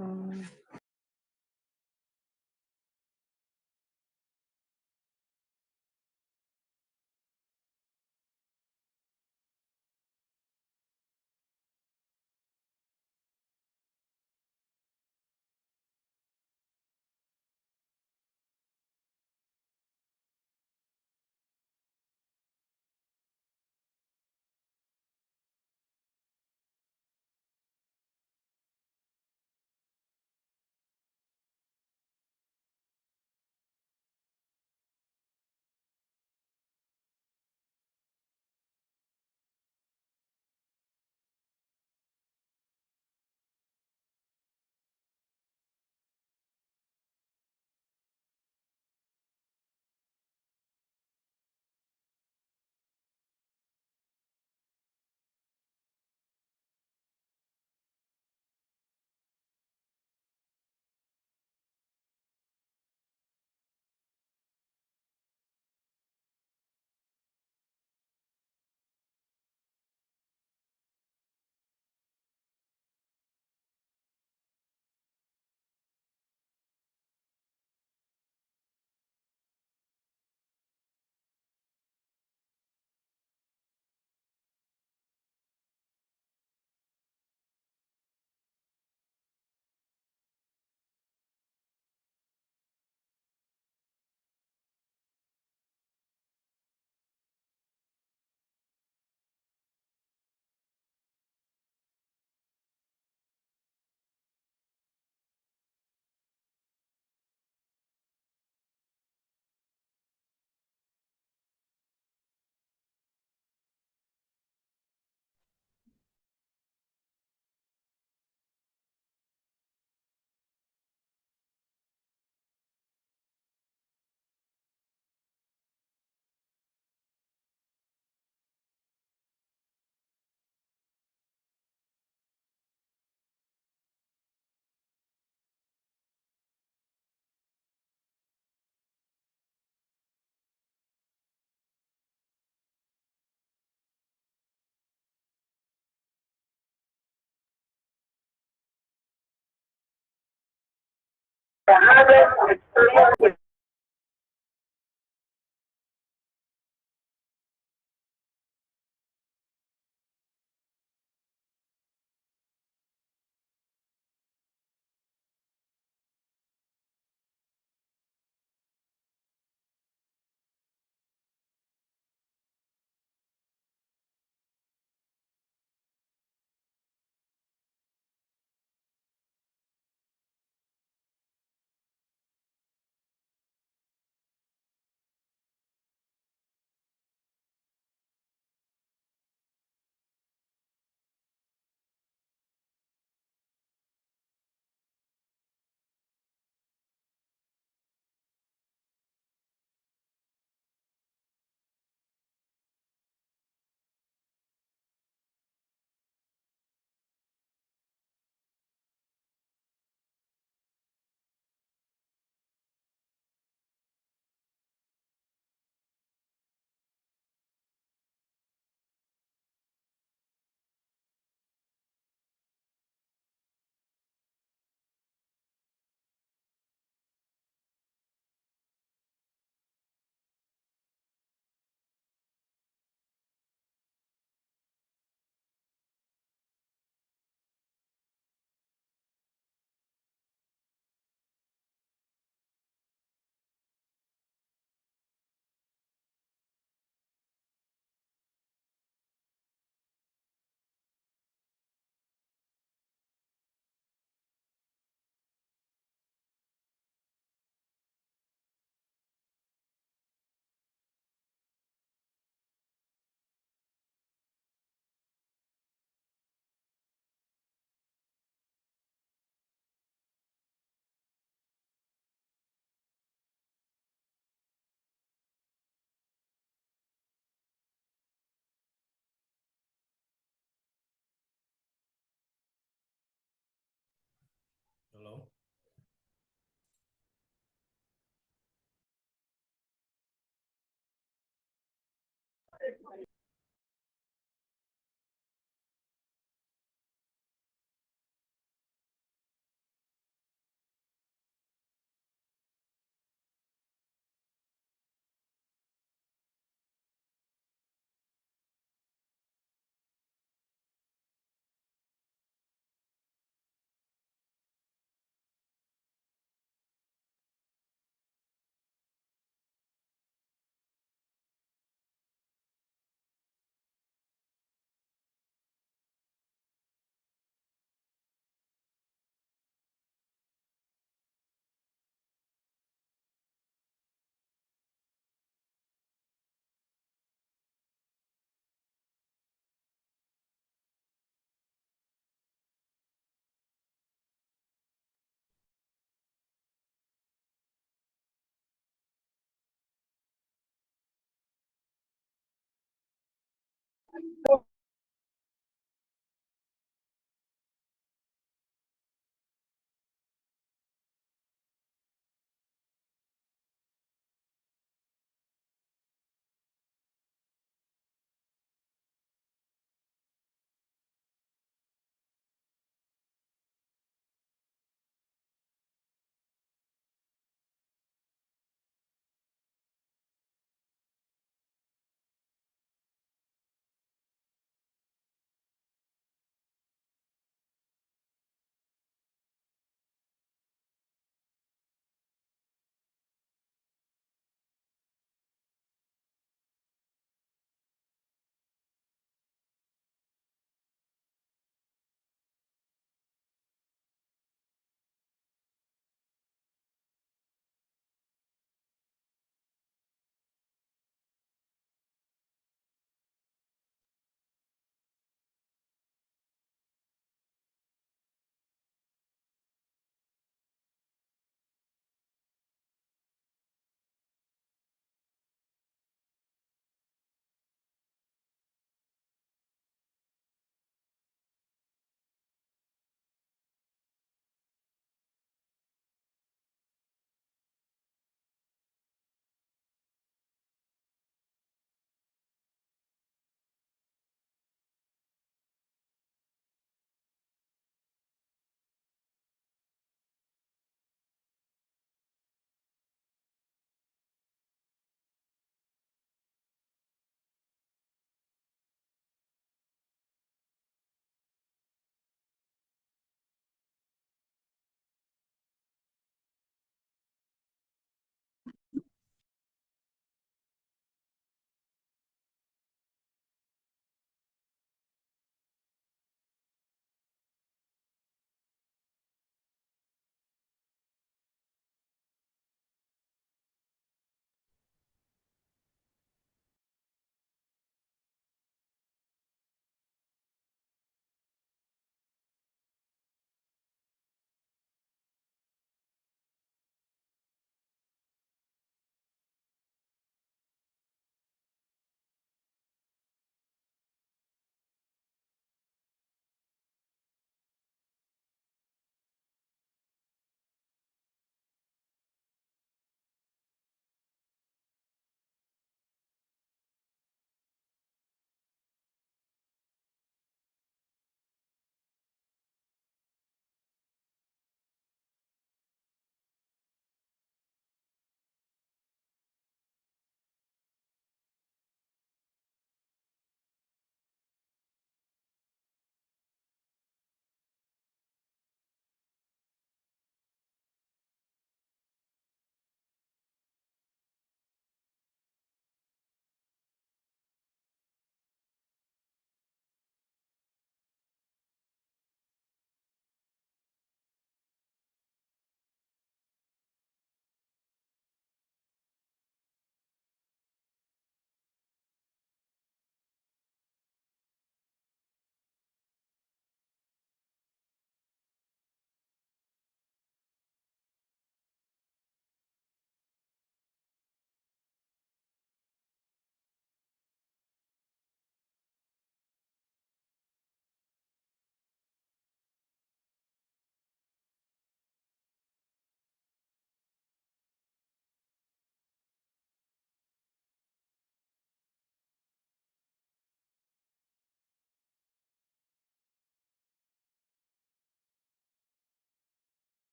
Mm.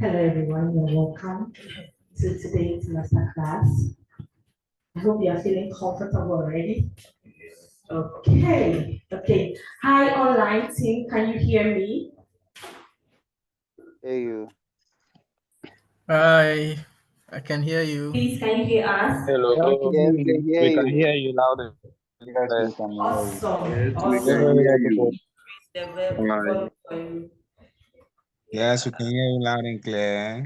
Hello everyone, you're welcome to today's masterclass. I hope you are feeling comfortable already. Okay. Hi online team, can you hear me? Hey you. Hi, I can hear you. Please, can you hear us? Hello. Yes, we can hear We can you. hear you loud and Yes, clear. we can hear you. Awesome, We can awesome. hear you. The verb for you. Yes, we can hear you loud and clear.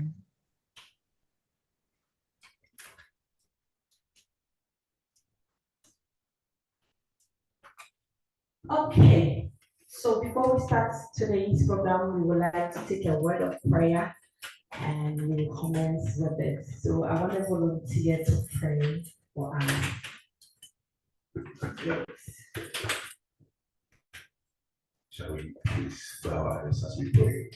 Okay, so before we start today's program, we would like to take a word of prayer and we will commence with it. So I want to volunteer to pray for us. Yes. Shall we please bow our heads as we pray?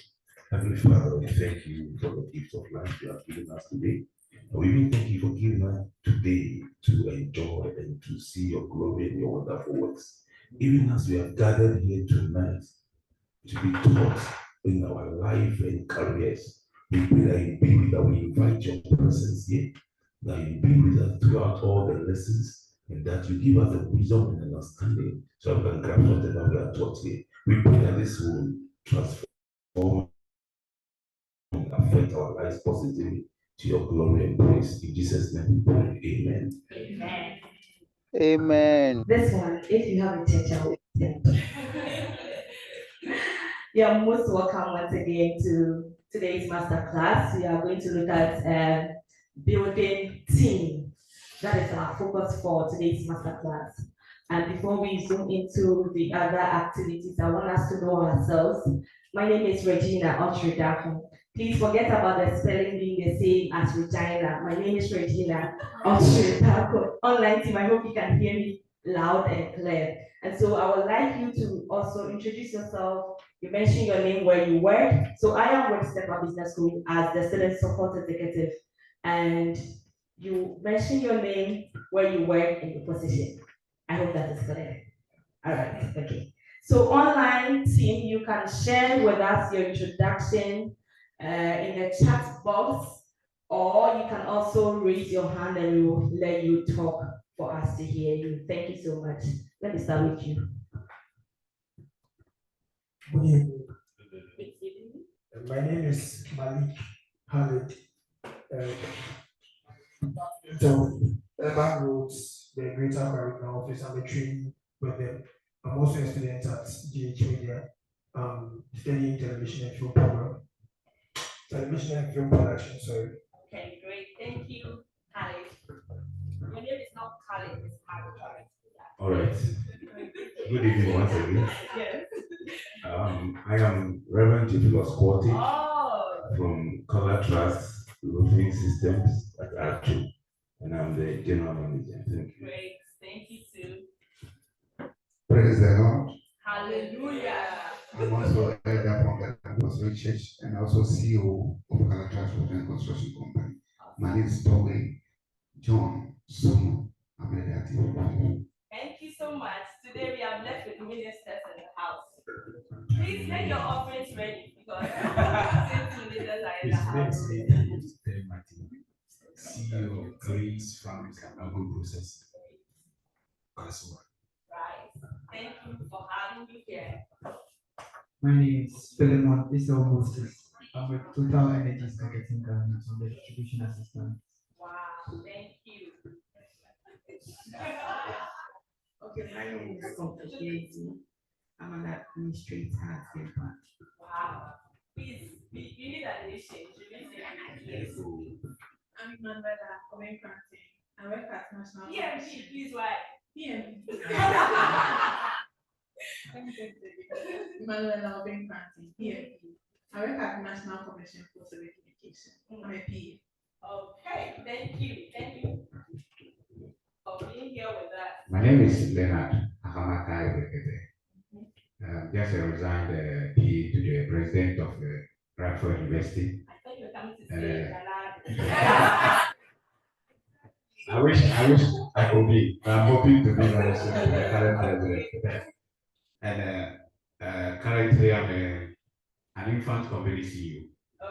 Heavenly Father, we thank you for the gift of life you have given us today. And we even thank you for giving us today to enjoy and to see your glory and your wonderful works. Even as we have gathered here tonight to be taught in our life and careers, we pray that you be with us. We invite your presence here, that you be with us throughout all the lessons, and that you give us the wisdom and understanding so we can grasp whatever we are taught here. We pray that this will transform and affect our lives positively to your glory and praise. In Jesus' name we pray. Amen. Amen. Amen. This one, if you have a church, I will send. You're most welcome once again to today's masterclass. We are going to look at building team. That is our focus for today's masterclass. And before we zoom into the other activities, I want us to know ourselves. My name is Regina Otridako. Please forget about the spelling being the same as Regina. My name is Regina Otridako. Online team, I hope you can hear me loud and clear. And so I would like you to also introduce yourself. You mentioned your name, where you work. So I am with Step Business School as the student support executive. And you mention your name, where you work, and your position. I hope that is clear. All right, okay. So online team, you can share with us your introduction in the chat box, or you can also raise your hand and we will let you talk for us to hear you. Thank you so much. Let me start with you. Good evening. My name is Malik Khalid. So, Urban Roads, the Greater Accra Office, I'm a trainee with them. I'm also a student at GH Media, studying television and film program. Television and film production, sorry. Okay, great. Thank you, Khalid. Your name is not Khalid, it's Khalid. All right. Good evening once again. Yes. I am Reverend Theophilus Quarty Oh. from Color Trust Roofing Systems at R2, and I'm the general manager. Thank you. Great. Thank you too. Praise the Lord. Hallelujah. I'm also elder from the Apostolic Church and also CEO of Color Transport and Construction Company. My name is Toby John Sumo. I'm a relative. Thank you so much. Today we have left with ministers in the house. Please make your offerings ready because since ministers are in the house. CEO of Grace Farms and Agro Processing. Right. Thank you for having me here. My name is Philemon Isel Moses. I'm with Total Energies Marketing Ghana. I'm the distribution assistant. Wow, thank you. Okay, my name is Complicated. I'm an administrator at Impact. Wow. Please, you need addition. Yes. I'm Manuela Omenkranti. I work at National. PMP, please, why? PMP. Let me take it. Manuela Omenkranti, PMP. I work at National Commission for Telecommunication. I'm a PA. Okay, thank you. Thank you for being here with us. My name is Leonard Ahamakai. Just resigned PA to the president of Bradford University. I thought you were coming to say I wish I could be. I'm hoping to be very soon the current president. And currently I'm an infant company CEO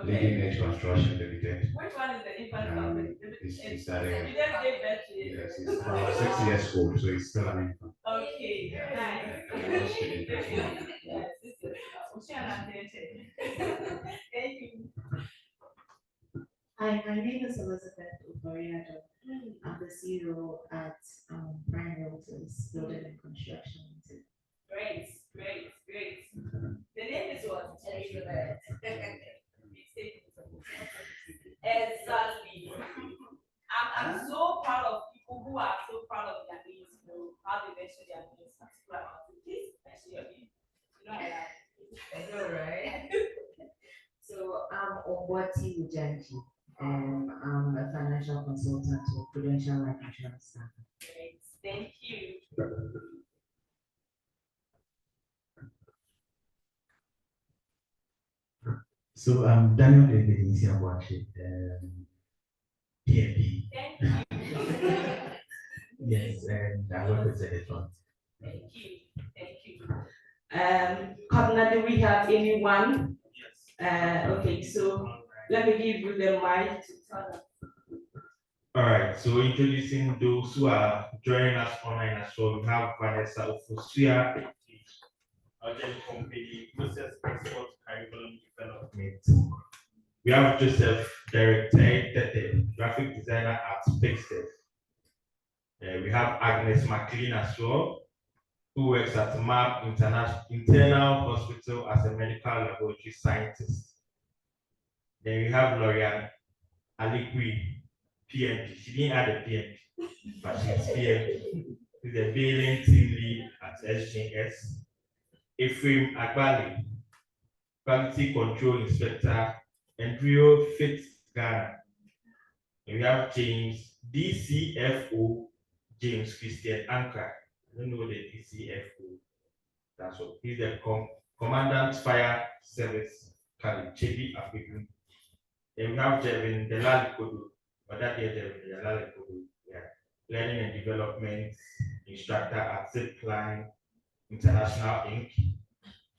Leading Edge Construction Limited. Which one is the infant company? It's You that, just gave birth to it. yes, it's about 6 years old, so it's still an infant. Okay, nice. Yes, Yes, this is Thank you. Hi, my name is Elizabeth Uforiado. I'm the CEO at Prime Realtors Building and Construction Limited. Great, great, great. The name is what? Elizabeth. Exactly. I'm so proud of people who are so proud of their names, you know, how they mention their names, particular about it. Please mention your name. You know I like it. I know, right? So I'm Obwati Ujanji, and I'm a financial consultant with Prudential Life Insurance Staff. Great, thank you. So Daniel David is here watching PNP. Thank you. Yes, and I work with Senator. Thank you. Thank you. Kabna, do we have anyone? Yes. Okay, so let me give you the mic to tell us. All right, so introducing those who are joining us online as well, we have Vanessa Ofosuya, Urgent Company, Process Export Curriculum Development. We have Joseph, Director, Graphic Designer at Pixel. We have Agnes McLean as well, who works at MAP Internal Hospital as a medical laboratory scientist. Then we have Lorian Alikwi, PMP. She didn't add a PMP, but she's PMP. She's the billing team lead at SGS. Ephraim Agbali, Quality Control Inspector, Embryo Fit Ghana. And we have James, DCFO, James Christian Anker. I don't know the DCFO. That's what he's the Commandant Fire Service, Kali Chebi African. Then we have Jevin Delali Kodu, but that is Jevin Delali Kodu, yeah. Learning and Development Instructor at Zipline International Inc.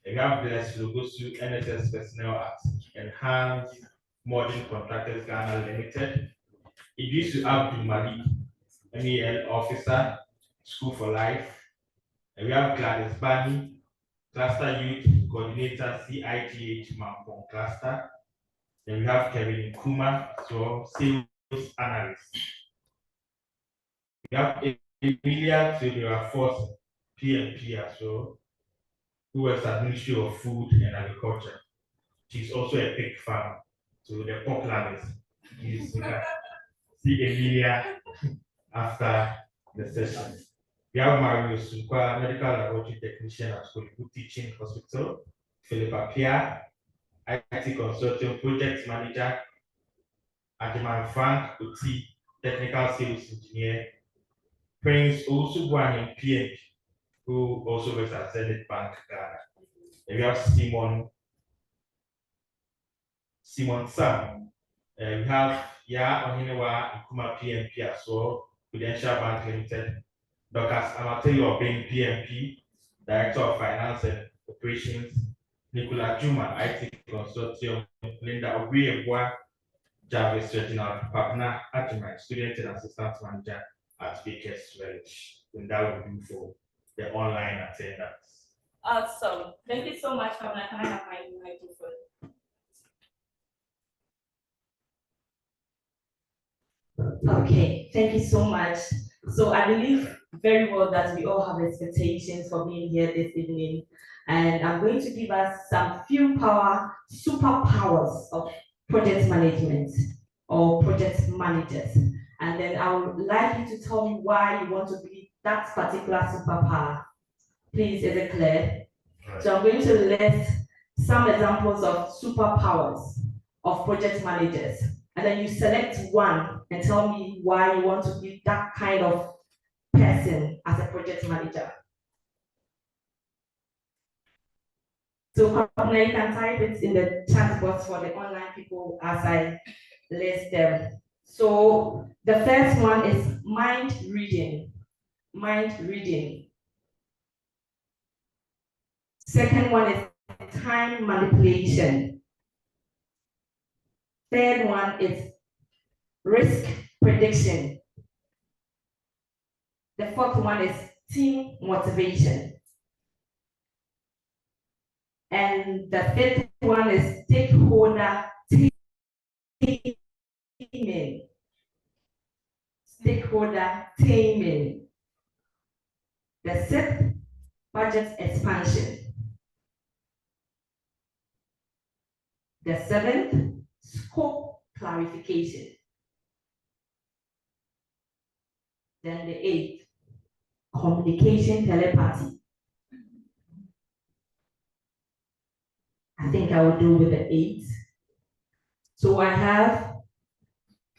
And we have Bless Lugosu, NSS personnel at Enhanced Modern Contractors Ghana Limited. Idrisu Abdul Malik, MEL Officer, School for Life. And we have Gladys Bani, Cluster Youth Coordinator, CIGH Mampong Cluster. Then we have Kevin Kuma, so Sales Analyst. We have Emilia Theodora Force, PMP as well, who works at Ministry of Food and Agriculture. She's also a pig farmer, so the pork lovers. You can see Emilia after the session. We have Mario Sukwa, Medical Laboratory Technician at Kolibu Teaching Hospital. Philippa Pia, IT Consulting Project Manager. Ajiman Frank Uti, Technical Sales Engineer. Prince Osubuani, PMP, who also works at Zenith Bank Ghana. And we have Simon Sam. We have Ohinewa Nkuma PMP as well, Prudential Bank Limited. Dr. Amateo Obeng PMP, Director of Finance and Operations. Nicola Juma, IT Consortium. Linda Obriebwa, Jarvis Reginald Partner, Ajiman, Student and Assistant Manager at Baker's Village. And that will do for the online attendance. Awesome. Thank you so much, Kamala. Can I have my microphone? Okay, thank you so much. So I believe very well that we all have expectations for being here this evening. And I'm going to give us some few superpowers of project management or project managers. And then I would like you to tell me why you want to be that particular superpower. Please, is it clear? Right. So I'm going to list some examples of superpowers of project managers. And then you select one and tell me why you want to be that kind of person as a project manager. So you can type it in the chat box for the online people as I list them. So the first one is mind reading. Mind reading. Second one is time manipulation. Third one is risk prediction. The fourth one is team motivation. And the fifth one is stakeholder taming. Stakeholder taming. The sixth, budget expansion. The seventh, scope clarification. Then the eighth, communication telepathy. I think I will do with the eight. So I have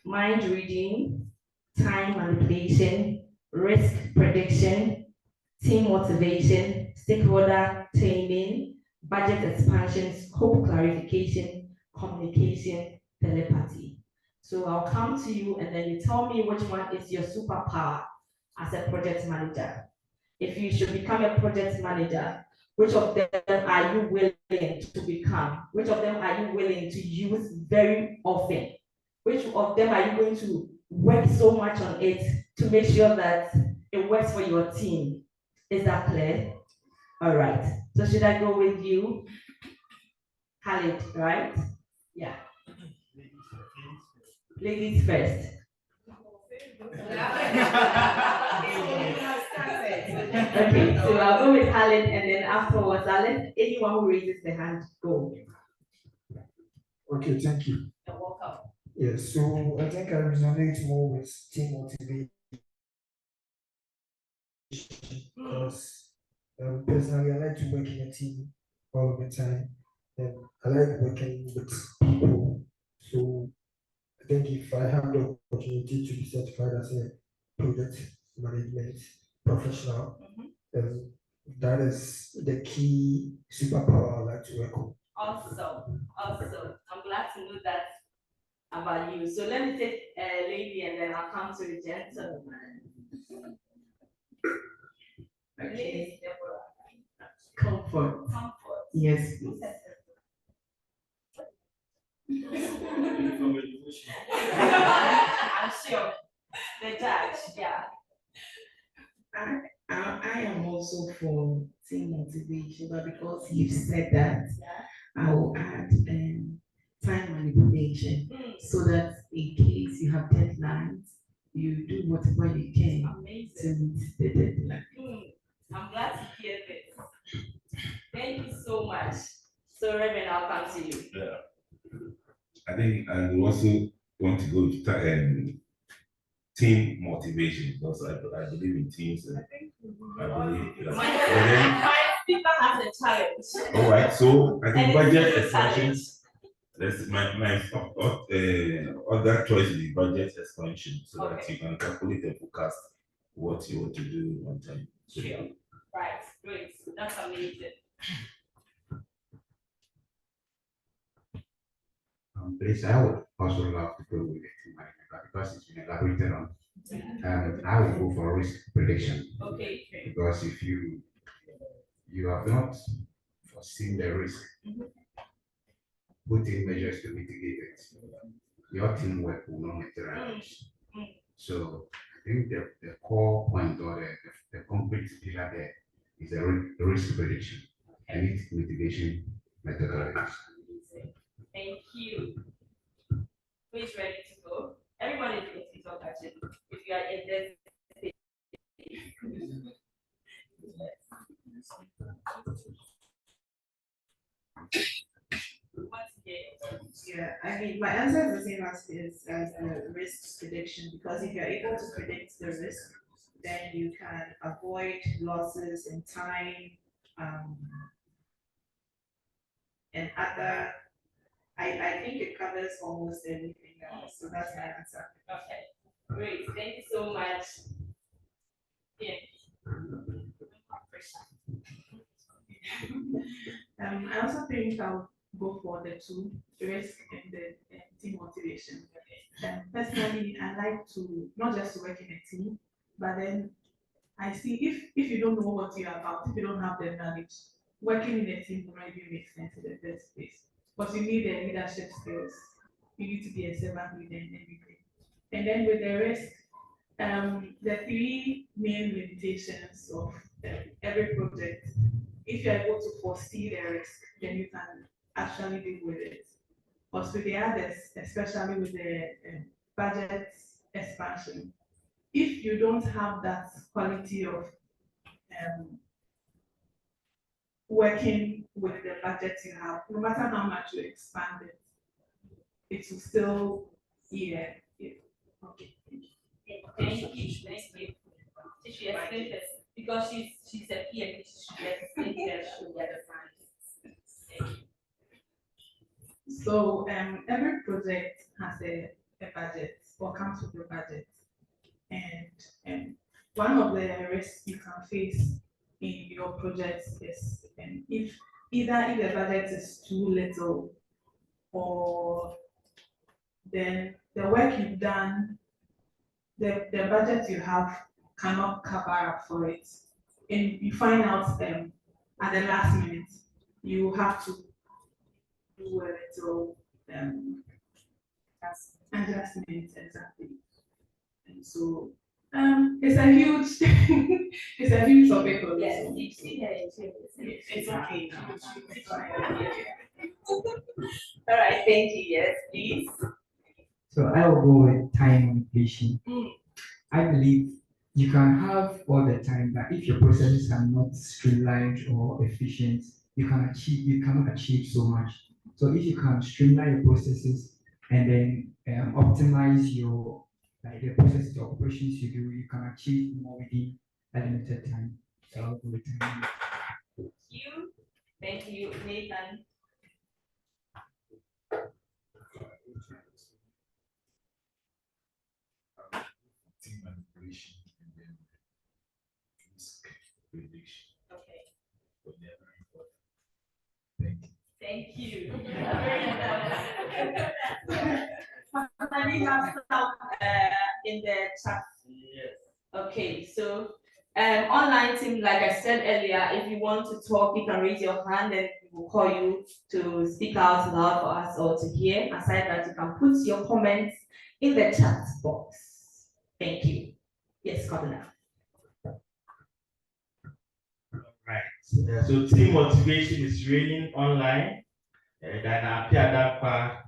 mind reading, time manipulation, risk prediction, team motivation, stakeholder taming, budget expansion, scope clarification, communication, telepathy. So I'll come to you and then you tell me which one is your superpower as a project manager. If you should become a project manager, which of them are you willing to become? Which of them are you willing to use very often? Which of them are you going to work so much on it to make sure that it works for your team? Is that clear? All right. So should I go with you, Khalid, right? Yeah. Ladies first. Okay, so I'll go with Khalid and then afterwards I'll let anyone who raises the hand go. Okay, thank you. You're welcome. Yes, so I think I resonate more with team motivation because personally I like to work in a team all the time and I like working with people. So I think if I have the opportunity to be certified as a project management professional, that is the key superpower I like to work on. Awesome, awesome. I'm glad to know that about you. So let me take a lady and then I'll come to the gentleman. Okay. Comfort. Comfort. Yes, please. I'm sure. The judge, yeah. I am also for team motivation, but because you've said that, I will add time manipulation so that in case you have deadlines, you do whatever you can to meet the deadline. I'm glad to hear this. Thank you so much. So Reverend, I'll come to you. Yeah. I think I will also want to go to team motivation because I believe in teams and I believe. My speaker has a challenge. All right, so I think And budget it's a expansion. That's my other choice is budget expansion, so that you can calculate and forecast what you want to do on time. So, Sure. Right, great. That's amazing. Please, I would also love to go with the team management because it's been elaborated on. And I will go for risk prediction. Okay. Because if you have not foreseen the risk, put in measures to mitigate it, your teamwork will not materialize. So I think the core point or the concrete pillar there is the risk prediction and its mitigation methodologies. Thank you. Who is ready to go? Everyone is ready to talk actually. If you are in this Yeah, I mean, my answer is the same as the risk prediction because if you're able to predict the risk, then you can avoid losses in time and other. I think it covers almost everything else. So that's my answer. Okay, great. Thank you so much. Yeah. I also think I'll go for the two, risk and the team motivation. Personally, I like to not just to work in a team, but then I see if you don't know what you're about, if you don't have the knowledge, working in a team will not even make sense in the first place. But you need the leadership skills you need to be a servant with them and everything. And then with the risk, the three main limitations of every project, if you're able to foresee the risk, then you can actually deal with it. But with the others, especially with the budget expansion, if you don't have that quality of working with the budget you have, no matter how much you expand it, it will still, yeah. Okay. Thank you. She should explain this because she's a PhD. She should explain that she'll get the prize. So every project has a budget or comes with a budget, and one of the risks you can face in your projects is if either if the budget is too little or then the work you've done, the budget you have cannot cover up for it, and you find out at the last minute you have to do a little adjustment exactly. And so it's a huge it's a huge topic for Yes, us. you see her in two minutes. It's okay. All right, thank you. Yes, please. So I will go with time manipulation. I believe you can have all the time, but if your processes are not streamlined or efficient, you cannot achieve so much. So if you can streamline your processes and then optimize your the processes, the operations you do, you can achieve more within a limited time. So I'll go with time. Thank you, Nathan. Team manipulation and then risk prediction. Okay. But they're very important. Thank you. Thank you. Very important. Can you have some in the chat? Yes. Okay, so online team, like I said earlier, if you want to talk, you can raise your hand and we will call you to speak out loud for us all to hear. Aside that, you can put your comments in the chat box. Thank you. Yes, Cardinal. Right. So team motivation is raining online. Dana Piadapa,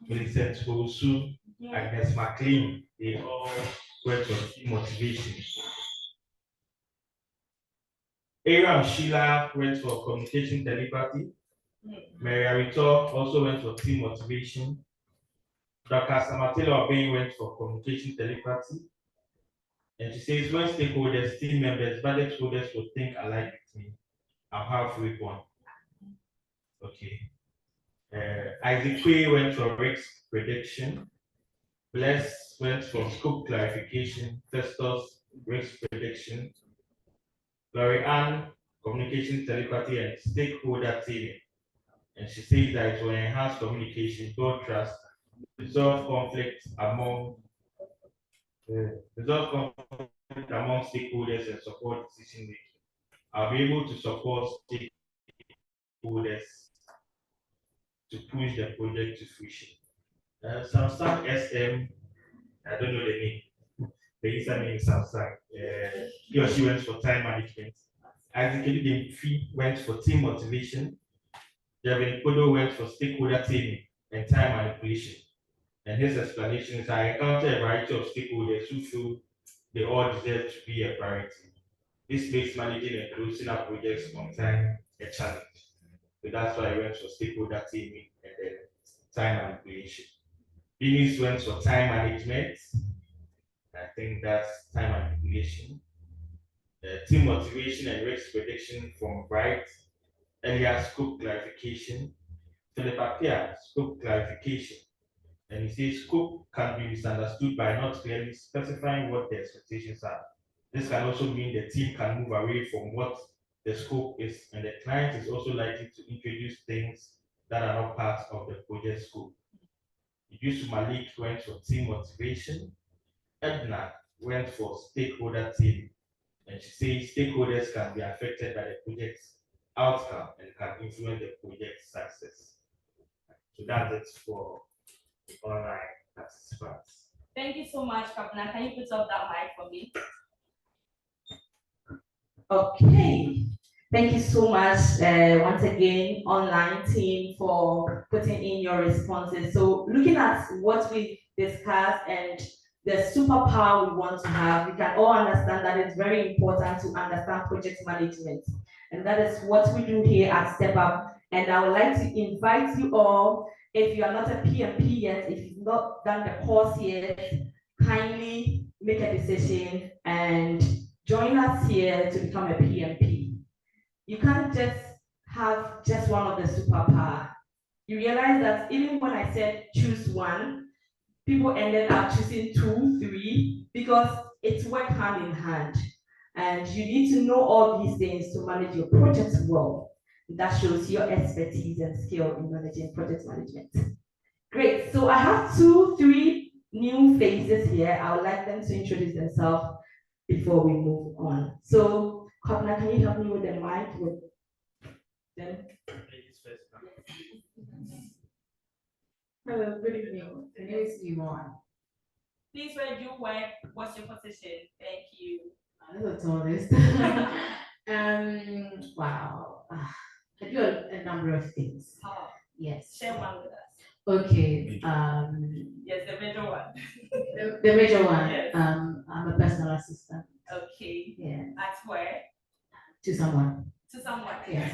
Millicent Hosu, Agnes McLean, they all work on team motivation. Aaron Sheila went for communication telepathy. Maria Rito also went for team motivation. Dr. Samatila Obey went for communication telepathy. And she says, when stakeholders, team members, budget holders will think alike with me, I'm halfway one. Okay. Isaac Quay went for risk prediction. Bless went for scope clarification. Festus, risk prediction. Laurie Ann, communication telepathy and stakeholder teaming. And she says that it will enhance communication, build trust, resolve conflict among stakeholders and support decision making. I'll be able to support stakeholders to push the project to fruition. Samsung SM, I don't know the name. The username is Samsung. He or she went for time management. Isaac Fee went for team motivation. Devin Kodo went for stakeholder teaming and time manipulation. And his explanation is I encounter a variety of stakeholders who feel they all deserve to be a priority. This makes managing and closing up projects on time a challenge. So that's why I went for stakeholder teaming and then time manipulation. Dennis went for time management. I think that's time manipulation. Team motivation and risk prediction from Bright. Earlier scope clarification. Philip Appiah, scope clarification. And he says scope can be misunderstood by not clearly specifying what the expectations are. This can also mean the team can move away from what the scope is, and the client is also likely to introduce things that are not part of the project scope. Yusuf Malik went for team motivation. Edna went for stakeholder team. And she says stakeholders can be affected by the project's outcome and can influence the project's success. So that's it for online participants. Thank you so much, Kapna. Can you put up that mic for me? Okay. Thank you so much once again, online team, for putting in your responses. So looking at what we discussed and the superpower we want to have, we can all understand that it's very important to understand project management. And that is what we do here at Step Up. And I would like to invite you all, if you are not a PMP yet, if you've not done the course yet, kindly make a decision and join us here to become a PMP. You can't just have just one of the superpower. You realize that even when I said choose one, people ended up choosing 2, 3, because it's work hand in hand. And you need to know all these things to manage your projects well. That shows your expertise and skill in managing project management. Great, so I have 2, 3 new faces here. I would like them to introduce themselves before we move on. So, Kopna, can you help me with the mic? With them? Hello, good evening. My name is Yvonne. Please, where do you work? What's your position? Thank you. I'm the tallest. Wow. I do a number of things. Oh, Yes. share one with us. Okay. Yes, the major one. The major one. Yes. I'm a personal assistant. Okay. Yeah. At where? To someone. To someone. Yes.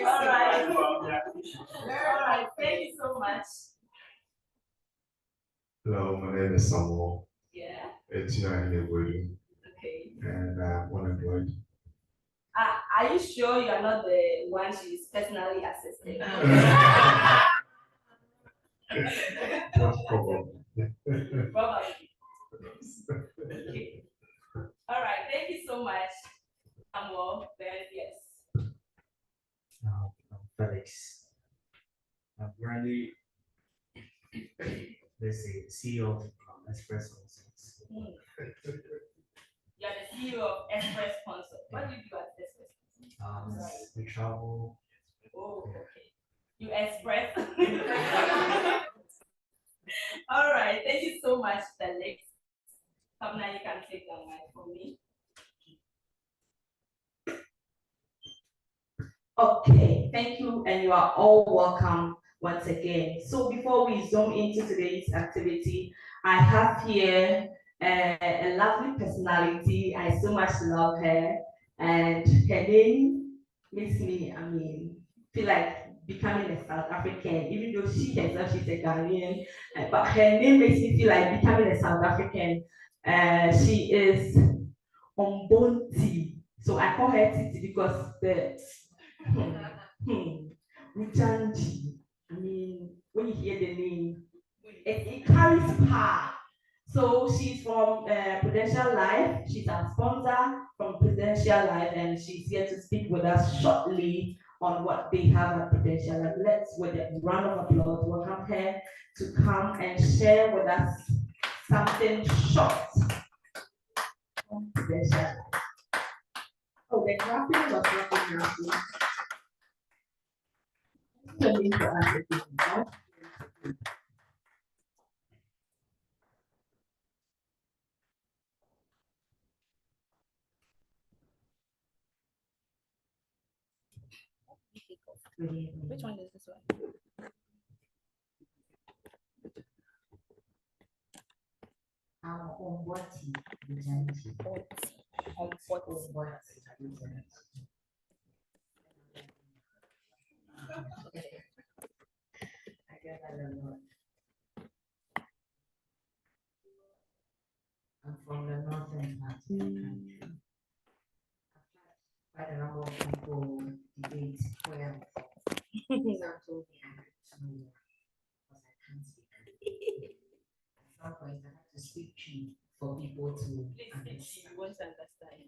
All right. All right. Thank you so much. Hello, my name is Samuel. Yeah. It's here in the building. Okay. And I'm unemployed. Are you sure you are not the one she's personally assisting? Just probably. Probably. Okay. All right. Thank you so much, Samuel. Then yes. I'm Felix. I'm currently, let's say, CEO of Express Consults. You are the CEO of Express Consult. What do you do at Express Consult? We travel. Oh, okay. You express. All right. Thank you so much, Felix. Come now, you can take that mic from me. Okay, thank you, and you are all welcome once again. So before we zoom into today's activity, I have here a lovely personality. I so much love her, and her name makes me, feel like becoming a South African, even though she herself, she's a Ghanaian, but her name makes me feel like becoming a South African. She is Ombonti. So I call her Titi because the Rujanji. When you hear the name, it carries power. So she's from Prudential Life. She's a sponsor from Prudential Life, and she's here to speak with us shortly on what they have at Prudential Life. Let's, with a round of applause, welcome her to come and share with us something short on Prudential Life. Oh, the graphic was not enough. Which one is this one? Omboti. I get that a lot. I'm from the northern part of the country. Quite a number of people debate where I'm from. Some told me I had to know because I can't speak. At some point, I had to speak tree for people to Please, you won't understand.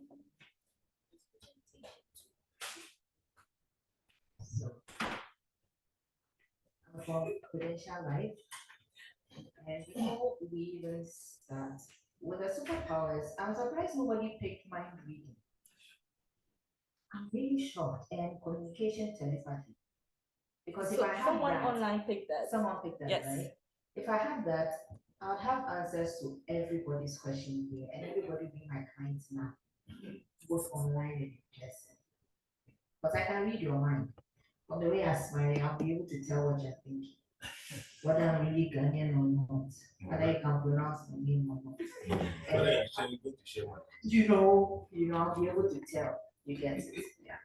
So, I'm from Prudential Life. And before we even start with the superpowers, I'm surprised nobody picked mind reading. I'm really shocked. And communication telepathy. Because if So I had someone that, online picked that. someone picked that, Yes. right? If I had that, I would have answers to everybody's question here, and everybody be my clients now, both online and in person. But I can read your mind. From the way I smile, I'll be able to tell what you're thinking. Whether I'm really Ghanaian or not, whether you can pronounce my name or not. Whether you're actually going to share one. I'll be able to tell. You get it. Yeah.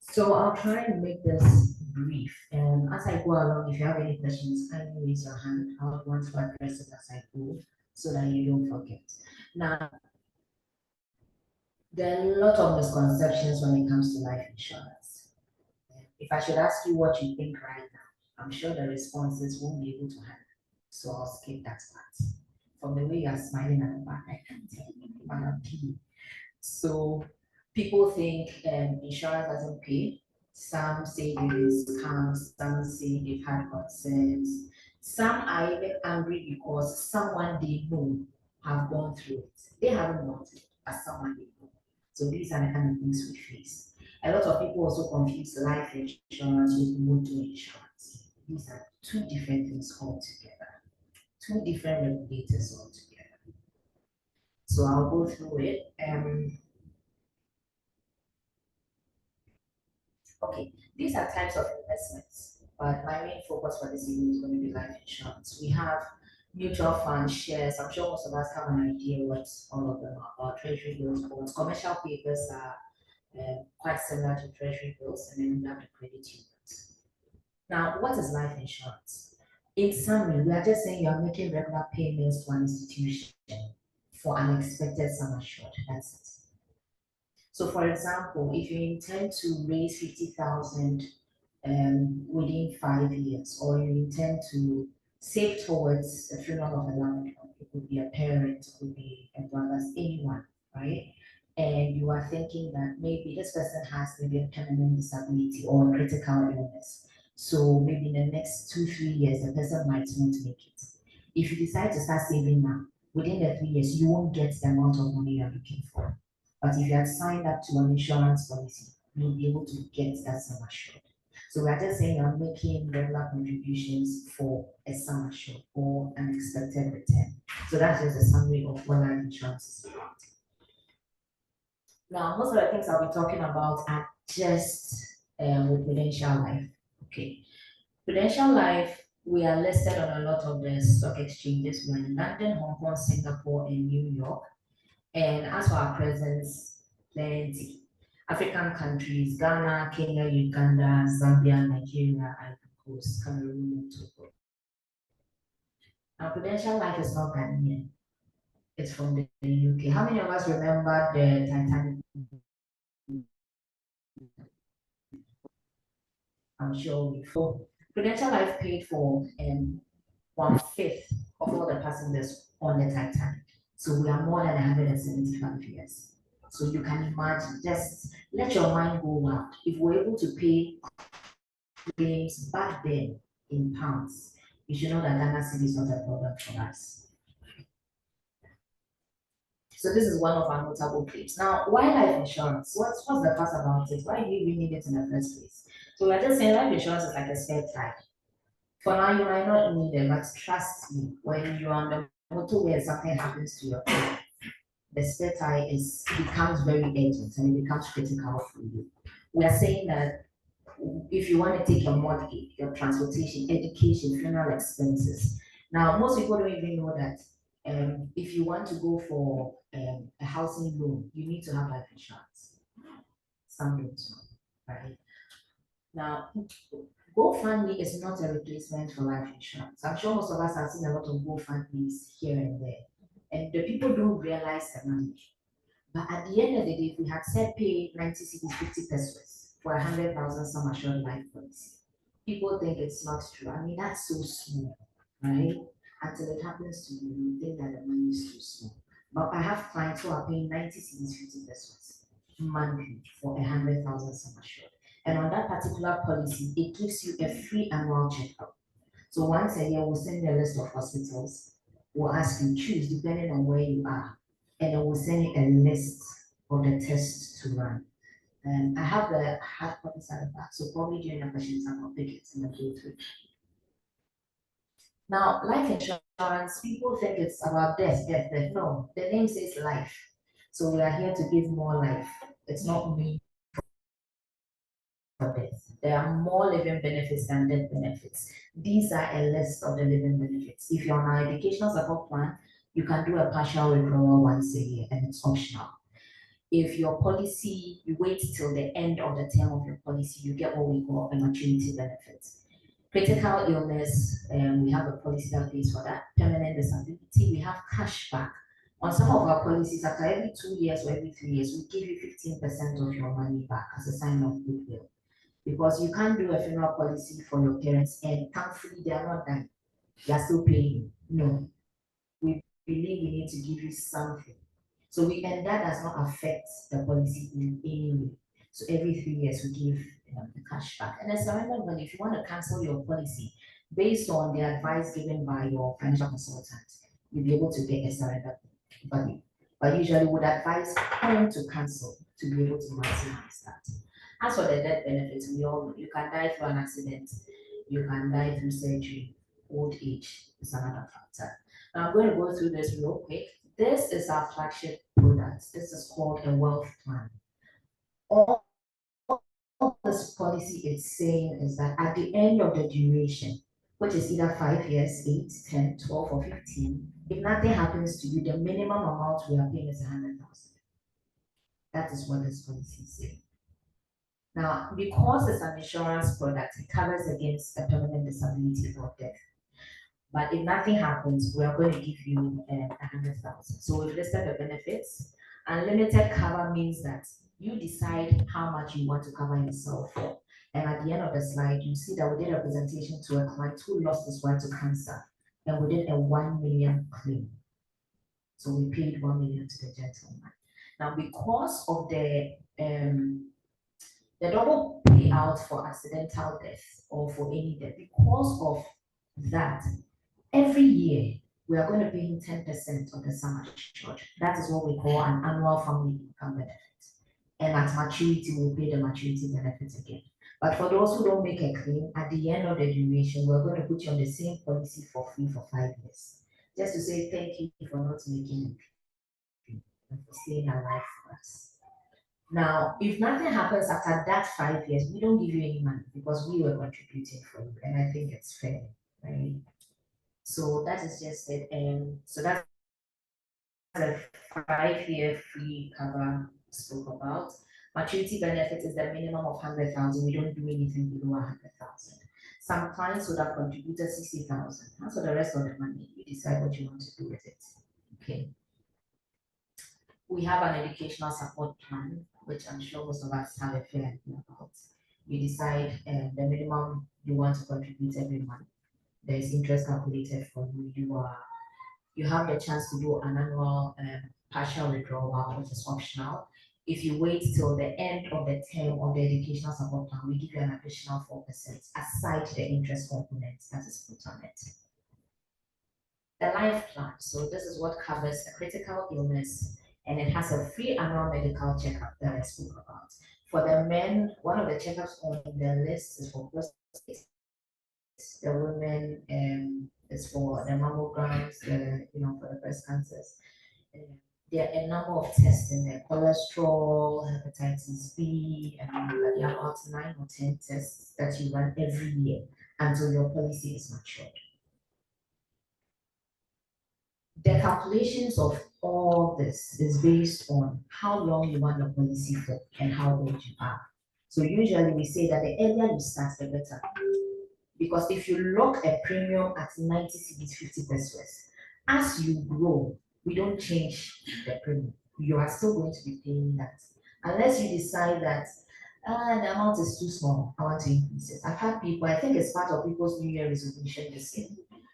So I'll try and make this brief. And as I go along, if you have any questions, kindly raise your hand. I would want to address it as I go so that you don't forget. Now, there are a lot of misconceptions when it comes to life insurance. If I should ask you what you think right now, I'm sure the responses won't be able to handle. So I'll skip that part. From the way you're smiling at the back, I can tell. But I'm kidding. So people think insurance doesn't pay. Some say they've been scammed, some say they've had concerns. Some are even angry because someone they know have gone through it. They haven't gone through it, but someone they know. So these are the kind of things we face. A lot of people also confuse life insurance with motor insurance. These are two different things altogether, two different regulators altogether. So I'll go through it. Okay, these are types of investments, but my main focus for this evening is going to be life insurance. We have mutual funds, shares. I'm sure most of us have an idea what all of them are about. Treasury bills, bonds, commercial papers are quite similar to treasury bills, and then we have the credit unions. Now, what is life insurance? In summary, we are just saying you are making regular payments to an institution for an expected sum assured. That's it. So for example, if you intend to raise 50,000 within 5 years, or you intend to save towards the funeral of a loved one, it could be a parent, it could be a brother, anyone, right? And you are thinking that maybe this person has maybe a permanent disability or a critical illness. So maybe in the next 2-3 years, the person might not make it. If you decide to start saving now, within the 3 years, you won't get the amount of money you're looking for. But if you had signed up to an insurance policy, you'll be able to get that sum assured. So we are just saying you're making regular contributions for a sum assured or an expected return. So that's just a summary of what life insurance is about. Now, most of the things I'll be talking about are just with Prudential Life. Okay. Prudential Life, we are listed on a lot of the stock exchanges. We're in London, Hong Kong, Singapore, and New York. And as for our presence, plenty. African countries, Ghana, Kenya, Uganda, Zambia, Nigeria, Ivory Coast, Cameroon, and Togo. Now, Prudential Life is not Ghanaian. It's from the UK. How many of us remember the Titanic? I'm sure we for Prudential Life paid for 1/5 of all the passengers on the Titanic. So we are more than 175 years. So you can imagine, just let your mind go wild. If we're able to pay claims back then in pounds, you should know that Ghana city is not a problem for us. So this is one of our notable claims. Now, why life insurance? What's the fuss about it? Why do we need it in the first place? So we're just saying life insurance is like a spare tire. For now, you might not need it, but trust me, when you're on the motorway and something happens to your car, the spare tire becomes very urgent and it becomes critical for you. We are saying that if you want to take your mortgage, your transportation, education, funeral expenses. Now, most people don't even know that if you want to go for a housing loan, you need to have life insurance. Some don't know, right? Now, GoFundMe is not a replacement for life insurance. I'm sure most of us have seen a lot of GoFundMes here and there, and the people don't realize the money. But at the end of the day, if we had said pay 90 cedis, 50 pesos for 100,000 sum assured life policy, People think it's not true. I mean, that's so small, right? Until it happens to you, you think that the money is too small. But I have clients who are paying 90 cedis, 50 pesos monthly for 100,000 sum assured. And on that particular policy, it gives you a free annual checkup. So once a year, we'll send you a list of hospitals. We'll ask you choose depending on where you are, and then we'll send you a list of the tests to run. And I have the hard copies at the back, so probably during the question time I'll pick it and then go through. Now, life insurance, people think it's about death, death, death. No, the name says life. So we are here to give more life. It's not me for death. There are more living benefits than death benefits. These are a list of the living benefits. If you're on our educational support plan, you can do a partial withdrawal once a year and it's optional. If your policy, you wait till the end of the term of your policy, you get what we call a maturity benefit. Critical illness, we have a policy that pays for that. Permanent disability, we have cash back. On some of our policies, after every 2 years or every 3 years, we give you 15% of your money back as a sign of goodwill. Because you can't do a funeral policy for your parents and thankfully they are not dying. They are still paying. No. We believe we need to give you something. So and that does not affect the policy in any way. So every 3 years we give the cash back. And a surrender money, if you want to cancel your policy based on the advice given by your financial consultant, you'll be able to get a surrender money. But usually would advise when to cancel to be able to maximize that. As for the death benefits, we all know you can die through an accident, you can die through surgery, old age is another factor. Now I'm going to go through this real quick. This is our flagship product. This is called a wealth plan. All this policy is saying is that at the end of the duration, which is either 5 years, 8, 10, 12, or 15, if nothing happens to you, the minimum amount we are paying is 100,000. That is what this policy is saying. Now, because it's an insurance product, it covers against a permanent disability or death. But if nothing happens, we are going to give you 100,000. So we've listed the benefits. Unlimited cover means that you decide how much you want to cover yourself for. And at the end of the slide, you see that we did a presentation to a client who lost his wife to cancer, and we did a 1 million claim. So we paid 1 million to the gentleman. Now, because of the double payout for accidental death or for any death, because of that, every year we are going to pay him 10% of the sum assured. That is what we call an annual family income benefit. And at maturity, we'll pay the maturity benefits again. But for those who don't make a claim, at the end of the duration, we're going to put you on the same policy for free for 5 years. Just to say thank you for not making a claim and for staying alive for us. Now, if nothing happens after that 5 years, we don't give you any money because we were contributing for you, and I think it's fair, right? So that is just it, and so that's a 5-year free cover spoke about. Maturity benefit is the minimum of 100,000. We don't do anything below 100,000. Some clients would have contributed 60,000. As for the rest of the money, you decide what you want to do with it. Okay. We have an educational support plan, which I'm sure most of us have a fair idea about. You decide the minimum you want to contribute every month. There is interest calculated for you. You have the chance to do an annual partial withdrawal, which is optional. If you wait till the end of the term of the educational support plan, we give you an additional 4% aside the interest component that is put on it. The life plan. So this is what covers a critical illness, and it has a free annual medical checkup that I spoke about. For the men, one of the checkups on the list is for prostate. The women is for the mammograms, for the breast cancers. There are a number of tests in there: cholesterol, hepatitis B, and there are about 9 or 10 tests that you run every year until your policy is matured. The calculations of all this is based on how long you want the policy for and how old you are. So usually we say that the earlier you start, the better. Because if you lock a premium at 90 cedis, 50 pesos, as you grow, we don't change the premium. You are still going to be paying that. Unless you decide that The amount is too small. I want to increase it. I've had people, I think it's part of people's New Year resolution this year.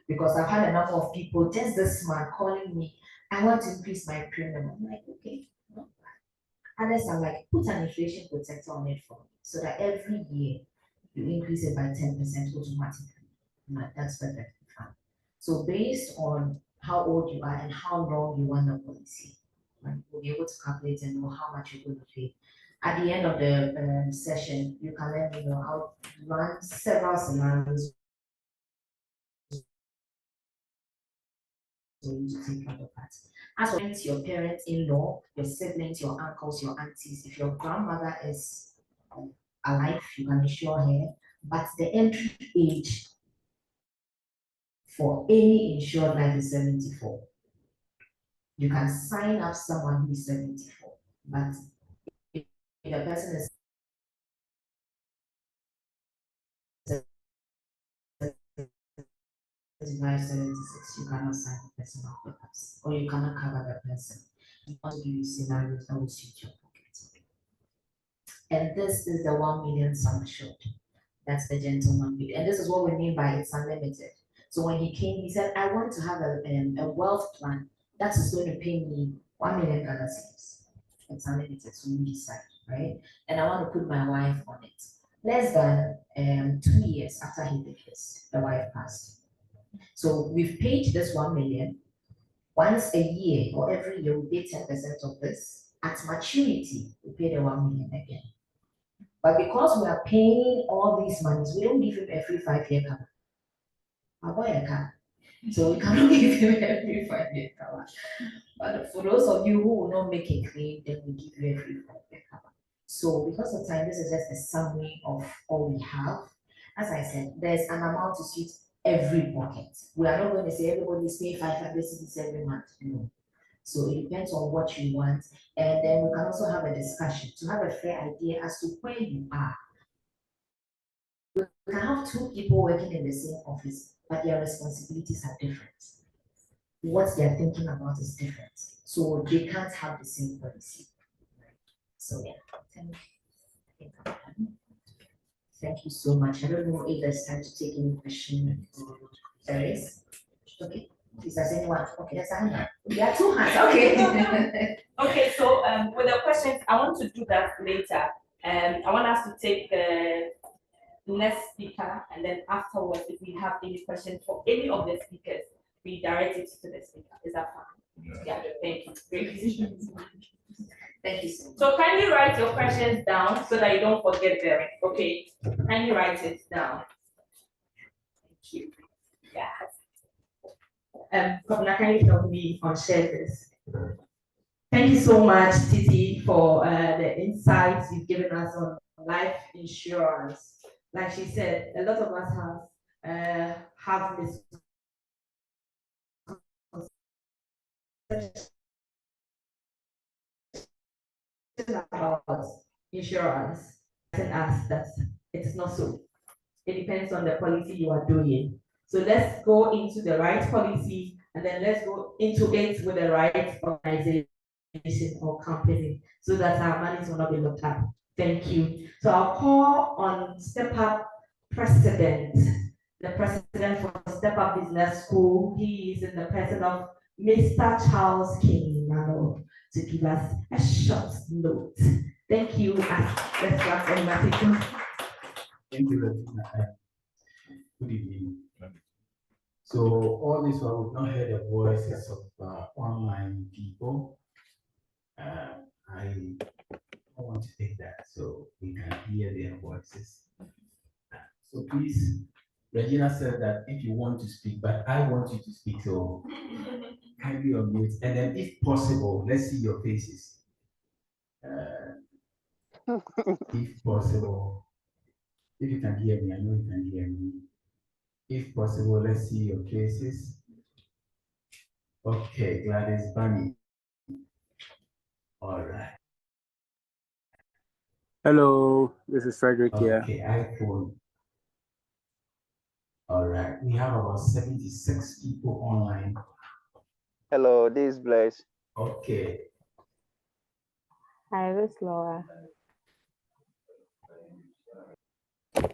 Because I've had a number of people just this month calling me, I want to increase my premium. I'm like, okay. No. Others are like, put an inflation protector on it for me so that every year you increase it by 10% automatically. I'm like, that's perfectly fine. So based on how old you are and how long you want the policy, right, we'll be able to calculate and know how much you're going to pay. At the end of the session, you can let me know. I'll run several scenarios for you to take note of that. As for your parents-in-law, your siblings, your uncles, your aunties, if your grandmother is alive, you can insure her. But the entry age for any insured life is 74. You can sign up someone who is 74, but if the person is 76, you cannot sign the person up with us, or you cannot cover the person. We want to give you scenarios that will suit your pocket. And this is the 1 million sum assured. That's the gentleman bid. And this is what we mean by it's unlimited. So when he came, he said, I want to have a wealth plan that is going to pay me 1 million Ghana cedis. It's unlimited, so you decide, right? And I want to put my wife on it. Less than 2 years after he did this, the wife passed. So we've paid this 1 million. Once a year or every year, we pay 10% of this. At maturity, we pay the 1 million again. But because we are paying all these monies, we don't give him every 5-year cover. I'll buy a car. So we cannot give him every 5-year cover. But for those of you who will not make a claim, then we give you every 5-year cover. So because of time, this is just a summary of all we have. As I said, there's an amount to suit every pocket. We are not going to say everybody's paying 500 cedis every month. No. So it depends on what you want. And then we can also have a discussion to have a fair idea as to where you are. We can have 2 people working in the same office, but their responsibilities are different. What they're thinking about is different. So they can't have the same policy. So yeah, thank you so much. I don't know if there's time to take any question. There is? Okay. Is there anyone? Okay, there's a hand. There are 2 hands. Okay. Okay, so with the questions, I want to do that later. I want us to take the next speaker, and then afterwards, if we have any questions for any of the speakers, we direct it to the speaker. Is that fine? Yeah, thank you. Great decision. Thank you so much. So kindly write your questions down so that you don't forget them. Okay, kindly write it down. Thank you. Yeah. Governor, can you help me on share this? Thank you so much, Titi, for the insights you've given us on life insurance. Like she said, a lot of us have misconceptions about insurance, and us that it's not so. It depends on the policy you are doing. So let's go into the right policy, and then let's go into it with the right organization or company so that our monies will not be locked up. Thank you. So I'll call on Step Up President, the president for Step Up Business School. He is in the person of Mr. Charles King Mano to give us a short note. Thank you. Let's clap for him. Thank you, Latina. Good evening. So all this while we've not heard the voices of online people. I don't want to take that so we can hear their voices. So please, Regina said that if you want to speak, but I want you to speak, so kindly unmute. And then if possible, let's see your faces. If possible, if you can hear me, I know you can hear me. If possible, let's see your faces. Okay, Gladys Bunny. All right. Hello, this is Frederick here. Okay, iPhone. All right, we have about 76 people online. Hello, this is Blaise. Okay. Hi, this is Laura.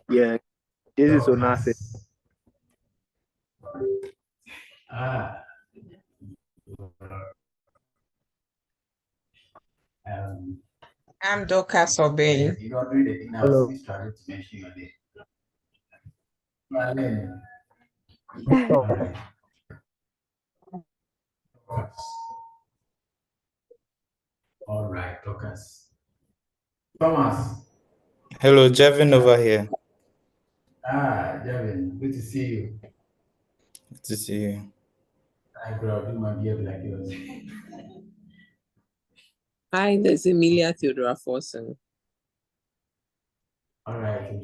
Yeah, this is Onase. Ah. I'm Dorcas Obey. You don't read it now. Hello. Please try to mention your name. Marlene. All right, Dorcas. Thomas. Hello, Javin over here. Ah, Javin, good to see you. Good to see you. I grew up in my beard like yours. Hi, this is Emilia Theodora Forson. All right,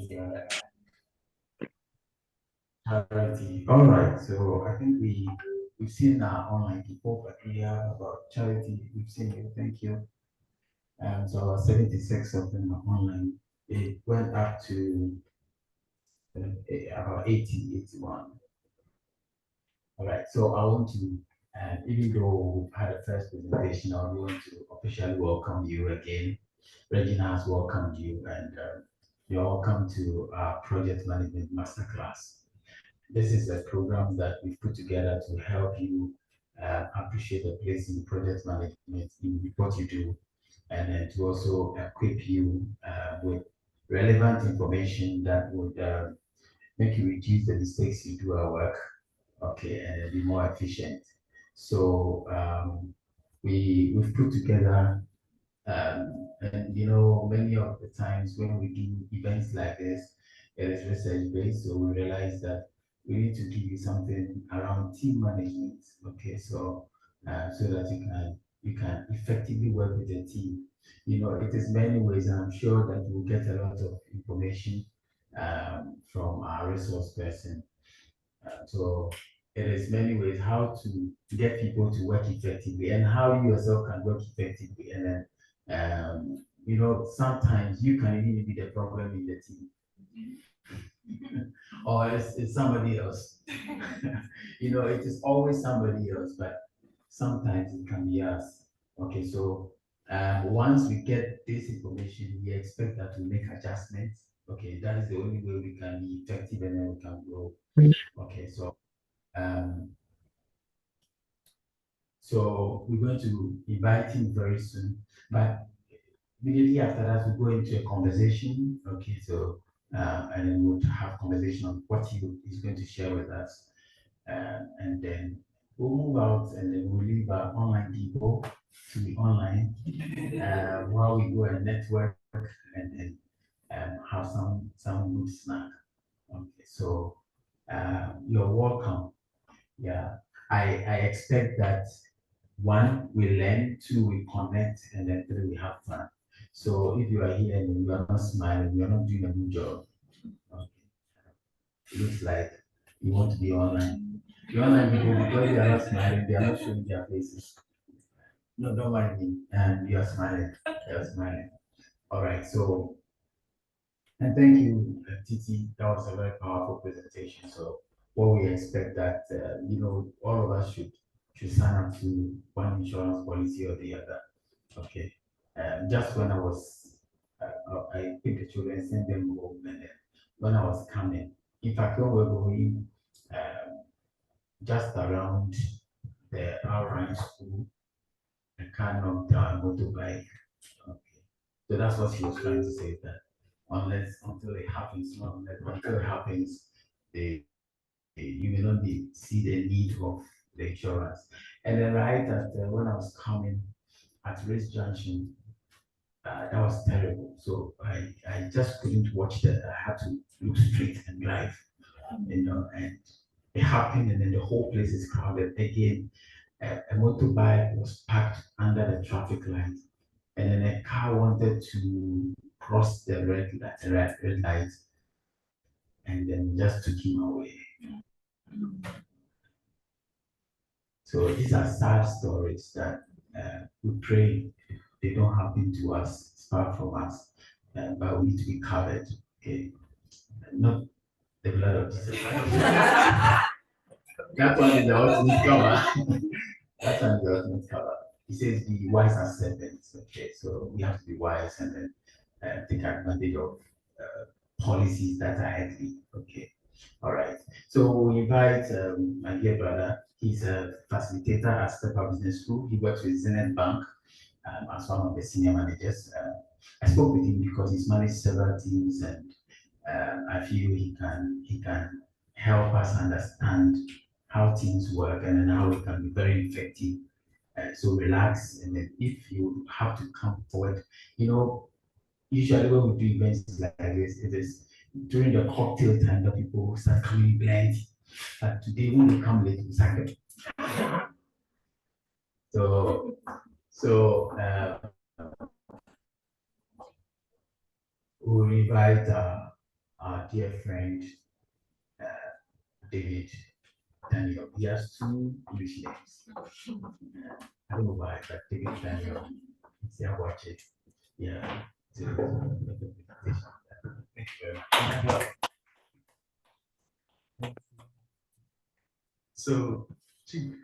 charity. All right, so I think we've seen our online people, but we have about charity. We've seen you. Thank you. So 76 of them are online. It went up to about 80, 81. All right, so I want to, even though we've had a first presentation, I want to officially welcome you again. Regina has welcomed you, and you're welcome to our Project Management Masterclass. This is a program that we've put together to help you appreciate the place in project management in what you do, and then to also equip you with relevant information that would make you reduce the mistakes you do at work, okay, and be more efficient. So we've put together, and many of the times when we do events like this, it is research based. So we realize that we need to give you something around team management, okay, so that you can effectively work with the team. It is many ways, and I'm sure that we'll get a lot of information from our resource person. So it is many ways how to get people to work effectively and how you yourself can work effectively. And then, sometimes you can even be the problem in the team. Or it's somebody else. It is always somebody else, but sometimes it can be us. Okay, so once we get this information, we expect that to make adjustments. Okay, that is the only way we can be effective and then we can grow. Okay, um, so we're going to invite him very soon, but immediately after that, we'll go into a conversation. Okay, so and then we'll have conversation on what he is going to share with us, and then we'll move out, and then we'll leave our online people to be online while we go and network, and then have some good snack. Okay, so you're welcome. Yeah, I expect that one, we learn, two, we connect, and then three, we have fun. So if you are here and you are not smiling, you are not doing a good job. Okay. It looks like you want to be online. The online people, because they are not smiling, they are not showing their faces. No, don't mind me. And you are smiling. You are smiling. All right. So, and thank you, Titi. That was a very powerful presentation. So, what we expect that all of us should sign up to one insurance policy or the other. Okay. Just when I picked the children, sent them home, and then when I was coming, in fact, when we were going just around the Outline school, a car knocked down a motorbike. Okay. So that's what she was trying to say, that until it happens, not until it happens, you may not see the need of the insurance. And then right at when I was coming at Race Junction, that was terrible. So I just couldn't watch that. I had to look straight and drive, and it happened, and then the whole place is crowded again. A motorbike was parked under the traffic light, and then a car wanted to cross the red light, and then just took him away. So these are sad stories that we pray they don't happen to us, it's far from us, but we need to be covered. Okay, not the blood of Jesus. That one is the ultimate cover. That one is the ultimate cover. He says, "Be wise as serpents." Okay, so we have to be wise and then take advantage of policies that are healthy. Okay. All right. So we invite my dear brother. He's a facilitator at Step Up Business School. He works with Zenith Bank as one of the senior managers. I spoke with him because he's managed several teams, and I feel he can help us understand how teams work and then how it can be very effective. So relax, and then if you have to come forward, usually when we do events like this, it is during the cocktail time that people start coming plenty. But today when they come late, we start. So we invite our dear friend David Daniel. He has two English names. I don't know why, but David Daniel. See, I watch it. Yeah. Thank you very much. So, Chief,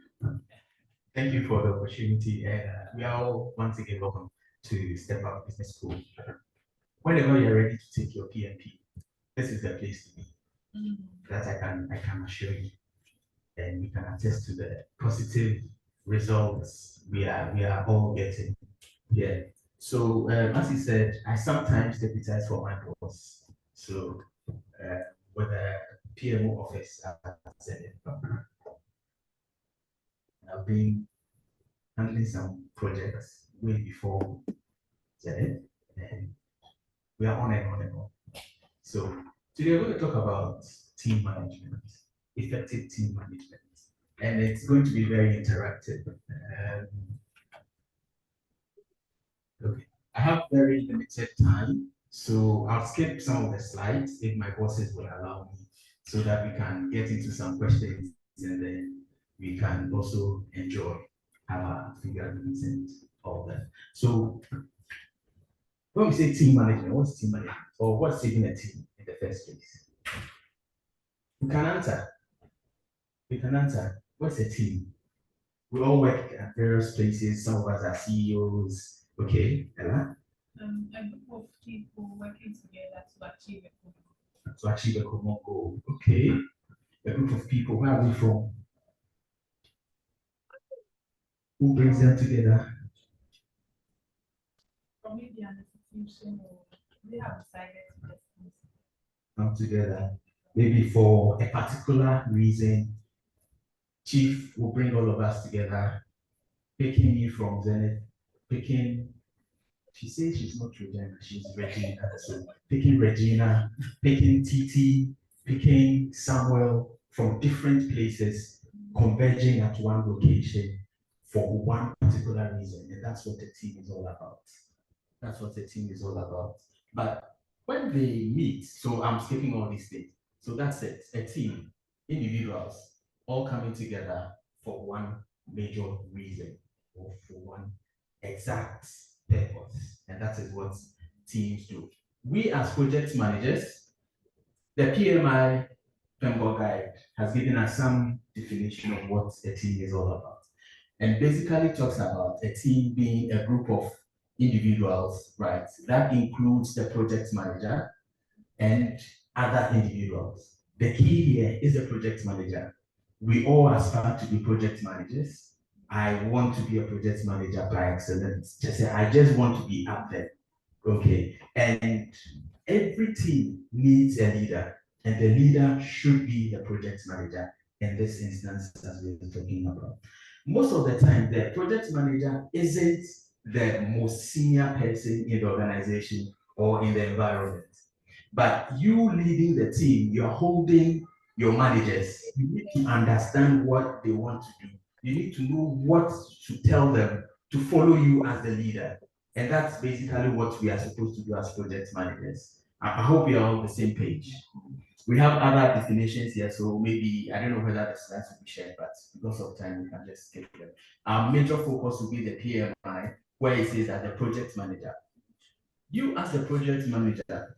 thank you for the opportunity, and we are all once again welcome to Step Up Business School. Whenever you're ready to take your PMP, this is the place to be. That I can assure you, and we can attest to the positive results we are all getting here. So, as he said, I sometimes deputize for my boss. So, with the PMO office at Zenith, I've been handling some projects way before Zenith, and we are on and on and on. So, today we're going to talk about team management, effective team management, and it's going to be very interactive. Okay. I have very limited time, so I'll skip some of the slides if my bosses will allow me, so that we can get into some questions and then we can also enjoy our figurines and all that. So when we say team management, what's team management? Or what's even a team in the first place? You can answer. You can answer. What's a team? We all work at various places. Some of us are CEOs. Okay, Ella? A group of people working together to achieve a goal. To achieve a common goal. Okay. A group of people. Where are they from? Who brings them together? From maybe an institution, or they have decided to just Come together. Maybe for a particular reason. Chief will bring all of us together. Picking me from Zenith. She says she's not Regina, she's Regina. So picking Regina, picking TT, picking Samuel from different places, converging at one location for one particular reason. And that's what the team is all about. That's what the team is all about. But when they meet, so I'm skipping all these things. So that's it, a team, individuals, all coming together for one major reason or for one exact purpose. And that is what teams do. We as project managers, the PMI Pembo Guide has given us some definition of what a team is all about. And basically talks about a team being a group of individuals, right? That includes the project manager and other individuals. The key here is the project manager. We all aspire to be project managers. I want to be a project manager by excellence. I just want to be up there. Okay. And every team needs a leader, and the leader should be the project manager in this instance, as we are talking about. Most of the time, the project manager isn't the most senior person in the organization or in the environment. But you leading the team, you're holding your managers. You need to understand what they want to do. You need to know what to tell them to follow you as the leader. And that's basically what we are supposed to do as project managers. I hope we are on the same page. We have other definitions here, so maybe, I don't know whether the slides will be shared, but because of time, we can just skip them. Our major focus will be the PMI, where it says that the project manager. You as the project manager,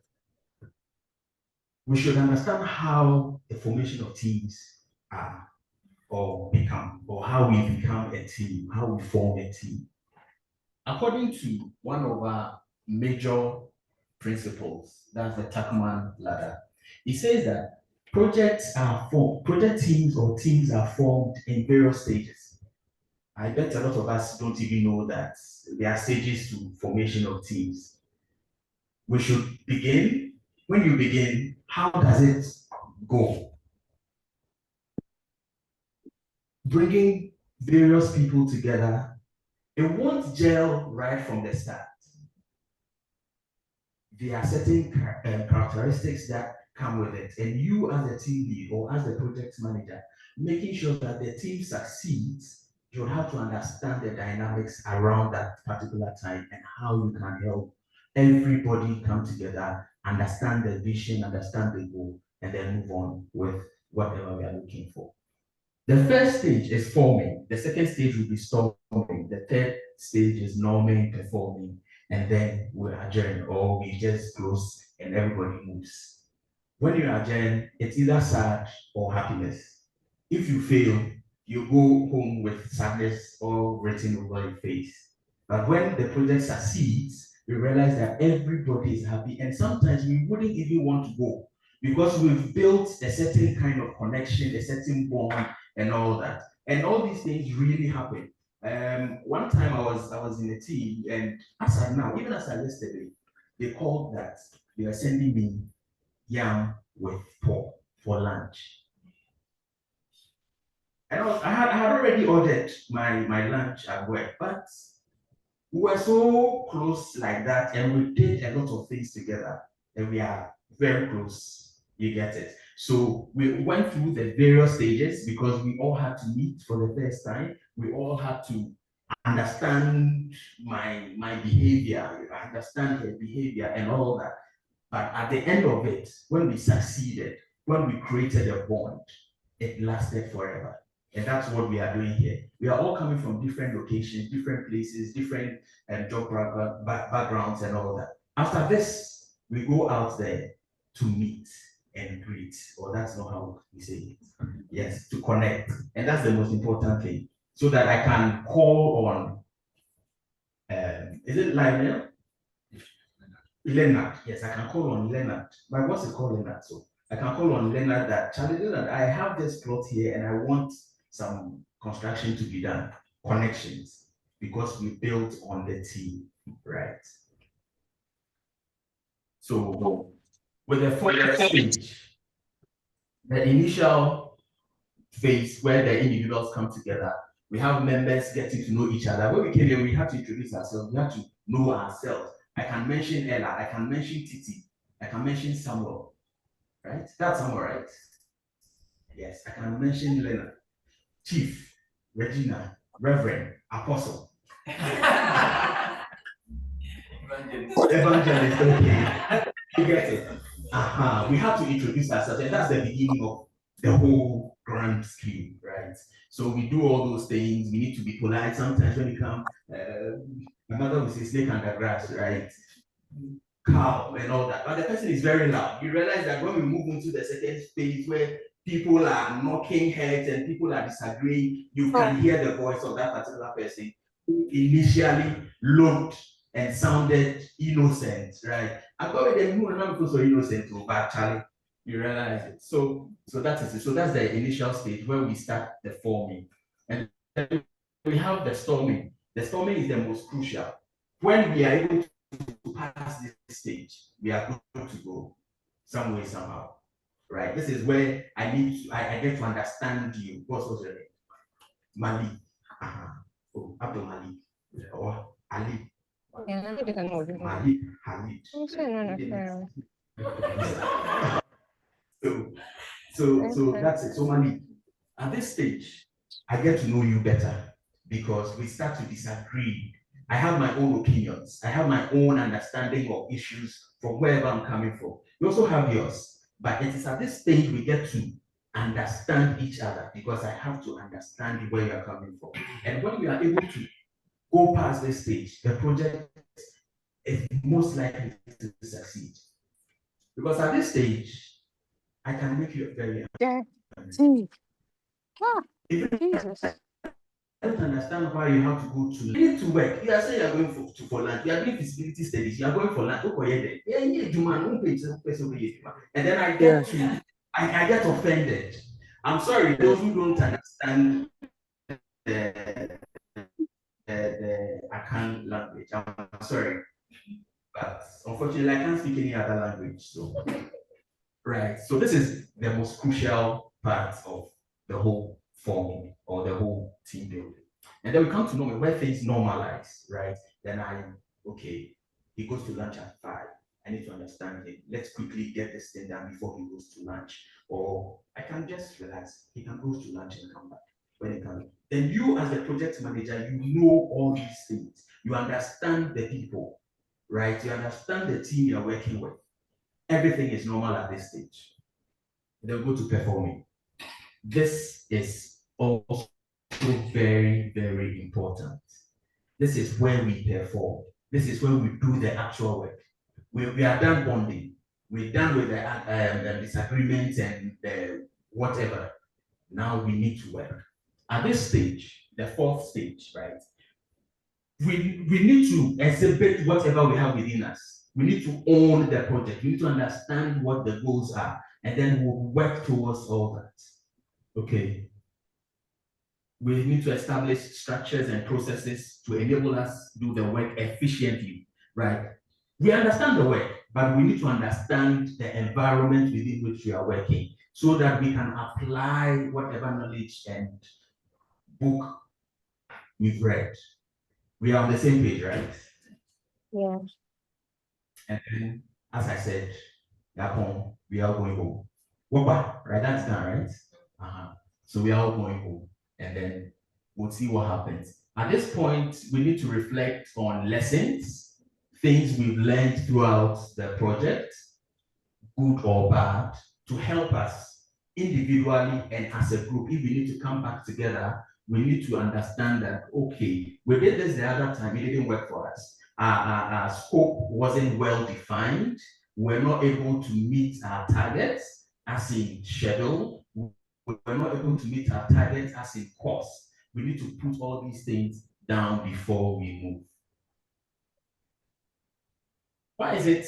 we should understand how the formation of teams are or become, or how we become a team, how we form a team. According to one of our major principles. That's the Tuckman ladder. It says that project teams or teams are formed in various stages. I bet a lot of us don't even know that there are stages to formation of teams. We should begin. When you begin, how does it go? Bringing various people together, it won't gel right from the start. There are certain characteristics that come with it, and you as a team lead or as the project manager, making sure that the team succeeds, you'll have to understand the dynamics around that particular time and how you can help everybody come together, understand the vision, understand the goal, and then move on with whatever we are looking for. The first stage is forming. The second stage will be storming. The third stage is norming, performing, and then we adjourn or we just close and everybody moves. When you adjourn, it's either sad or happiness. If you fail, you go home with sadness all written over your face. But when the project succeeds, we realize that everybody is happy, and sometimes we wouldn't even want to go because we've built a certain kind of connection, a certain bond, and all that. And all these things really happen. One time I was in a team, and as of now, even as of yesterday, they called that they were sending me yam with pork for lunch. And I had already ordered my lunch at work, but we were so close like that, and we did a lot of things together, and we are very close. You get it? So we went through the various stages because we all had to meet for the first time. We all had to understand my behavior, understand her behavior, and all that. But at the end of it, when we succeeded, when we created a bond, it lasted forever. And that's what we are doing here. We are all coming from different locations, different places, different job backgrounds and all that. After this, we go out there to meet and greet, or that's not how we say it. Yes, to connect. And that's the most important thing. So that I can call on, is it Lionel? Leonard, yes, I can call on Leonard. My boss is called Leonard, so I can call on Leonard that, Charlie Leonard, I have this plot here and I want some construction to be done. Connections, because we built on the team, right? So with the first stage, the initial phase where the individuals come together, we have members getting to know each other. When we came here, we had to introduce ourselves, we had to know ourselves. I can mention Ella, I can mention Titi, I can mention Samuel, right? That's Samuel, right? Yes, I can mention Leonard, Chief, Regina, Reverend, Apostle. Evangelist, okay. You get it? We have to introduce ourselves, and that's the beginning of the whole grand scheme, right? So we do all those things. We need to be polite. Sometimes when you come, my mother will say snake under grass, right? Cow and all that. But the person is very loud. You realize that when we move into the second phase where people are knocking heads and people are disagreeing, you can hear the voice of that particular person who initially looked and sounded innocent, right? I thought they who remember so innocent, but actually you realize it. So that is it. So that's the initial stage where we start the forming. And then we have the storming. The storming is the most crucial. When we are able to pass this stage, we are good to go some way, somehow. Right? This is where I get to understand you. What's your name? Mali. Oh, Abdul Mali. Or Ali. Mali. Halid. So that's it. So Mali, at this stage, I get to know you better because we start to disagree. I have my own opinions. I have my own understanding of issues from wherever I'm coming from. You also have yours. But it is at this stage we get to understand each other because I have to understand where you're coming from. And when we are able to go past this stage, the project is most likely to succeed. Because at this stage, I can make you very happy. Jesus. don't understand why you have to go to. You need to work. You are saying you are going for lunch. You are doing feasibility studies. You are going for lunch. And then I get offended. I'm sorry, those who don't understand the Akan language. I'm sorry, but unfortunately, I can't speak any other language. So, right. So this is the most crucial part of the whole forming or the whole team building. And then we come to know where things normalize, right? Then okay, he goes to lunch at 5. I need to understand him. Let's quickly get this thing done before he goes to lunch. Or I can just relax. He can go to lunch and come back when he comes. Then you as the project manager, you know all these things. You understand the people, right? You understand the team you're working with. Everything is normal at this stage. Then go to performing. This is also very, very important. This is where we perform. This is where we do the actual work. We are done bonding. We're done with the disagreements and the whatever. Now we need to work. At this stage, the 4th stage, right? We need to exhibit whatever we have within us. We need to own the project. We need to understand what the goals are, and then we'll work towards all that. Okay. We need to establish structures and processes to enable us to do the work efficiently, right? We understand the work, but we need to understand the environment within which we are working so that we can apply whatever knowledge and book we've read. We are on the same page, right? Yeah. And then, as I said, we are going home. Right? That's done, right? So we are all going home. And then we'll see what happens. At this point, we need to reflect on lessons, things we've learned throughout the project, good or bad, to help us individually and as a group. If we need to come back together, we need to understand that, okay, we did this the other time, it didn't work for us. Our scope wasn't well defined. We're not able to meet our targets as in schedule. We're not able to meet our targets as in cost. We need to put all these things down before we move. Why is it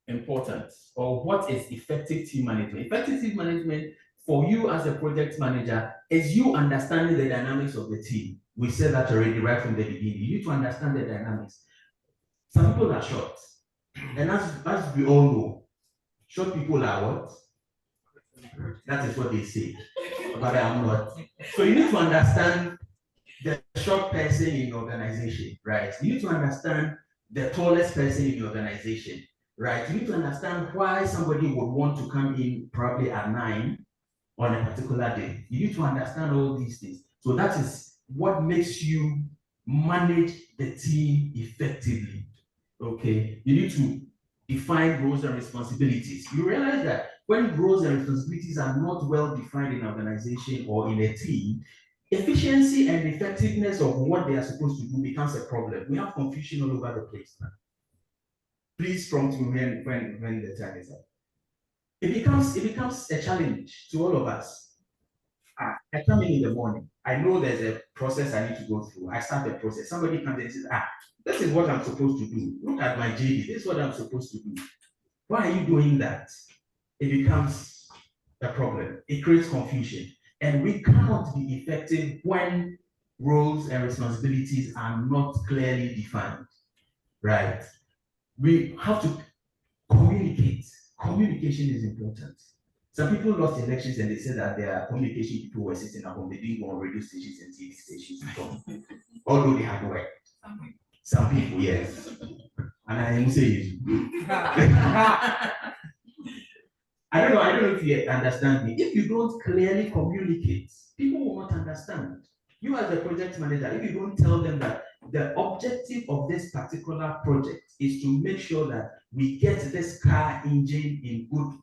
important? Or what is effective team management? Effective team management for you as a project manager is you understanding the dynamics of the team. We said that already right from the beginning. You need to understand the dynamics. Some people are short. And as we all know, short people are what? That is what they say. But I'm not. So you need to understand the short person in your organization, right? You need to understand the tallest person in your organization, right? You need to understand why somebody would want to come in probably at 9 on a particular day. You need to understand all these things. So that is what makes you manage the team effectively. Okay, you need to define roles and responsibilities. You realize that when roles and responsibilities are not well defined in an organization or in a team, efficiency and effectiveness of what they are supposed to do becomes a problem. We have confusion all over the place now. Please prompt me when the time is up. It becomes a challenge to all of us. I come in the morning. I know there's a process I need to go through. I start the process. Somebody comes and says, this is what I'm supposed to do. Look at my JD. This is what I'm supposed to do. Why are you doing that? It becomes a problem. It creates confusion. And we cannot be effective when roles and responsibilities are not clearly defined, right? We have to communicate. Communication is important. Some people lost elections and they said that their communication people were sitting at home. They didn't go on radio stations and TV stations, although they had work. Some people, yes. And I am saying, I don't know if you understand me. If you don't clearly communicate, people will not understand. You as a project manager, if you don't tell them that the objective of this particular project is to make sure that we get this car engine in good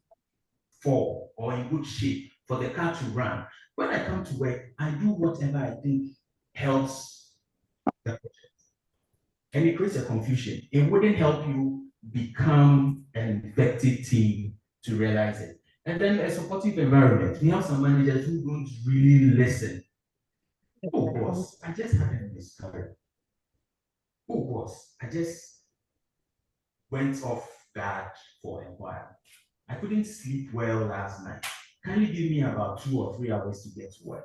form or in good shape for the car to run. When I come to work, I do whatever I think helps the project. And it creates a confusion. It wouldn't help you become an effective team to realize it. And then a supportive environment. We have some managers who don't really listen. Oh boy, boss, I just had a miscarriage. Oh, boss, I just went off guard for a while. I couldn't sleep well last night. Can you give me about 2 or 3 hours to get to work?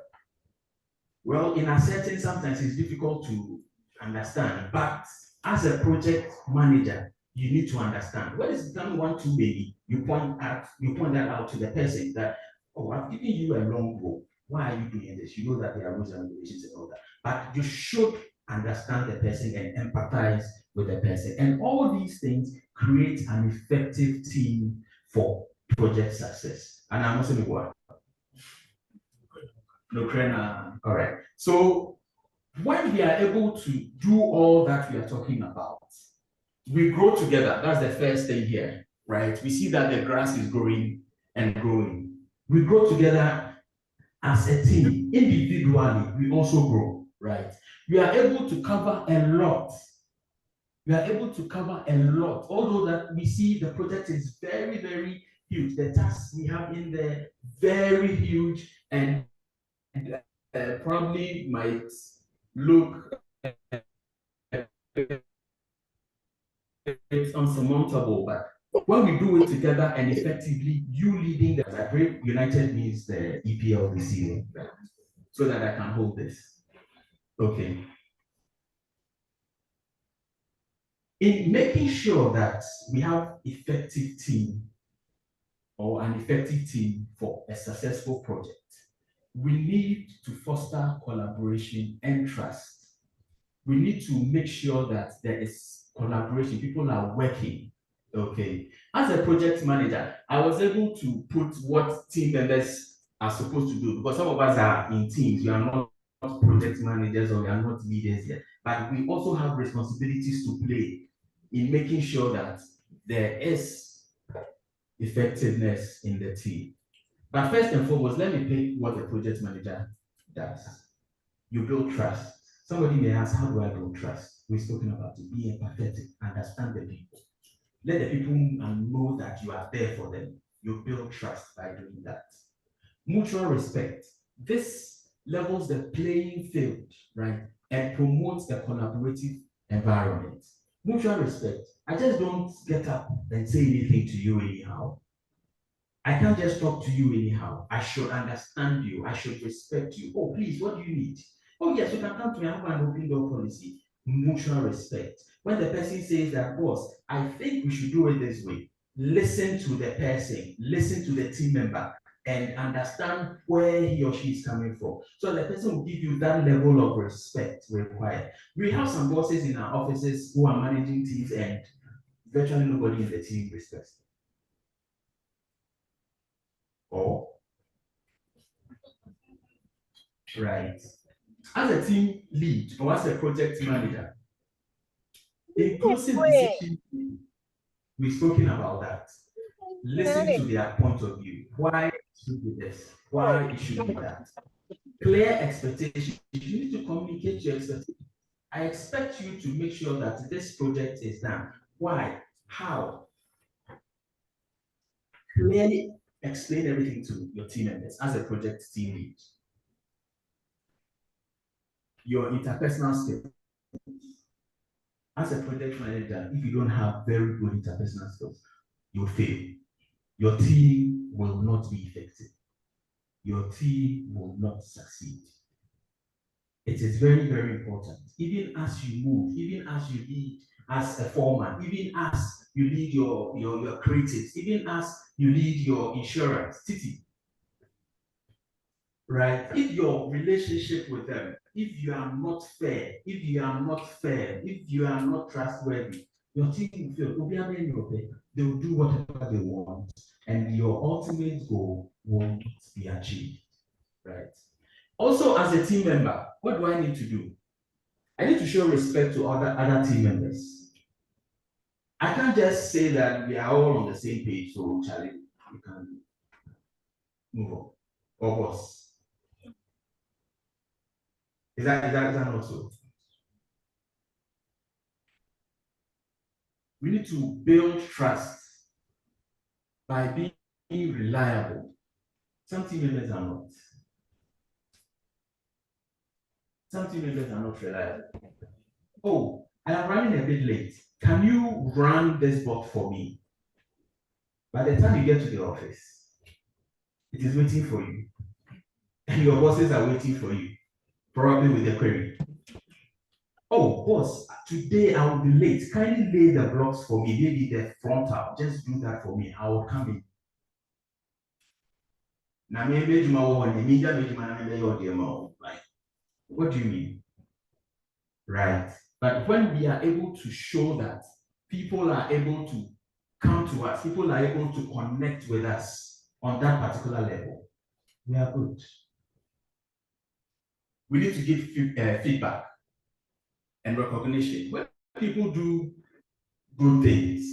Well, in a setting, sometimes it's difficult to understand, but as a project manager, you need to understand. When it's becoming one too many, you point that out to the person that, oh, I've given you a long goal. Why are you doing this? You know that there are rules and regulations and all that. But you should understand the person and empathize with the person. And all these things create an effective team for project success. And I'm also the one. No, all right. So when we are able to do all that we are talking about, we grow together. That's the first thing here, right? We see that the grass is growing and growing. We grow together as a team. Individually, we also grow, right? We are able to cover a lot. We are able to cover a lot, although that we see the project is very, very huge. The tasks we have in there, very huge, and probably might look it's unsurmountable, but when we do it together and effectively, you leading the great United means the EPL this year, right? So that I can hold this. Okay. In making sure that we have effective team or an effective team for a successful project, we need to foster collaboration and trust. We need to make sure that there is collaboration, people are working. Okay. As a project manager, I was able to put what team members are supposed to do because some of us are in teams. We are not project managers or we are not leaders yet, but we also have responsibilities to play in making sure that there is effectiveness in the team. But first and foremost, let me pick what a project manager does. You build trust. Somebody may ask, how do I build trust? We've spoken about it. Be empathetic, understand the people. Let the people know that you are there for them. You build trust by doing that. Mutual respect. This levels the playing field, right? And promotes a collaborative environment. Mutual respect. I just don't get up and say anything to you anyhow. I can't just talk to you anyhow. I should understand you. I should respect you. Oh, please, what do you need? Oh, yes, you can come to me. I have an open door policy. Mutual respect. When the person says that, boss, I think we should do it this way, listen to the person, listen to the team member, and understand where he or she is coming from. So the person will give you that level of respect required. We have some bosses in our offices who are managing teams, and virtually nobody in the team respects them. Or right. As a team lead or as a project manager, inclusive decision, we've spoken about that. Listen to their point of view. Why it should be this? Why it should be that? Clear expectations. You need to communicate your expectations. I expect you to make sure that this project is done. Why? How? Clearly explain everything to your team members as a project team lead. Your interpersonal skills. As a project manager, if you don't have very good interpersonal skills, you'll fail. Your team will not be effective. Your team will not succeed. It is very, very important. Even as you move, even as you lead as a foreman, even as you lead your creatives, even as you lead your insurance, Titi, right? If your relationship with them, if you are not fair, if you are not fair, if you are not trustworthy, your team will fail. They will do whatever they want, and your ultimate goal won't be achieved, right? Also, as a team member, what do I need to do? I need to show respect to other team members. I can't just say that we are all on the same page, so Charlie, you can move on. Or boss. Is that not so? We need to build trust by being reliable. Some team members are not. Some team members are not reliable. Oh, I am running a bit late. Can you run this bot for me? By the time you get to the office, it is waiting for you. And your bosses are waiting for you, probably with a query. Oh, boss, today I will be late. Kindly lay the blocks for me, maybe the frontal. Just do that for me. I will come in. Now, maybe like, what do you mean? Right. But when we are able to show that people are able to come to us, people are able to connect with us on that particular level, we are good. We need to give feedback and recognition. When people do good things,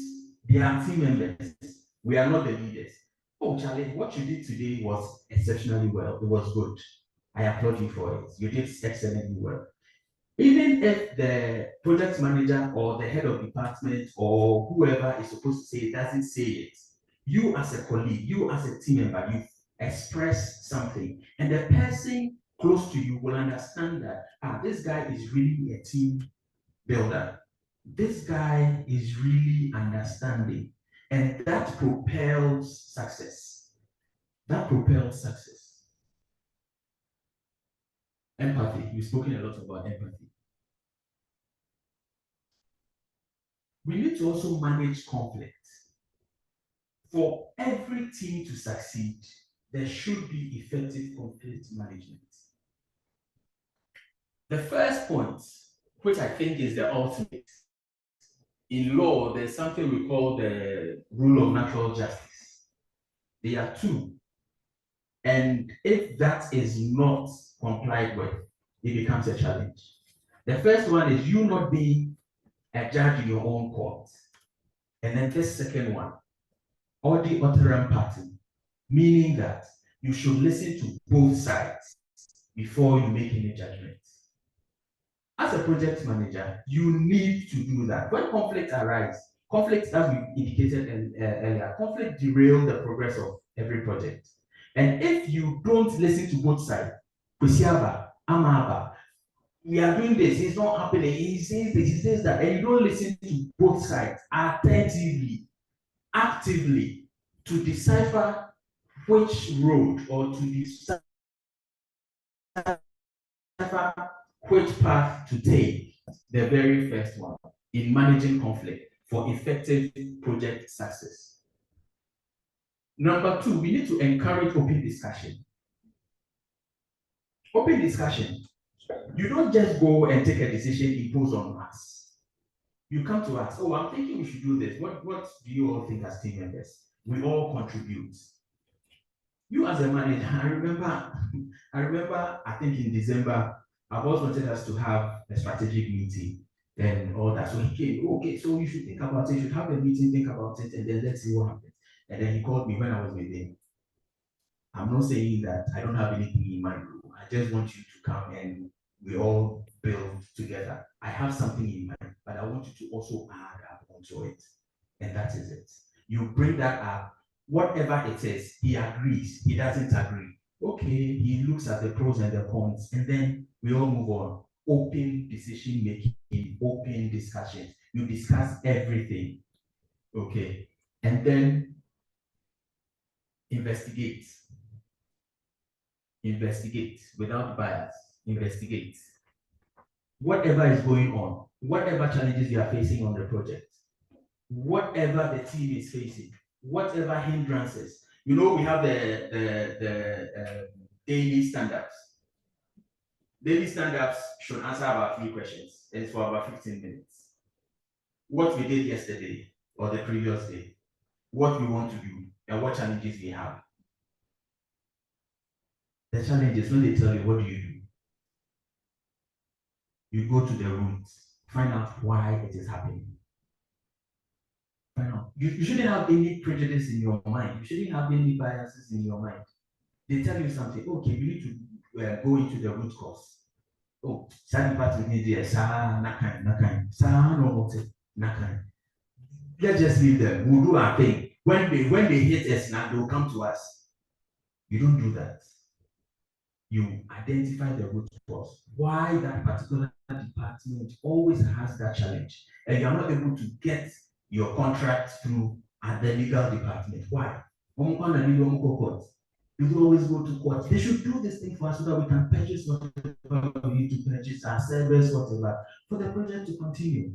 they are team members. We are not the leaders. Oh, Charlie, what you did today was exceptionally well. It was good. I applaud you for it. You did excellently well. Even if the project manager or the head of department or whoever is supposed to say it doesn't say it, you as a colleague, you as a team member, you express something, and the person close to you will understand that this guy is really a team builder. This guy is really understanding, and that propels success. That propels success. Empathy. You've spoken a lot about empathy. We need to also manage conflict. For every team to succeed, there should be effective conflict management. The first point, which I think is the ultimate, in law, there's something we call the rule of natural justice. There are two. And if that is not complied with, it becomes a challenge. The first one is you not being a judge in your own court. And then this second one, or the authoring party, meaning that you should listen to both sides before you make any judgment. As a project manager, you need to do that. When conflicts arise, conflicts, as we indicated earlier, conflict derail the progress of every project. And if you don't listen to both sides, we are doing this, it's not happening, he says this, he says that, and you don't listen to both sides attentively, actively, to decipher which road or to decipher which path to take, the very first one, in managing conflict for effective project success. Number two, we need to encourage open discussion. Open discussion. You don't just go and take a decision imposed on us. You come to us, oh, I'm thinking we should do this. What do you all think as team members? We all contribute. You as a manager, I remember, I think in December, our boss wanted us to have a strategic meeting and all that. So he came, okay, so you should think about it, you should have a meeting, think about it, and then let's see what happens. And then he called me when I was with him. I'm not saying that I don't have anything in mind. I just want you to come and we all build together. I have something in mind, but I want you to also add up onto it. And that is it. You bring that up, whatever it is, he agrees, he doesn't agree. Okay, he looks at the pros and the cons, and then we all move on. Open decision making, open discussions. You discuss everything. Okay. And then investigate. Investigate without bias. Investigate. Whatever is going on, whatever challenges you are facing on the project, whatever the team is facing, whatever hindrances. You know, we have the daily stand-ups. Daily stand-ups should answer about 3 questions. It's for about 15 minutes. What we did yesterday or the previous day, what we want to do, and what challenges we have. The challenges, when they tell you, what do? You go to the roots, find out why it is happening. Find out. You shouldn't have any prejudice in your mind. You shouldn't have any biases in your mind. They tell you something, okay, you need to go into the root cause. Oh, some part we need there, let's just leave them. We'll do our thing. When they hit us now, they'll come to us. You don't do that. you identify the root cause, why that particular department always has that challenge, and you're not able to get your contract through at the legal department. Why? You will always go to court. They should do this thing for us so that we can purchase whatever we need to purchase, our service, whatever, for the project to continue.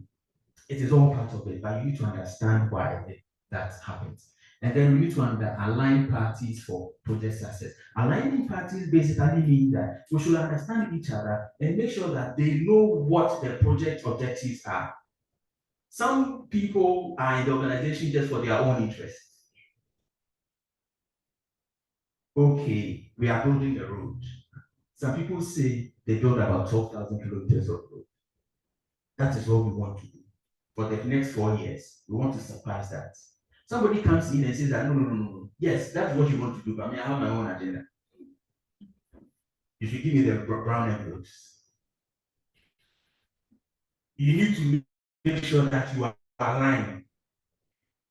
It is all part of it, but you need to understand why that happens. And then we need to align parties for project success. Aligning parties basically means that we should understand each other and make sure that they know what the project objectives are. Some people are in the organization just for their own interests. Okay, we are building a road. Some people say they build about 12,000 kilometers of road. That is what we want to do. For the next 4 years, we want to surpass that. Somebody comes in and says that, no. Yes, that's what you want to do, but I mean, I have my own agenda. You should give me the brown envelopes. You need to make sure that you are aligned.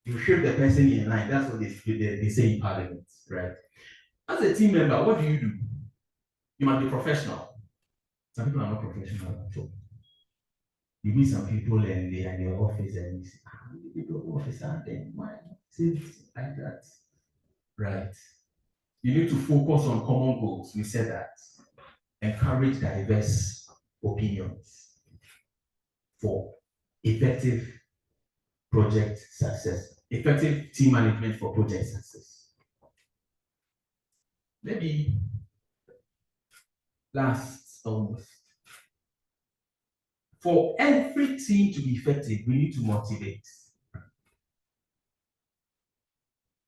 You shape the person in line. That's what they say in parliament, right? As a team member, what do? You must be professional. Some people are not professional at all. You meet some people and they are in your office and you say, people office are there. Why? Seems like that. Right. You need to focus on common goals. We said that. Encourage diverse opinions for effective project success, effective team management for project success. Maybe last almost. For every team to be effective, we need to motivate.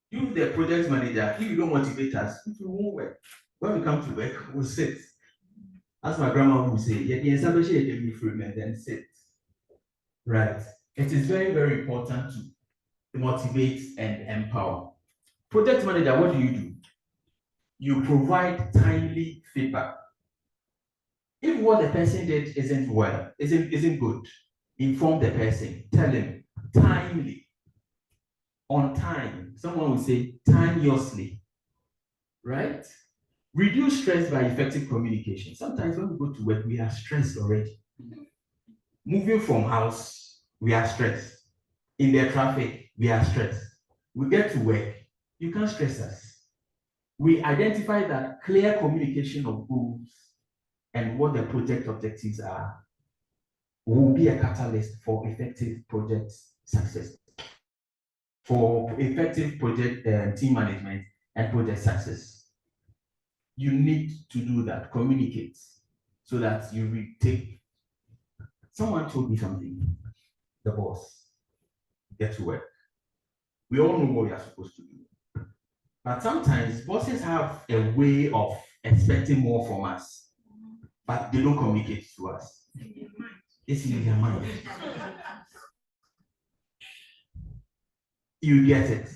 You, the project manager, if you don't motivate us, it won't work. When we come to work, we'll sit. As my grandma would say, and then sit. Right. It is very, very important to motivate and empower. Project manager, what do? You provide timely feedback. If what the person did isn't well, isn't good, inform the person, tell him timely, on time. Someone will say timeously, right? Reduce stress by effective communication. Sometimes when we go to work, we are stressed already. Moving from house, we are stressed. In the traffic, we are stressed. We get to work, you can't stress us. We identify that clear communication of goals and what the project objectives are will be a catalyst for effective project success, for effective project team management and project success. You need to do that, communicate, so that you will take. Someone told me something, the boss, get to work. We all know what we are supposed to do. But sometimes bosses have a way of expecting more from us, but they don't communicate to us. It's in their mind. You get it.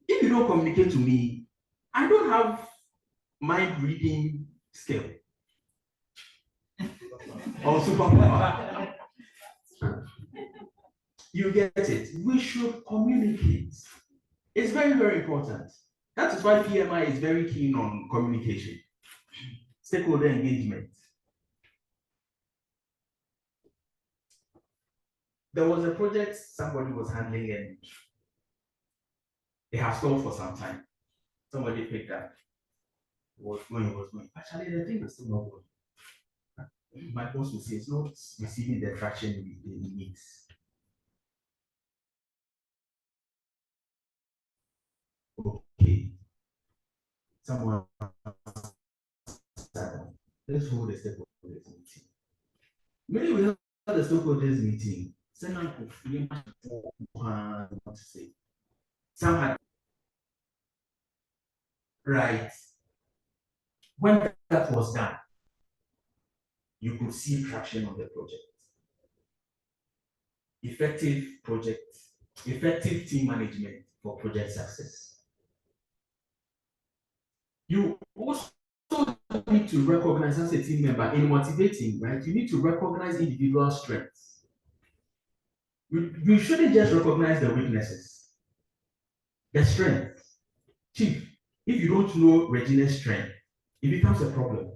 If you don't communicate to me, I don't have mind reading skill or superpower. You get it. We should communicate. It's very, very important. That is why PMI is very keen on communication, stakeholder engagement. There was a project somebody was handling and they have stalled for some time. Somebody picked up. Was going. Actually, the thing is still not going. My boss will say it's not receiving the traction it needs. Okay. Someone, let's hold a stakeholders meeting. Maybe we have the stakeholders meeting. Send out what to say. Some had right. When that was done, you could see traction on the project. Effective team management for project success. You also need to recognize as a team member in motivating, right? You need to recognize individual strengths. You shouldn't just recognize the weaknesses. The strengths. Chief, if you don't know Regina's strength, it becomes a problem.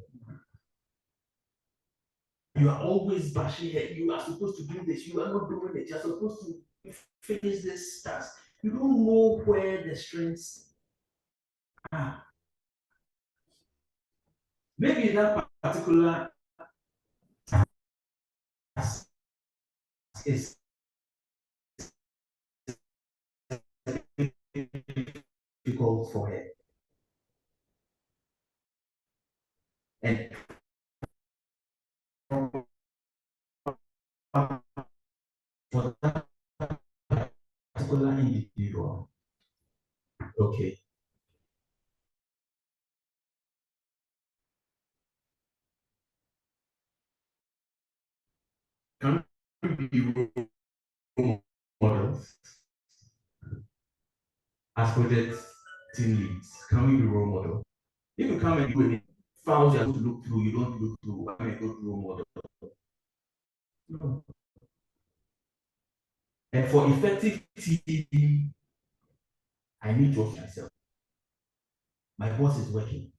You are always bashing her. You are supposed to do this. You are not doing it. You are supposed to finish this task. You don't know where the strengths are. Maybe that particular task is difficult for her. And for that particular individual, okay. Can we be role models as project team leads? Can we be role model? If you come and do any files you have to look through, you don't look through, I'm a good role model. No. And for effective TV, I need to ask myself. My boss is working.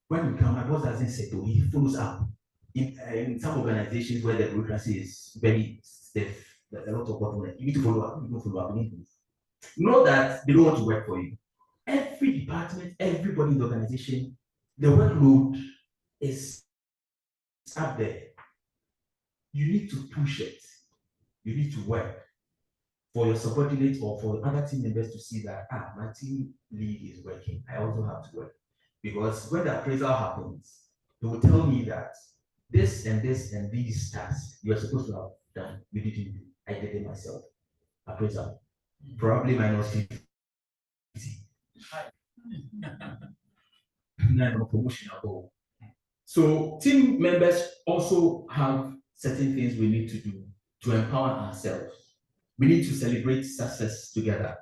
When we come, my boss doesn't settle, he follows up. In some organizations where the bureaucracy is very stiff, there's a lot of bottleneck. You need to follow up, you don't follow up, you don't move. Not that they don't want to work for you. Every department, everybody in the organization, the workload is up there. You need to push it. You need to work for your subordinates or for other team members to see that, my team lead is working. I also have to work. Because when the appraisal happens, they will tell me that this and this and these tasks you are supposed to have done, you didn't do. I did it myself. Appraisal. Probably minus 50. No promotion at all. So team members also have certain things we need to do to empower ourselves. We need to celebrate success together.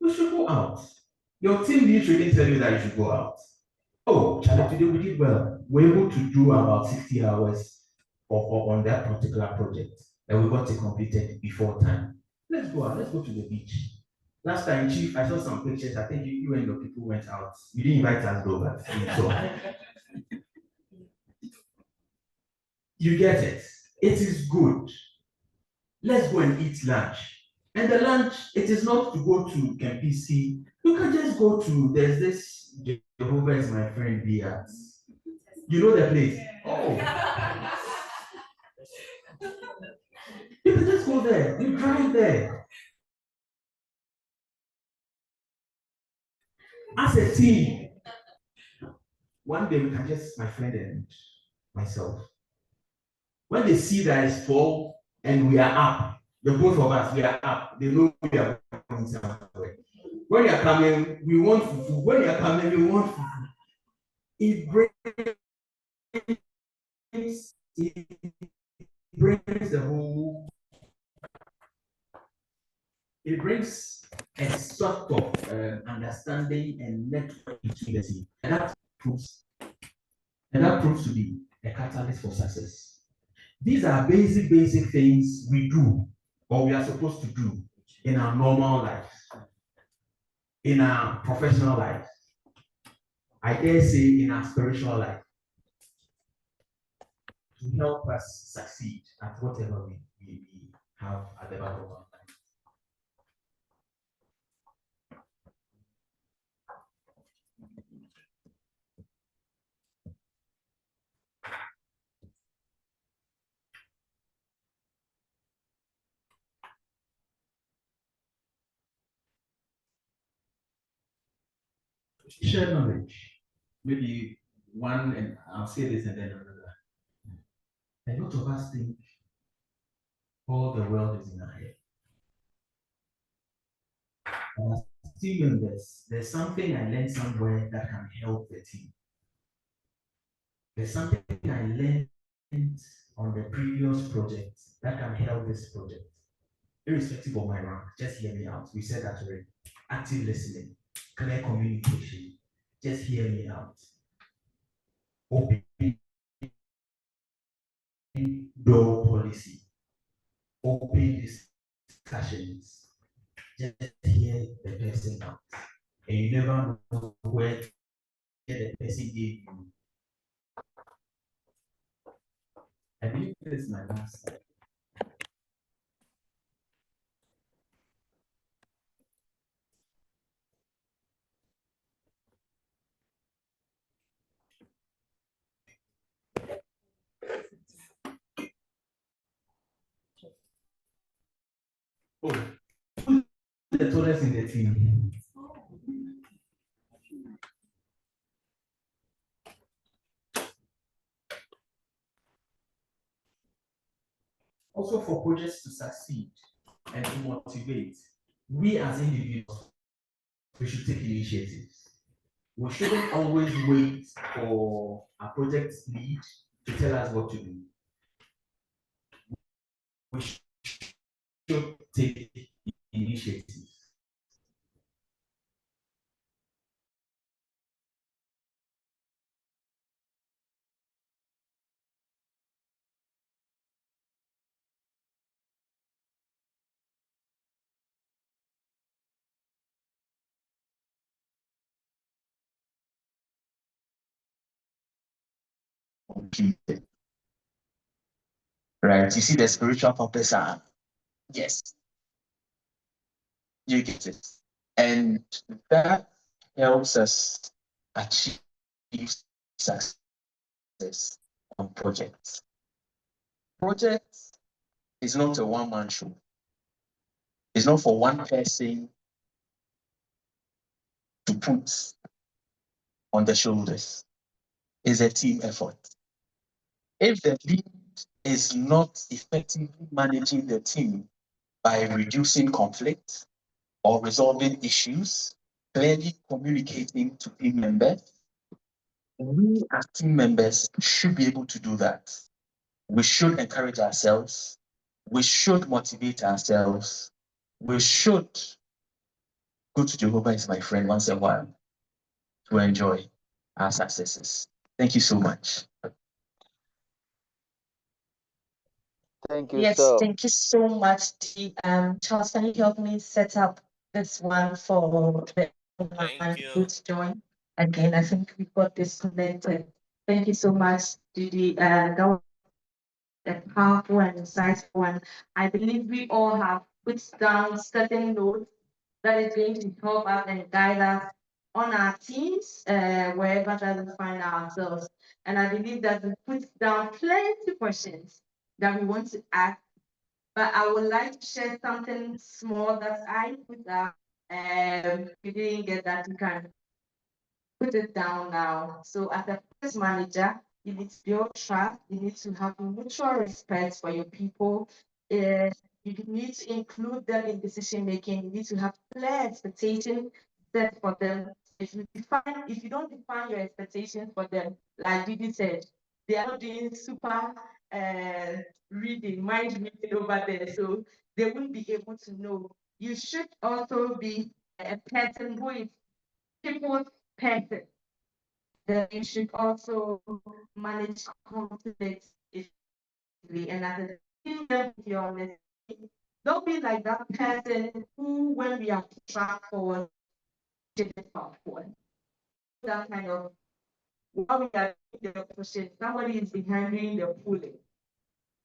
We should go out. Your team lead shouldn't tell you that you should go out. Oh, Charlie, today we did well. We're able to do about 60 hours on that particular project, and we got it completed before time. Let's go out. Let's go to the beach. Last time, Chief, I saw some pictures. I think you and your people went out. You didn't invite us, though, but so you get it. It is good. Let's go and eat lunch. And the lunch, it is not to go to Kempisi. You can just go to, there's this Jehovah is my friend beer. You know the place? Oh. You can just go there. You drive there. As a team, one day we can just, my friend and myself, when they see that it's 4 and we are up, the both of us, we are up, they know we are going somewhere. When you are coming, we want fufu. When you are coming, we want fufu. It brings the whole, it brings a sort of understanding and network between the team. And that proves to be a catalyst for success. These are basic things we do or we are supposed to do in our normal life, in our professional life, I dare say in our spiritual life, to help us succeed at whatever we have at the back of our mind. Share knowledge. Maybe one, and I'll say this and then another. A lot of us think all the world is in our head. As team members, there's something I learned somewhere that can help the team. There's something I learned on the previous project that can help this project. Irrespective of my rank, just hear me out. We said that already. Active listening, clear communication. Just hear me out. Open door policy. Open discussions. Just hear the person out. And you never know where the person gave you I believe this is my last slide. Oh, who's the tallest in the team? Also, for projects to succeed and to motivate, we as individuals, we should take initiatives. We shouldn't always wait for a project lead to tell us what to do. We should take initiative. Completed. Right? You see the spiritual purpose are, yes, you get it. And that helps us achieve success on projects. Projects is not a one-man show. It's not for one person to put on the shoulders. It's a team effort. If the lead is not effectively managing the team by reducing conflict or resolving issues, clearly communicating to team members, we as team members should be able to do that. We should encourage ourselves. We should motivate ourselves. We should go to Jehovah is my friend once in a while to enjoy our successes. Thank you so much. Thank you, Yes, sir. thank you so much, T. Charles, can you help me set up this one for the group to join? Again, I think we got disconnected. Thank you so much, Didi. That was a powerful and insightful one. I believe we all have put down certain notes that is going to help us and guide us on our teams, wherever that we find ourselves. And I believe that we put down plenty of questions that we want to ask, but I would like to share something small that I put down. We didn't get that, you can put it down now. So as a business manager, you need to build trust, you need to have mutual respect for your people. You need to include them in decision making, you need to have clear expectations set for them. If you don't define your expectations for them, like Didi said, they are not doing super reading, mind reading over there, so they won't be able to know. You should also be a person who is people's person. Then you should also manage conflicts effectively, and as a team member with your honesty, don't be like that person who, when we are track forward, didn't talk forward. That kind of, while we are doing the pushing, somebody is behind doing the pulling.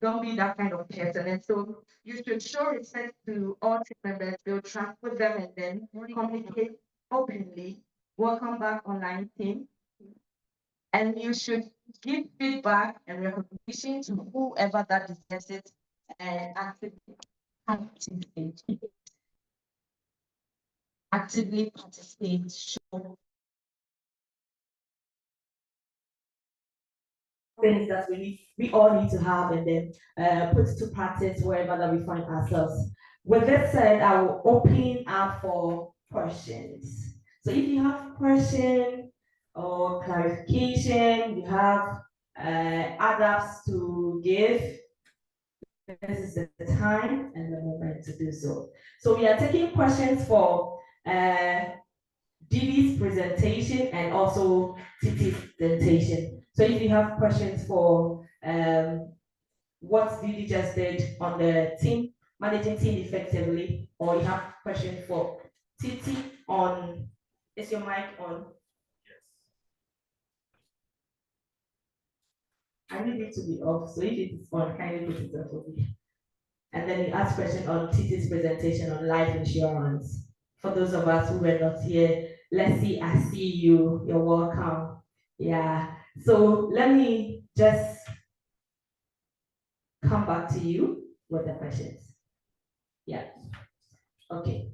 Don't be that kind of person. And so you should show respect to all team members, build trust with them, and then communicate openly. Welcome back online team. And you should give feedback and recognition to whoever that deserves it and actively participate, show things that we all need to have, and then put to practice wherever that we find ourselves. With that said, I will open up for questions. So if you have questions or clarification, you have adapts to give, this is the time and the moment to do so. So we are taking questions for Didi's presentation and also Titi's presentation. So if you have questions for what Didi just did on the team, managing team effectively, or you have questions for Titi on, is your mic on? I need it to be off, so if it is on, kindly put it off for me. And then you ask question on Titi's presentation on life insurance. For those of us who were not here, let's see, I see you, you're welcome. Yeah, so let me just come back to you with the questions. Yeah, okay.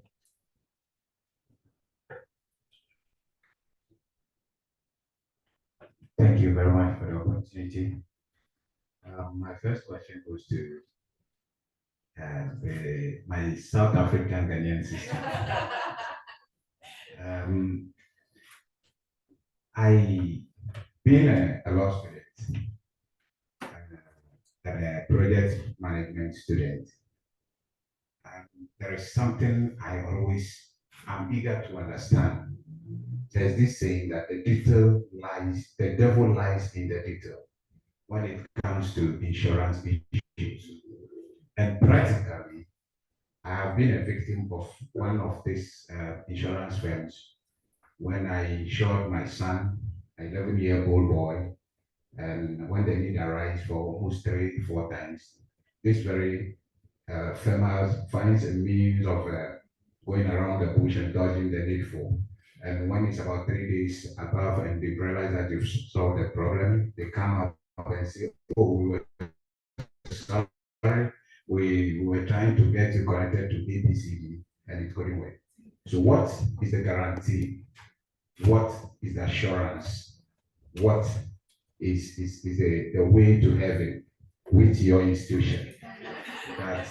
Thank you very much for the opportunity. My first question goes to my South African Ghanaian sister. I, being a law student, and a project management student, there is something I'm eager to understand. There's this saying that the devil lies in the detail when it comes to insurance issues. And practically, I have been a victim of one of these insurance firms when I insured my son, an 11-year-old boy, and when the need arose for almost 3-4 times, this very firm finds a means of going around the bush and dodging the needful. And when it's about 3 days above and they realize that you've solved the problem, they come up and say, oh, we were sorry, we were trying to get you connected to ABCD and it couldn't work. So what is the guarantee? What is the assurance? What is the way to heaven with your institution? That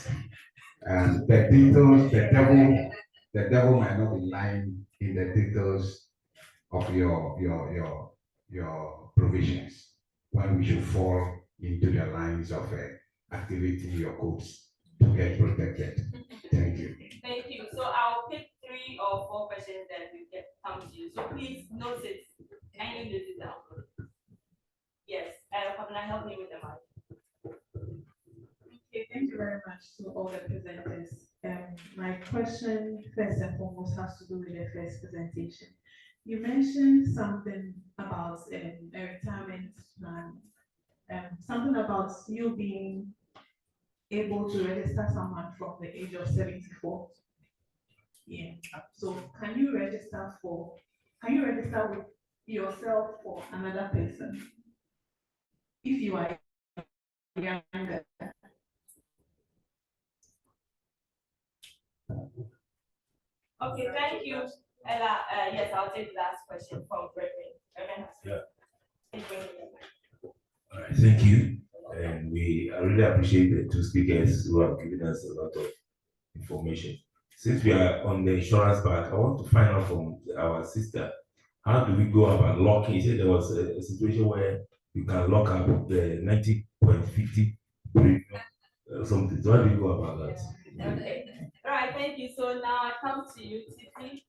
the details, the devil might not be lying in the details of your provisions when we should fall into the lines of activating your codes to get protected. Thank you. Thank you. So I'll pick 3 or 4 questions that we get come to you. So please note it. I need to do that. Yes. Can I help me with the mic? Okay, thank you very much to all the presenters. My question, first and foremost, has to do with the first presentation. You mentioned something about a retirement plan, something about you being able to register someone from the age of 74. Yeah. So can you register with yourself or another person if you are younger? Okay, thank you, Ella. Yes, I'll take the last question from Reverend. Yeah. All right, thank you. And I really appreciate the 2 speakers who have given us a lot of information. Since we are on the insurance part, I want to find out from our sister, how do we go about locking? You said there was a situation where you can lock up the 90.50 premium or something. So how do we go about that? Okay. All right, thank you. So now I come to you, Titi.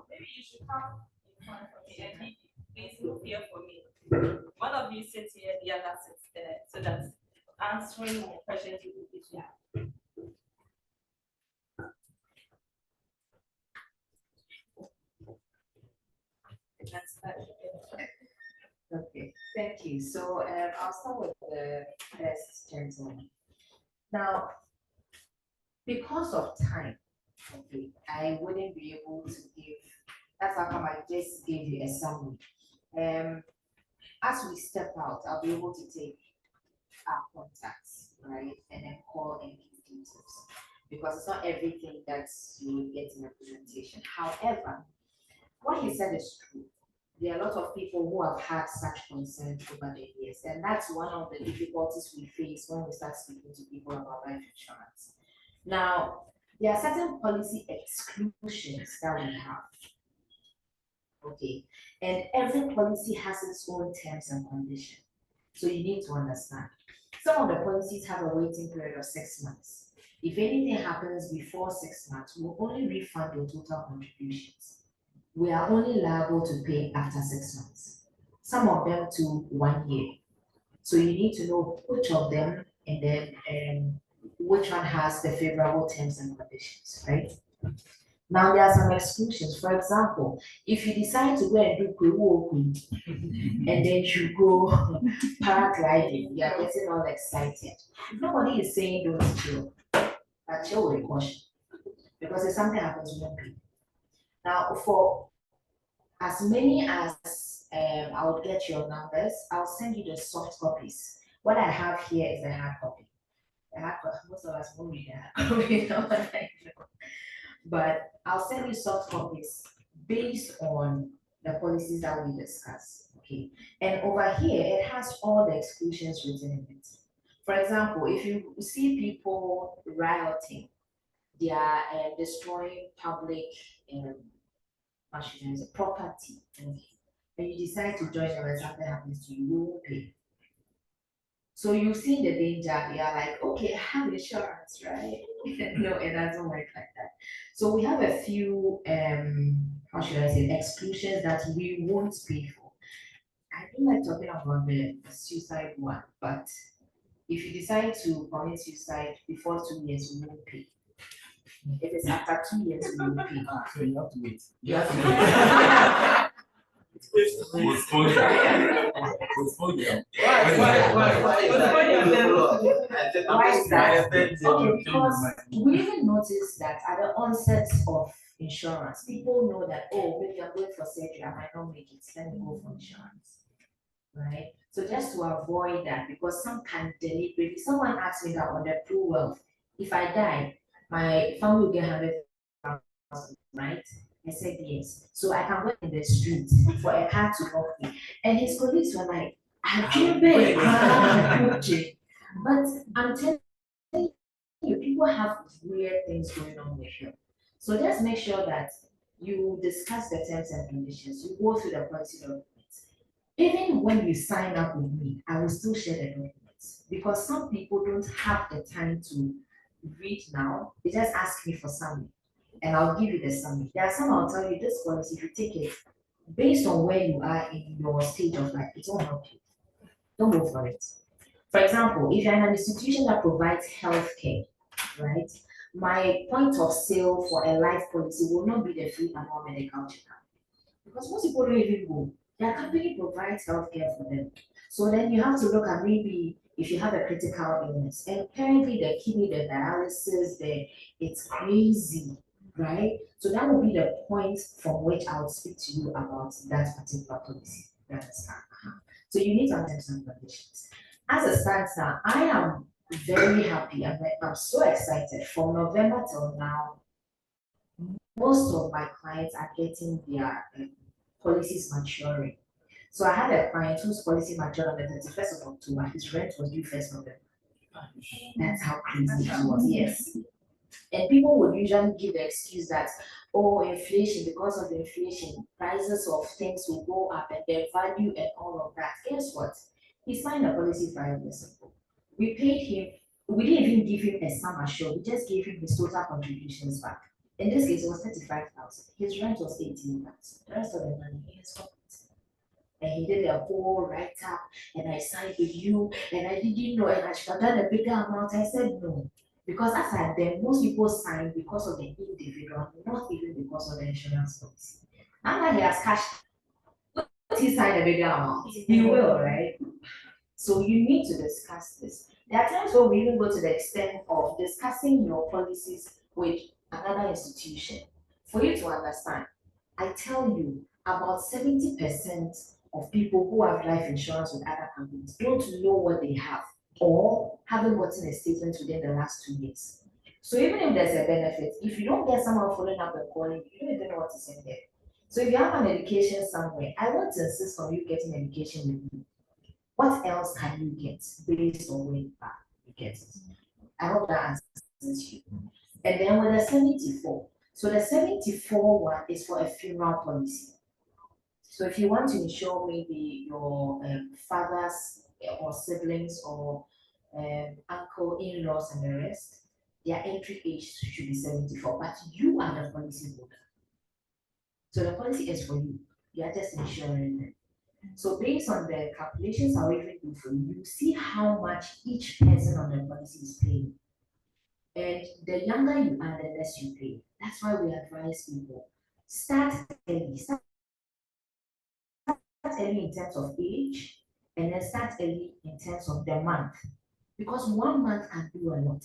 Maybe you should come in front of me and please move here for me. One of you sits here, the other sits there, so that answering the questions will be easier. Okay, thank you. So I'll start with the first gentleman. Now, because of time, okay, I wouldn't be able to give, that's how come I just gave you a summary. As we step out, I'll be able to take our contacts, right? And then call and give details. Because it's not everything that you will get in a presentation. However, what he said is true. There are a lot of people who have had such concerns over the years, and that's one of the difficulties we face when we start speaking to people about life insurance. Now, there are certain policy exclusions that we have. Okay, and every policy has its own terms and conditions. So you need to understand. Some of the policies have a waiting period of 6 months. If anything happens before 6 months, we'll only refund your total contributions. We are only liable to pay after 6 months. Some of them to 1 year. So you need to know which of them and then which one has the favorable terms and conditions, right? Now there are some exclusions. For example, if you decide to go and do Kwewu and then you go paragliding, you are getting all excited. Nobody is saying don't chill, but chill with caution. Because if something happens, you won't pay. Now, for as many as I would get your numbers, I'll send you the soft copies. What I have here is the hard copy. The hard copy, most of us won't read the hard copy, you know what I know. But I'll send you soft copies based on the policies that we discuss. Okay. And over here, it has all the exclusions written in it. For example, if you see people rioting, they are destroying public property, and you decide to join them and something happens to you, you won't pay. So you've seen the danger, they are like, okay, I have insurance, right? No, it doesn't work like that. So we have a few, how should I say, exclusions that we won't pay for. I don't like talking about the suicide one, but if you decide to commit suicide before 2 years, we won't pay. If it's after 2 years, we will pay. So you have to wait. You have to wait. Postpone it. Why is that? Okay, because we even noticed that at the onset of insurance, people know that, oh, maybe I'm going for surgery, I might not make it, let me go for insurance. Right? So just to avoid that, because some can deliberately, someone asked me that on the True Wealth, if I die, my family will get 100,000, right? I said yes. So I can go in the street for a car to walk me. And his colleagues were like, I feel bad. But I'm telling you, people have weird things going on with you. So just make sure that you discuss the terms and conditions, you go through the policy documents. Even when you sign up with me, I will still share the documents because some people don't have the time to read now. They just ask me for something and I'll give you the summary. There are some I'll tell you this policy, if you take it based on where you are in your stage of life, it won't help you. Don't go for it. For example, if you're in an institution that provides healthcare, right? My point of sale for a life policy will not be the free annual medical checkup because most people don't even go. Their company provides healthcare for them. So then you have to look at maybe if you have a critical illness, and apparently the kidney, the dialysis, it's crazy, right? So that will be the point from which I will speak to you about that particular policy. You understand? So you need to understand some conditions. As it stands now, I am very happy and I'm so excited. From November till now, most of my clients are getting their policies maturing. So I had a client whose policy matured on the 31st of October. His rent was due 1st November. That's how crazy it was, yes. And people would usually give the excuse that, oh, inflation, because of inflation, prices of things will go up and their value and all of that. Guess what? He signed a policy 5 years ago. We paid him, we didn't even give him a sum assured, we just gave him his total contributions back. In this case, it was 35,000. His rent was 18,000. The rest of the money in his pocket. And he did a whole write-up, and I signed with you, and I didn't know, and I should have done a bigger amount. I said no. Because as I then, most people sign because of the individual, not even because of the insurance policy. Now that he has cash, but he signed a bigger amount. He will, right? So you need to discuss this. There are times where we even go to the extent of discussing your policies with another institution. For you to understand, I tell you, about 70% of people who have life insurance with other companies don't know what they have or haven't gotten a statement within the last 2 years. So even if there's a benefit, if you don't get someone following up and calling, you don't even know what is in there. So if you have an education somewhere, I want to insist on you getting education with me. What else can you get based on where you are? You get it. I hope that answers you. And then with the 74. So the 74 one is for a funeral policy. So if you want to insure maybe your fathers or siblings or uncle, in-laws and the rest, their entry age should be 74, but you are the policy holder. So the policy is for you. You are just insuring them. So based on the calculations I'll even do for you, you see how much each person on the policy is paying. And the younger you are, the less you pay. That's why we advise people, start early. Start early in terms of age, and then start early in terms of the month. Because 1 month can do a lot.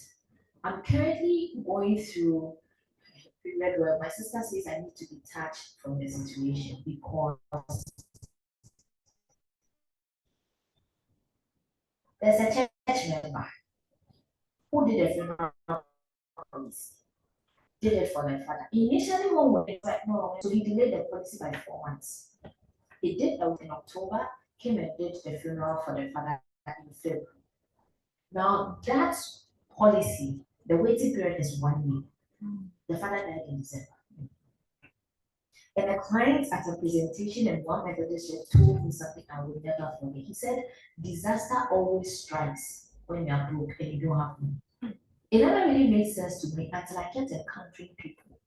I'm currently going through a period where my sister says I need to detach from the situation because there's a church member who did a funeral policy, did it for my father. Initially, when we were like, no, so he delayed the policy by 4 months. He did it in October, came and did the funeral for the father in February. Now, that policy, the waiting period is 1 year. The father died in December. And a client at a presentation in one Methodist church told me something I will never forget. He said, disaster always strikes when you are broke and you don't have money. It never really made sense to me until I kept encountering people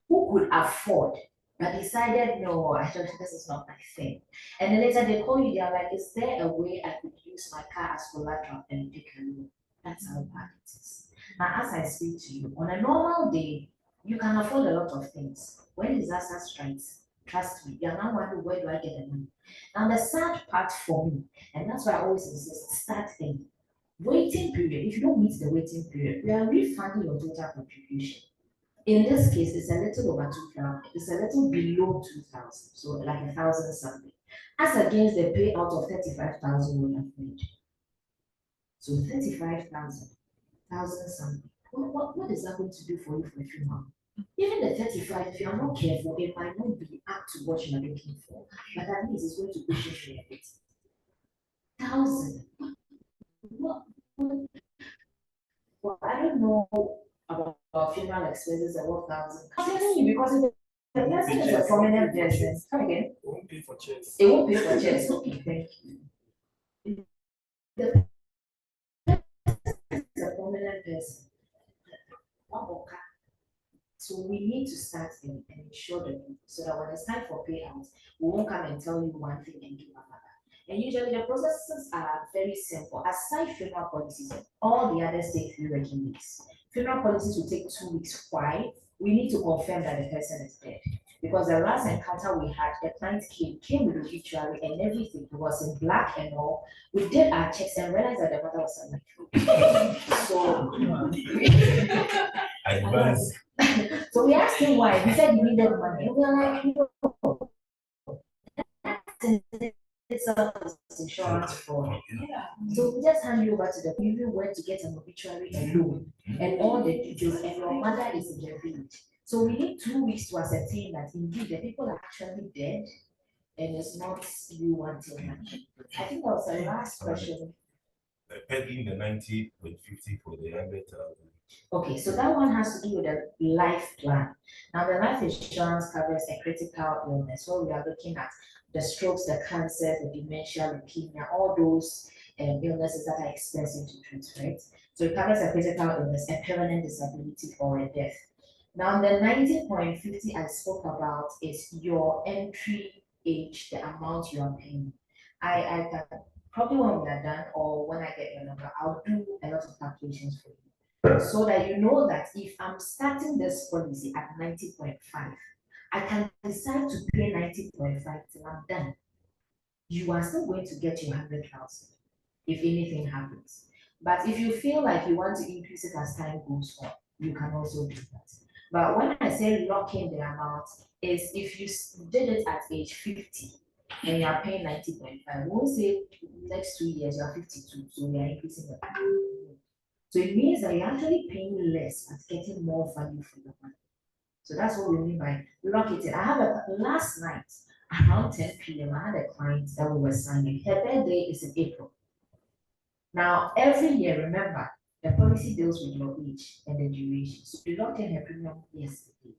who could afford but decided, no, I don't, this is not my thing. And then later they call you, they are like, is there a way I could use my car as collateral and take a loan? That's how bad it is. Now, as I speak to you, on a normal day, you can afford a lot of things. When disaster strikes, trust me, you're now wondering, where do I get the money? Now, the sad part for me, and that's why I always insist, start early. Waiting period, if you don't meet the waiting period, we are refunding your total contribution. In this case, it's a little over 2,000, it's a little below 2,000, so like 1,000 something, as against the payout of 35,000 we have made. So 35,000, 1,000 something. What is that going to do for you for a few months? Even the 35, if you are not careful, it might not be up to what you are looking for, but at least it's going to push you a bit. 1,000. Well, I don't know about funeral expenses and 1,000. I'm telling you, because if the person is a prominent person, come again? It won't pay for chairs. It won't pay for chairs. Okay, thank you. The person is a prominent person. So we need to start and ensure that so that when it's time for payouts, we won't come and tell you one thing and do another. And usually the processes are very simple. Aside funeral policies, all the others take 3 working weeks. Funeral policies will take 2 weeks. Why? We need to confirm that the person is dead. Because the last encounter we had, the client came with obituary and everything. It was in black and all. We did our checks and realized that the mother was alive. So Advance. so we asked him why. He said he needed money. And we were like, no. It's a insurance fraud. So we just hand you over to the people where to get an obituary and loan and all the details, and your mother is in the village. So we need 2 weeks to ascertain that indeed the people are actually dead and it's not you wanting money. I think that was the last question. Pegging the 90 with 50 for the 100,000. Okay, so that one has to do with the life plan. Now, the life insurance covers a critical illness where we are looking at the strokes, the cancer, the dementia, leukemia, all those illnesses that are expensive to treat, right? So it covers a critical illness, a permanent disability, or a death. Now, the 90.50 I spoke about is your entry age, the amount you are paying. I can probably when we are done or when I get your number, I'll do a lot of calculations for you. So that you know that if I'm starting this policy at 90.5, I can decide to pay 90.5 till I'm done. You are still going to get your 100,000 if anything happens. But if you feel like you want to increase it as time goes on, you can also do that. But when I say lock in the amount, is if you did it at age 50 and you are paying 90.5, we'll say next 2 years you are 52, so we are increasing the value. So it means that you're actually paying less but getting more value for your money. So that's what we mean by lock it in. I had last night around 10 p.m. I had a client that we were signing. Her birthday is in April. Now, every year, remember, the policy deals with your age and the duration. So you locked in her premium yesterday.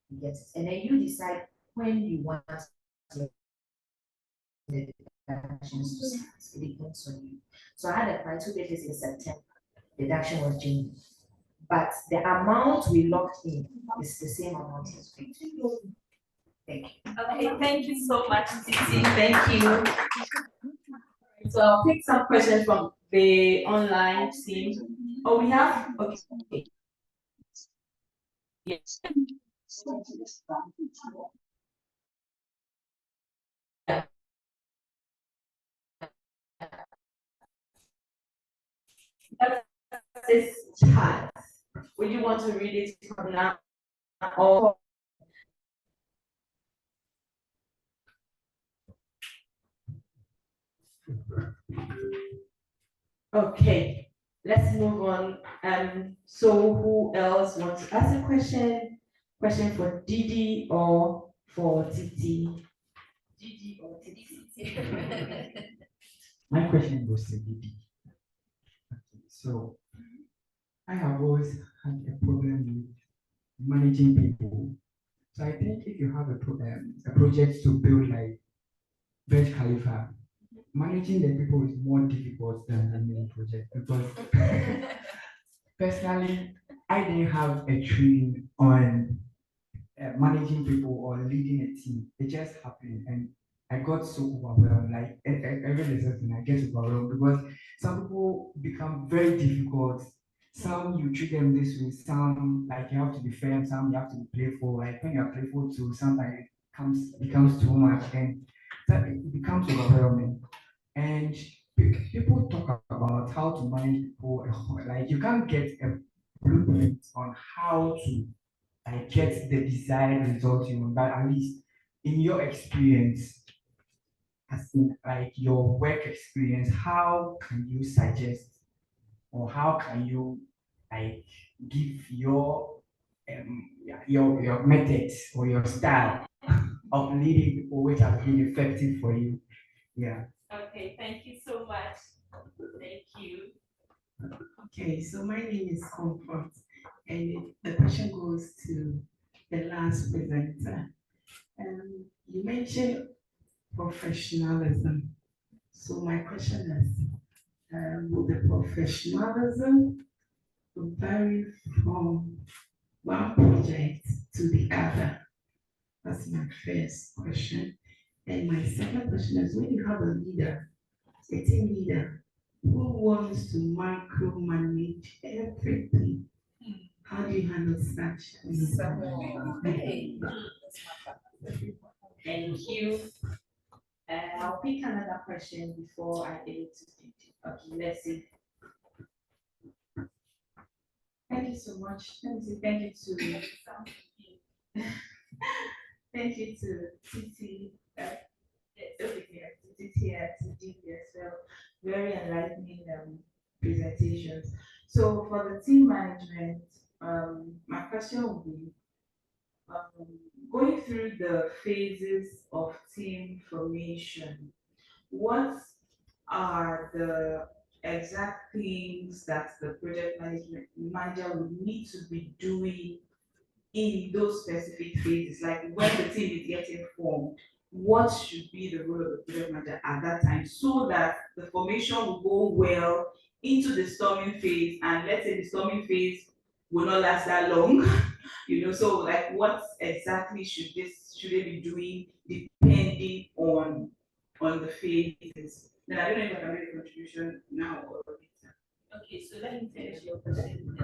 You get it. And then you decide when you want the deductions to start. It depends on you. So I had a client who did this in September. Deduction was June. But the amount we locked in is the same amount as paid. Thank you. Okay, thank you so much, Titi. Thank you. So I'll pick some questions from the online team. Oh, we have, okay. Yes. Yeah. That's this chart. Would you want to read it from now or? Okay, let's move on. So who else wants to ask a question? Question for Didi or for Titi? Didi or Titi? My question goes to Didi. Okay, so I have always had a problem with managing people. So I think if you have a project to build like Burj Khalifa, managing the people is more difficult than the main project because personally, I didn't have a training on managing people or leading a team. It just happened, and I got so overwhelmed. Like every little thing, I get overwhelmed because some people become very difficult. Some you treat them this way. Some like you have to be firm. Some you have to be playful. Like when you're playful too, sometimes it becomes too much, and that it becomes overwhelming. And people talk about how to manage people. Like you can't get a blueprint on how to get the desired result you want, but at least in your experience, as in like your work experience, how can you suggest or how can you like give your methods or your style of leading people which has been effective for you? Yeah. Okay, thank you so much. Thank you. Okay, so my name is Comfort, and the question goes to the last presenter. You mentioned professionalism. So my question is, will the professionalism vary from one project to the other? That's my first question. And my second question is, when you have a leader, a team leader, who wants to micromanage everything, how do you handle such? Thank you. I'll pick another question before I get to Didi. Okay, let's see. Thank you so much. Let me say thank you to thank you to Titi, Titi here, to Didi as well. Very enlightening presentations. So for the team management, my question will be going through the phases of team formation. What are the exact things that the project management manager would need to be doing in those specific phases? Like when the team is getting formed, what should be the role of the project manager at that time so that the formation will go well into the storming phase, and let's say the storming phase will not last that long. So like what exactly should they be doing depending on the phases? Then I don't know if I can make a contribution now or later. Okay, so let me finish your question.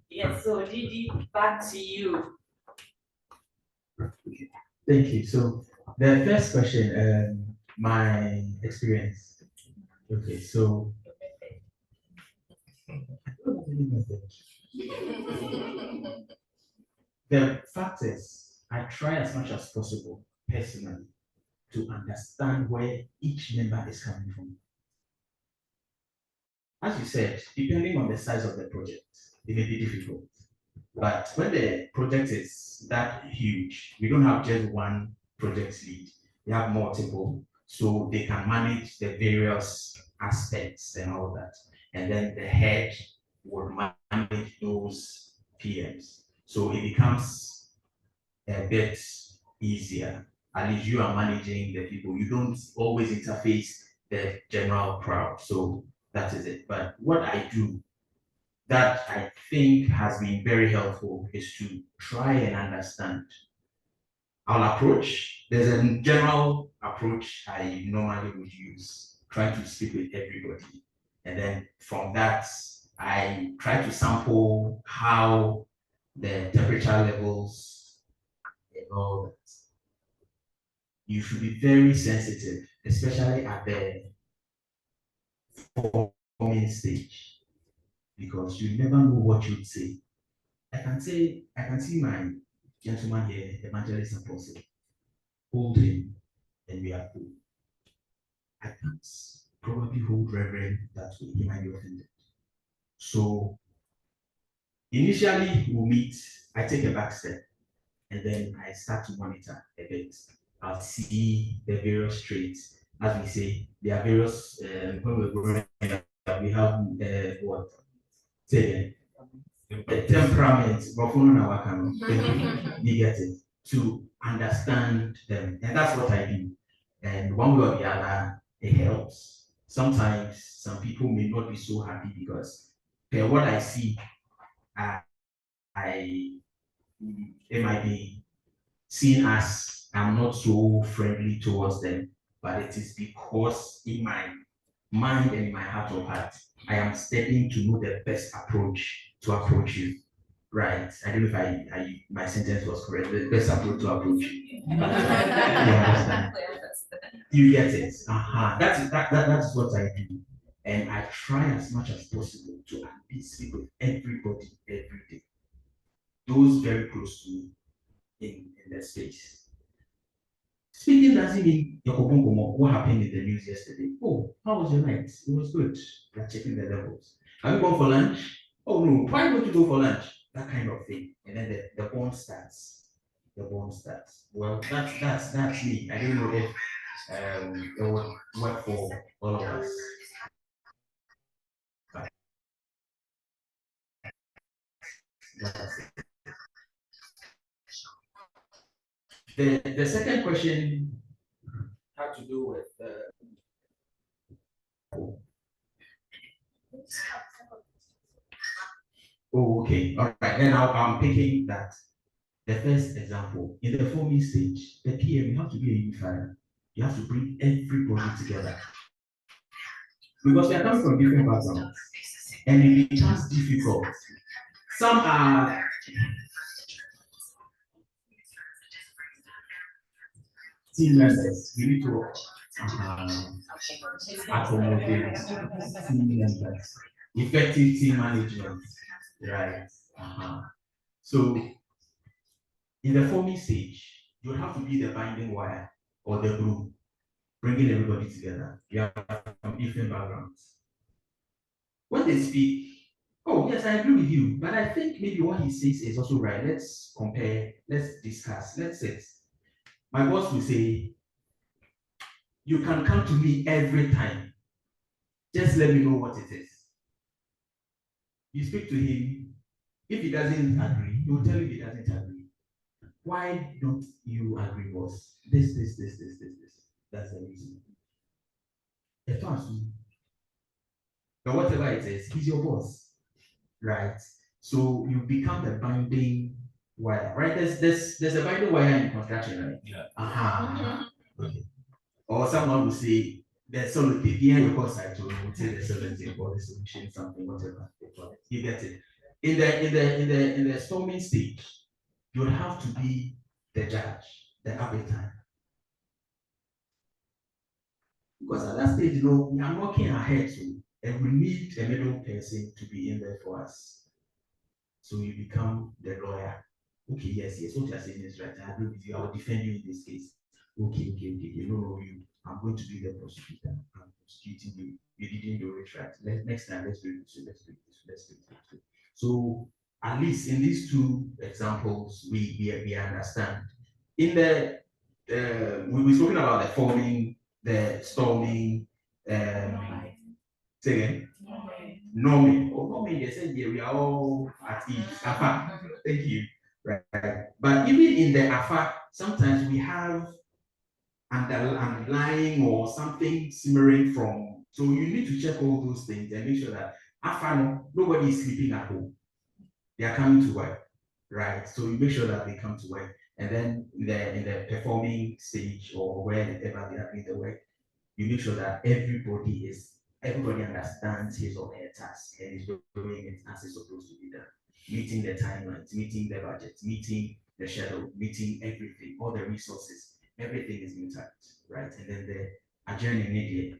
Yes, so Didi, back to you. Thank you. So the first question, my experience. Okay, so the fact is, I try as much as possible personally to understand where each member is coming from. As you said, depending on the size of the project, it may be difficult. But when the project is that huge, we don't have just one project lead, we have multiple, so they can manage the various aspects and all that. And then the head would manage those PMs. So it becomes a bit easier. At least you are managing the people. You don't always interface the general crowd. So that is it. But what I do that I think has been very helpful is to try and understand our approach. There's a general approach I normally would use, try to speak with everybody. And then from that, I try to sample how the temperature levels, and all that. You should be very sensitive, especially at the forming stage, because you never know what you'd say. I can see my gentleman here, Evangelist Apostle, hold him, and we are cool. I can't probably hold Reverend that way, he might be offended. So initially we'll meet, I take a back step, and then I start to monitor a bit. I'll see the various traits. As we say, there are various, when we're growing up, we have what? Say the temperament, you get it, to understand them. And that's what I do. And one way or the other, it helps. Sometimes some people may not be so happy because what I see, it might be seen as I'm not so friendly towards them, but it is because in my mind and in my heart of heart, I am studying to know the best approach to approach you. Right. I don't know if my sentence was correct. The best approach to approach you. You understand? You get it. That is what I do. And I try as much as possible to at least speak with everybody every day. Those very close to me in the space. Speaking doesn't mean what happened in the news yesterday. Oh, how was your night? It was good. You're checking the levels. Have you gone for lunch? Oh no, why don't you go for lunch? That kind of thing. And then the bond starts. The bond starts. Well, that's me. I don't know if it would work for all of us. The second question had to do with oh, okay. All right. Then I'm picking that. The first example, in the forming stage, the PM, you have to be a unifier. You have to bring everybody together. Because we are coming from different backgrounds. And it becomes difficult. Some are team members. We need to accommodate team members. Effective team management. Right. So in the forming stage, you have to be the binding wire or the glue, bringing everybody together. You have from different backgrounds. When they speak, oh yes, I agree with you, but I think maybe what he says is also right. Let's compare, let's discuss, let's sit. My boss will say, you can come to me every time. Just let me know what it is. You speak to him. If he doesn't agree, he will tell you he doesn't agree. Why don't you agree, boss? This. That's the reason. But whatever it is, he's your boss, right? So you become the binding wire, right? There's a binding wire in construction, right? Yeah. Okay. Or someone will say there's solution here your course site, or will say the solution or the solution, something, whatever. You get it. In the storming stage, you have to be the judge, the arbiter. Because at that stage, we are working ahead, and we need a middle person to be in there for us. So you become the lawyer. Okay, yes, what you are saying is right. I agree with you. I will defend you in this case. Okay. No, I'm going to be the prosecutor. I'm prosecuting you. You didn't do it right. Next time, let's do it. So at least in these two examples, we understand. In the we were talking about the forming, the storming, say again? Norming. Norming, they said, yeah, we are all at ease. Afa. Thank you. Right. But even in the Afa, sometimes we have underlying or something simmering from. So you need to check all those things and make sure that Afa, nobody is sleeping at home. They are coming to work. Right. So you make sure that they come to work. And then in the performing stage or wherever they are doing the work, you make sure that everybody understands his or her task and is doing it as it's supposed to be done. meeting the timelines, meeting the budgets, meeting the schedule, meeting everything, all the resources, everything is intact, right? And then the agenda in India,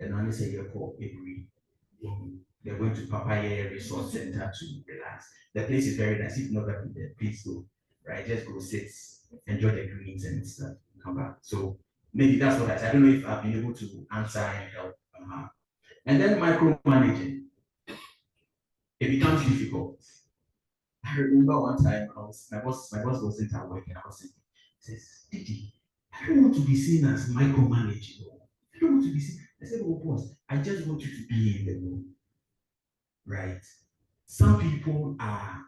and only say you call every they're going to Papaya Resource Center to relax. The place is very nice. If you've never been there, please go. Right, just go sit, enjoy the greens and stuff, come back. So maybe that's what I said. I don't know if I've been able to answer and help. And then micromanaging, it becomes difficult. I remember one time my boss wasn't at work and I was saying, says, Didi, I don't want to be seen as micromanaging. I don't want to be seen. I said, oh boss, I just want you to be in the room. Right? Some people are, I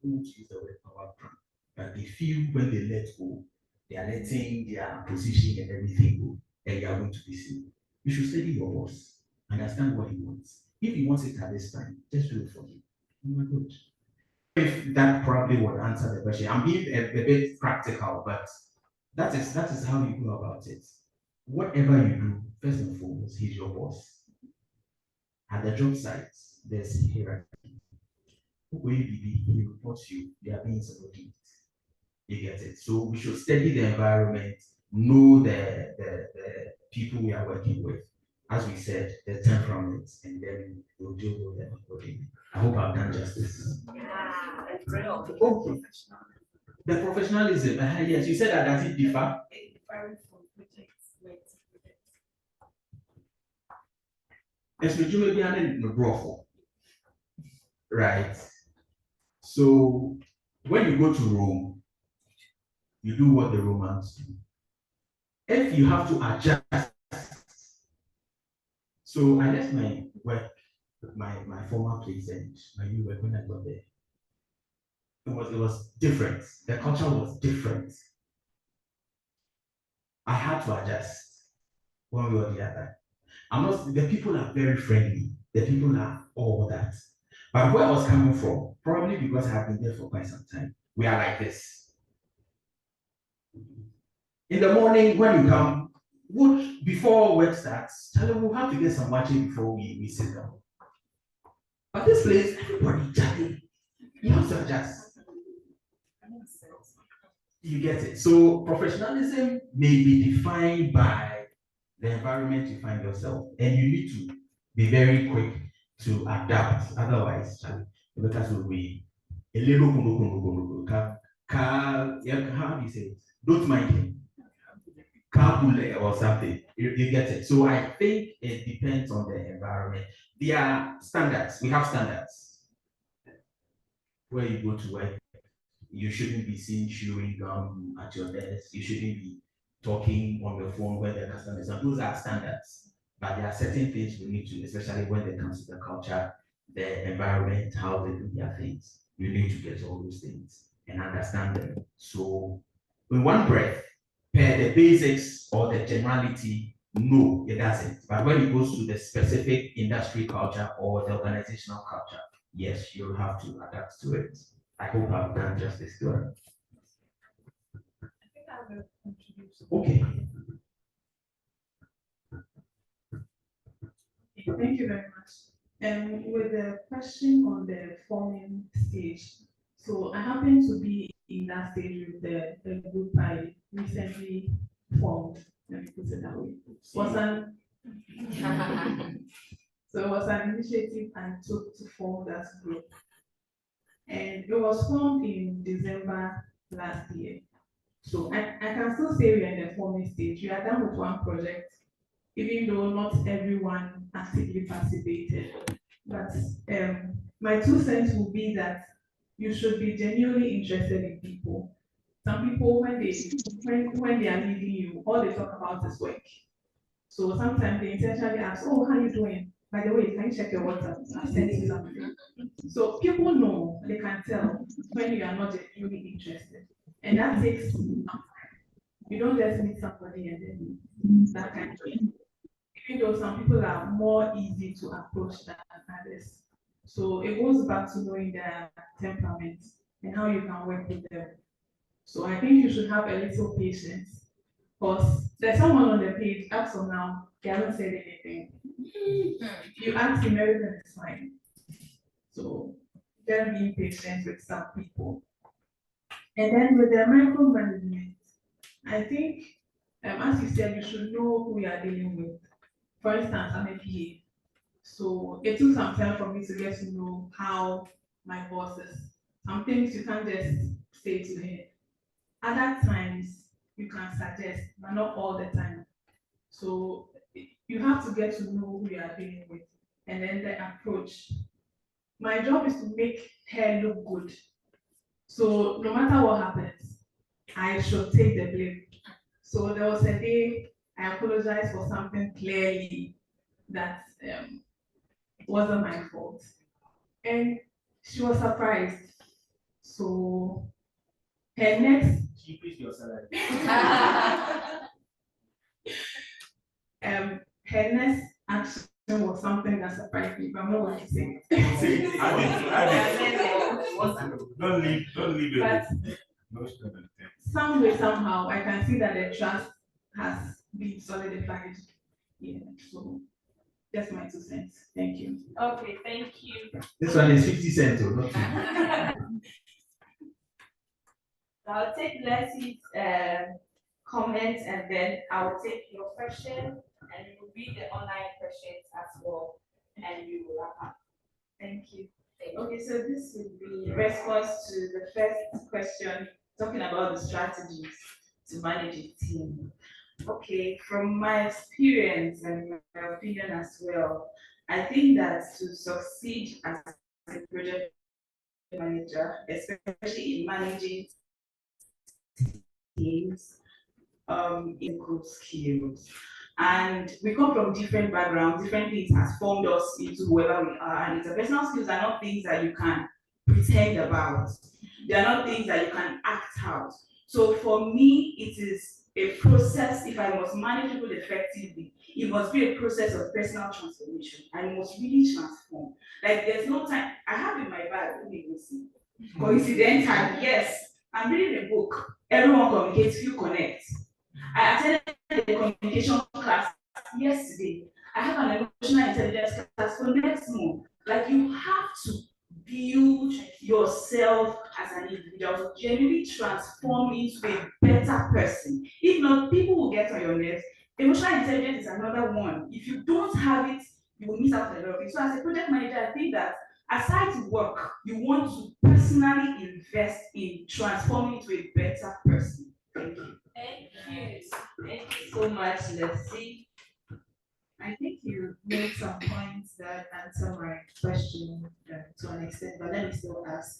don't want to use the word power plant, but they feel when they let go, they are letting their position and everything go, and you are going to be seen. You should study your boss, understand what he wants. If he wants it at this time, just do it for him. Oh my God. If that probably would answer the question. I'm being a bit practical, but that is how you go about it. Whatever you do, first and foremost, he's your boss. At the job site, there's hierarchy. When he reports you, they are being subordinate. You get it? So we should study the environment, know the people we are working with. As we said, the temperaments, and then we'll deal with them accordingly. I hope I've done justice. Okay. The professionalism, yes, you said that does it differ? Right. So when you go to Rome, you do what the Romans do. If you have to adjust, so I left my work, my former place and my new work when I got there. It was different. The culture was different. I had to adjust one way or the other. The people are very friendly. The people are all that. But where I was coming from, probably because I have been there for quite some time, we are like this. In the morning, when you come, before work starts, Charlie, we'll have to get some watching before we sit down. But this place, everybody chatting. You have to adjust. You get it. So professionalism may be defined by the environment you find yourself, and you need to be very quick to adapt. Otherwise, because will be a little how do you say it? Don't mind him. Or something. You get it. So I think it depends on the environment. There are standards. We have standards. Where you go to work, you shouldn't be seen chewing gum at your desk. You shouldn't be talking on the phone when the customers are. Those are standards. But there are certain things we need to, especially when it comes to the culture, the environment, how they do their things. You need to get all those things and understand them. So in one breath, per the basics or the generality, no, it doesn't. But when it goes to the specific industry culture or the organizational culture, yes, you'll have to adapt to it. I hope I've done justice to it. Okay. Thank you very much. With the question on the forming stage, so I happen to be in that stage with the group I recently formed. Let me put it that way. So it was an initiative I took to form that group. And it was formed in December last year. So I can still say we're in the forming stage. We are done with one project, even though not everyone actively participated. But my 2 cents will be that you should be genuinely interested in people. Some people, when they are leading you, all they talk about is work. So sometimes they intentionally ask, "Oh, how are you doing? By the way, can you check your WhatsApp? I've sent you something." So people know, they can tell when you are not genuinely interested. And that takes some time. You don't just meet somebody and then that kind of thing. Even though some people are more easy to approach than others. So it goes back to knowing their temperament and how you can work with them. So I think you should have a little patience. Because there's someone on the page, up to now, they haven't said anything. You ask him, everything is fine. So just being patient with some people. And then with the micromanagement, I think, as you said, you should know who you are dealing with. For instance, I'm a PA. So it took some time for me to get to know how my boss is. Some things you can't just say to him. Other times you can suggest, but not all the time. So you have to get to know who you are dealing with, and then the approach. My job is to make her look good. So no matter what happens, I should take the blame. So there was a day I apologized for something clearly that wasn't my fault. And she was surprised. So her next Your salary. Her next action was something that surprised me, but I'm not going to say it. Don't leave it. But some way, somehow, I can see that the trust has been solidified. Yeah, so that's my 2 cents. Thank you. Okay, thank you. This one is 50 cents, or not? I'll take Leslie's comments and then I'll take your question and we will read the online questions as well and we will wrap up. Thank you. Okay, so this will be in response to the first question, talking about the strategies to manage a team. Okay, from my experience and my opinion as well, I think that to succeed as a project manager, especially in managing teams, in good skills. And we come from different backgrounds, different things has formed us into whoever we are. And interpersonal skills are not things that you can pretend about. They are not things that you can act out. So for me, it is a process. If I must manage people effectively, it must be a process of personal transformation. I must really transform. Like there's no time. I have in my bag, let me go see. Coincidentally, yes, I'm reading a book. Everyone communicates, few connect. I attended the communication class yesterday. I have an emotional intelligence class for next month. Like you have to build yourself as an individual to genuinely transform into a better person. If not, people will get on your nerves. Emotional intelligence is another one. If you don't have it, you will miss out on a lot of it. So as a project manager, I think that aside to work, you want to personally invest in transforming into a better person. Thank you. Thank you. Thank you so much, Leslie. I think you made some points that answer my question to an extent, but let me still ask.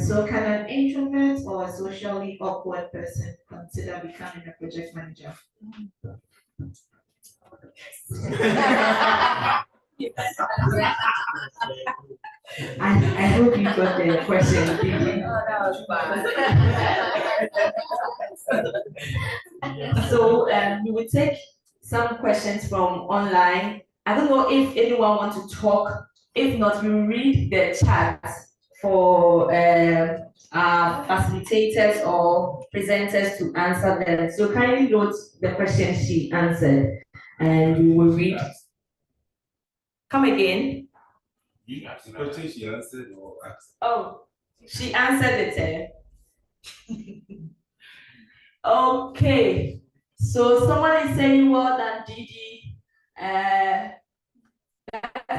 So can an introvert or a socially awkward person consider becoming a project manager? I hope you got the question. Oh, that was bad. So we will take some questions from online. I don't know if anyone wants to talk. If not, we will read the chat for our facilitators or presenters to answer them. So kindly note the questions she answered and we will read. Come again. The question she answered or asked? Oh, she answered it. Okay. So someone is saying well done, Didi. That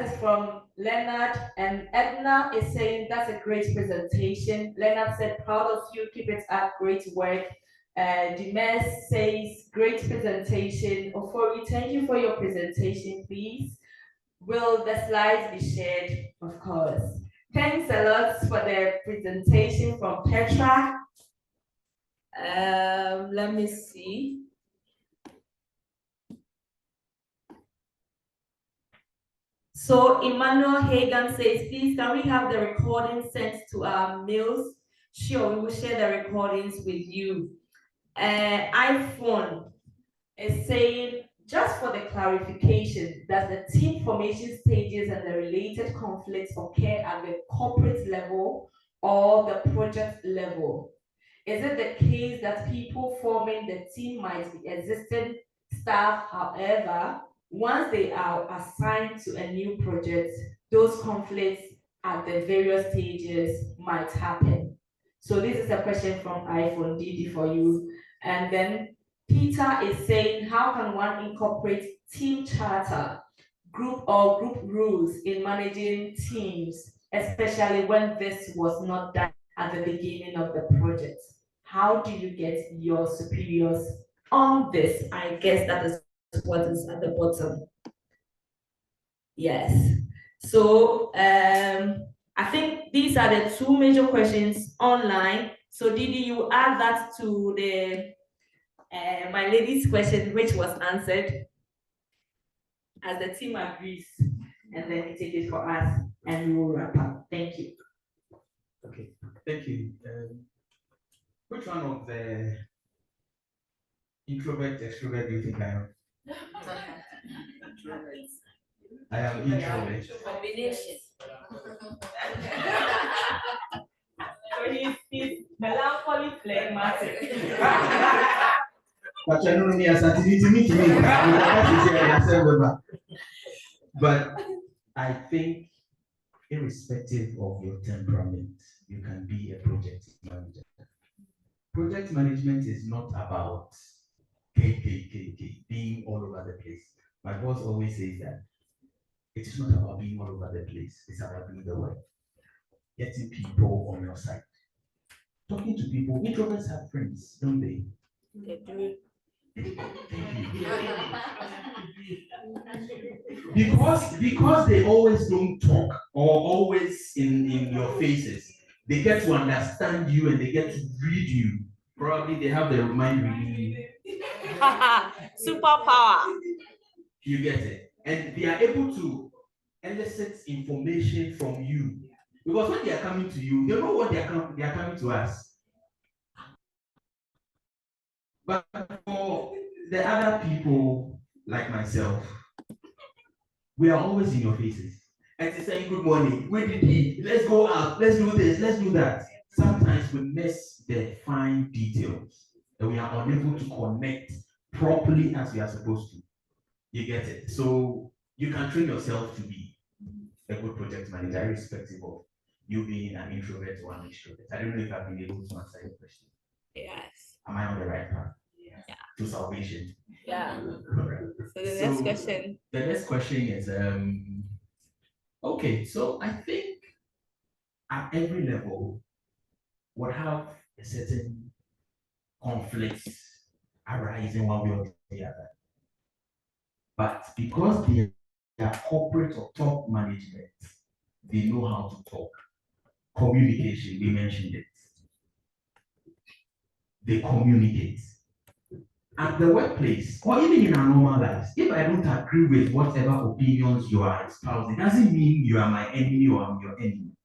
is from Leonard, and Edna is saying that's a great presentation. Leonard said, proud of you, keep it up, great work. Dimes says, great presentation. Ofori, thank you for your presentation, please. Will the slides be shared? Of course. Thanks a lot for the presentation from Petra. Let me see. So Emmanuel Hagan says, please can we have the recording sent to our mails? Sure, we will share the recordings with you. iPhone is saying, just for the clarification, that the team formation stages and the related conflicts occur at the corporate level or the project level? Is it the case that people forming the team might be existing staff, however, once they are assigned to a new project, those conflicts at the various stages might happen. So this is a question from iPhone Didi for you. And then Peter is saying, how can one incorporate team charter, group rules in managing teams, especially when this was not done at the beginning of the project? How do you get your superiors on this? I guess that is what is at the bottom. Yes. So I think these are the two major questions online. So Didi, you add that to the my lady's question, which was answered as the team agrees, and then we take it for us and we will wrap up. Thank you. Okay, thank you. Which one of the introvert, extrovert do you think I am? I am introvert. Combination. So he's melancholy phlegmatic. But I know me as a but I think, irrespective of your temperament, you can be a project manager. Project management is not about being all over the place. My boss always says that it is not about being all over the place, it's about being the way. Getting people on your side. Talking to people. Introverts have friends, don't they? They do. Because they always don't talk or always in your faces, they get to understand you and they get to read you. Probably they have their mind reading. Superpower. You get it. And they are able to elicit information from you. Because when they are coming to you, they know what they are coming to us. But for the other people, like myself, we are always in your faces. And they saying, good morning, where did he? Let's go out, let's do this, let's do that. Sometimes we miss the fine details and we are unable to connect properly as we are supposed to. You get it? So you can train yourself to be a good project manager, irrespective of you being an introvert or an extrovert. I don't know if I've been able to answer your question. Yes. Am I on the right path? Yeah. To salvation. Yeah. Right. So the next question. The next question is okay, so I think at every level would have a certain conflicts arising one way or the other. But because they are corporate or top management, they know how to talk. Communication, we mentioned it. They communicate. At the workplace, or even in our normal lives, if I don't agree with whatever opinions you are espousing, it doesn't mean you are my enemy or I'm your enemy.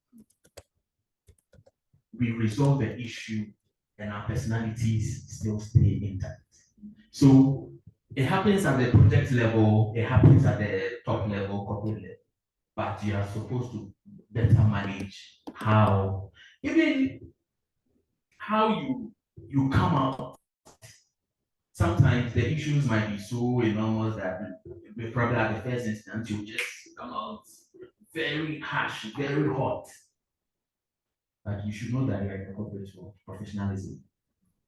We resolve the issue and our personalities still stay intact. So it happens at the project level, it happens at the top level, corporate level, but you are supposed to better manage how, even how you come out. Sometimes the issues might be so enormous that probably at the first instance you just come out very harsh, very hot. But you should know that you're in a corporate world. Professionalism,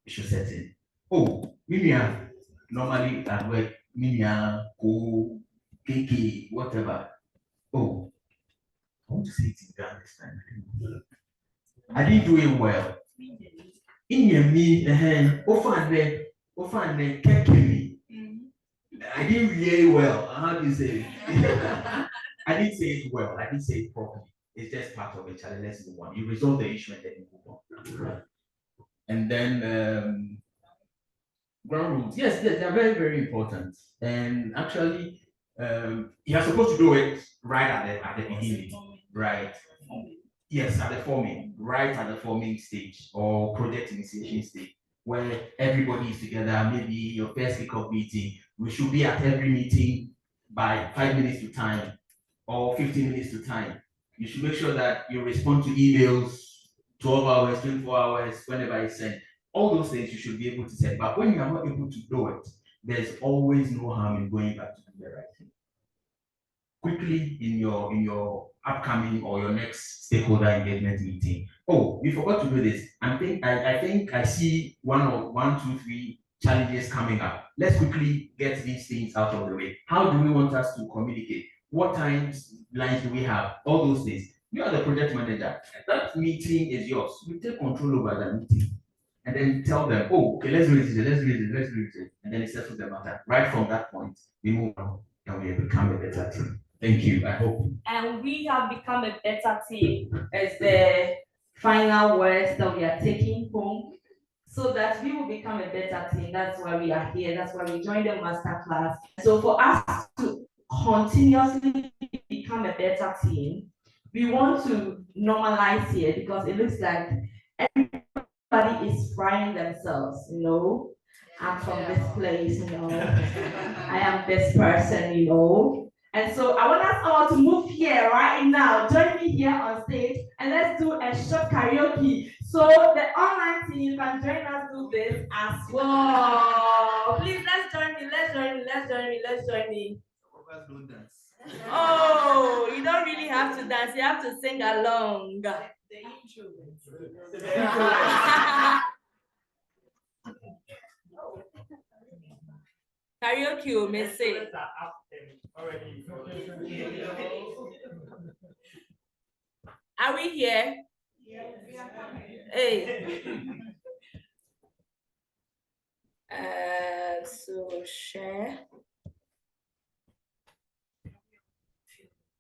you should set in. Oh, Mimiya, normally at work, Mimiya, go, KK, whatever. Oh, I want to say it in Ghana this time. I didn't do it well. In your me, often KK. I didn't really well. How do you say it? I didn't say it well. I didn't say it properly. It's just part of it. Let's move on. You resolve the issue and then you move on. And then ground rules. Yes, they are very, very important. And actually, you are supposed to do it right at the beginning, right? Yes, at the forming, right at the forming stage or project initiation stage, where everybody is together. Maybe your first kickoff meeting. We should be at every meeting by 5 minutes to time or 15 minutes to time. You should make sure that you respond to emails 12 hours, 24 hours, whenever it's sent. All those things you should be able to set. But when you are not able to do it, there's always no harm in going back to do the right thing. quickly in your upcoming or your next stakeholder engagement meeting. Oh, we forgot to do this. I think I see one, two, three challenges coming up. Let's quickly get these things out of the way. How do we want us to communicate? What times lines do we have? All those things. You are the project manager. That meeting is yours. You take control over that meeting. And then tell them, oh, okay, let's do this, let's do this, let's do this. And then it settles the matter. Right from that point, we move on and we become a better team. Thank you. I hope. And we have become a better team as the final words that we are taking home, so that we will become a better team. That's why we are here. That's why we joined the masterclass. So for us to continuously become a better team, we want to normalize here, because it looks like everybody is frying themselves, you know. I'm from this place, you know. I am this person, you know. And so I want us all to move here right now. Join me here on stage and let's do a short karaoke. So the online team can join us do this as well. Please, let's join me, let's join me, let's join me, let's join me. Don't dance. Oh, you don't really have to dance, you have to sing along. The intro. Karaoke, may say. Are we here? Hey. So share.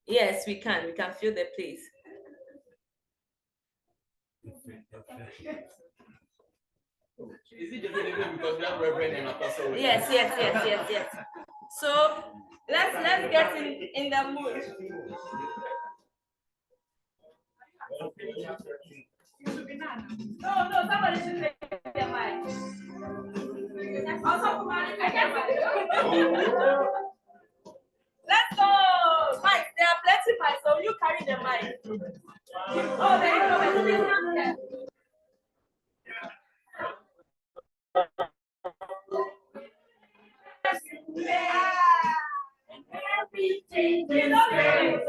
Yes, we can feel the place. Is it different because we have Reverend and Apostle? Yes. So let's get in the mood. No, somebody should take the mic. Let's go! Mike, there are plenty mics, so you carry the mic. Oh, there you go. Everything is great.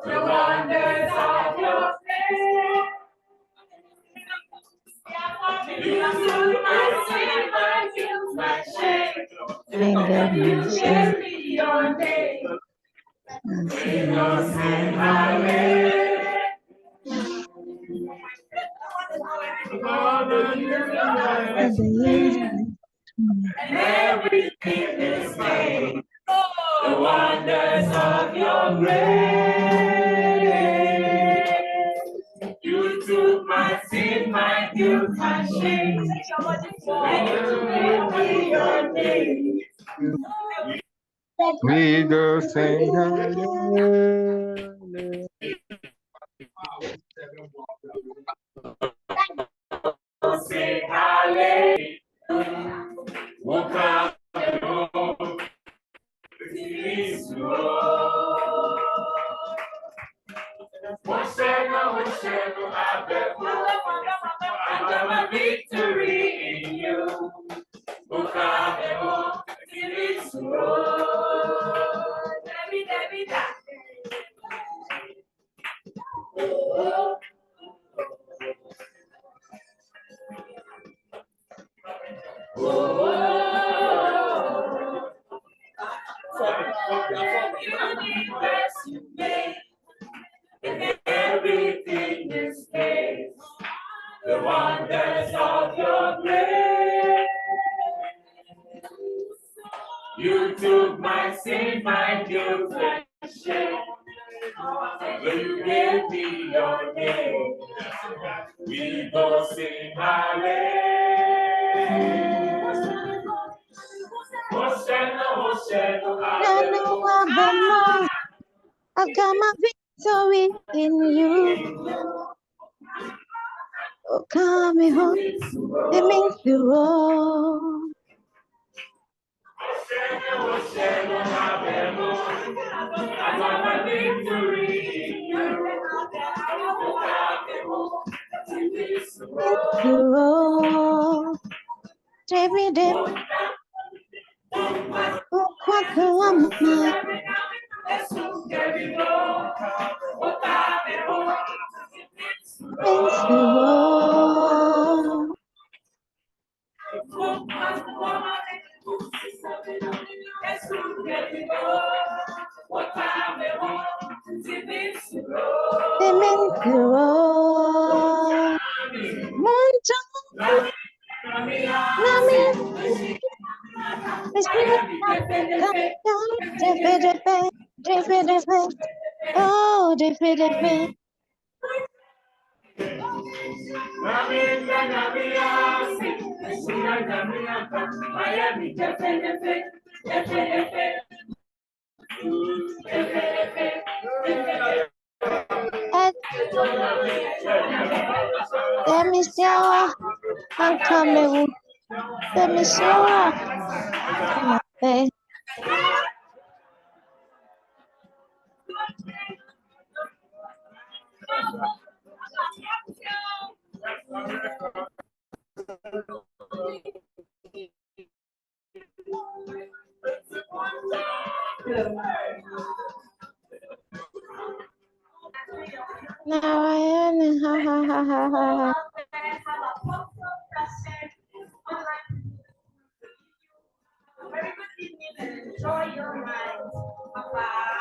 The wonders of your face. You took my sin, my guilt, my shame. You gave me your name. Jesus in my way. And everything is made. The wonders of your grace. You took my sin, my guilt, my shame. And you gave me your name. We go sing Say hallelujah. Woke up alone. This road. Osheno, I got my victory in you. Woke up alone. This road. Debbie. You made, and everything is made. The wonders of your grace. You took my sin, my guilt, and shame. You gave me your name. We go sing hallelujah. I've got my victory in you. Oh, come home, it means the road. I got my victory in you. It's the road. Every day. Oh, what the one. Oh, different. Demisora, Antamewu, Demisora, Namaste. Narayana, ha ha ha ha ha ha. Very good evening and enjoy your night. Bye-bye.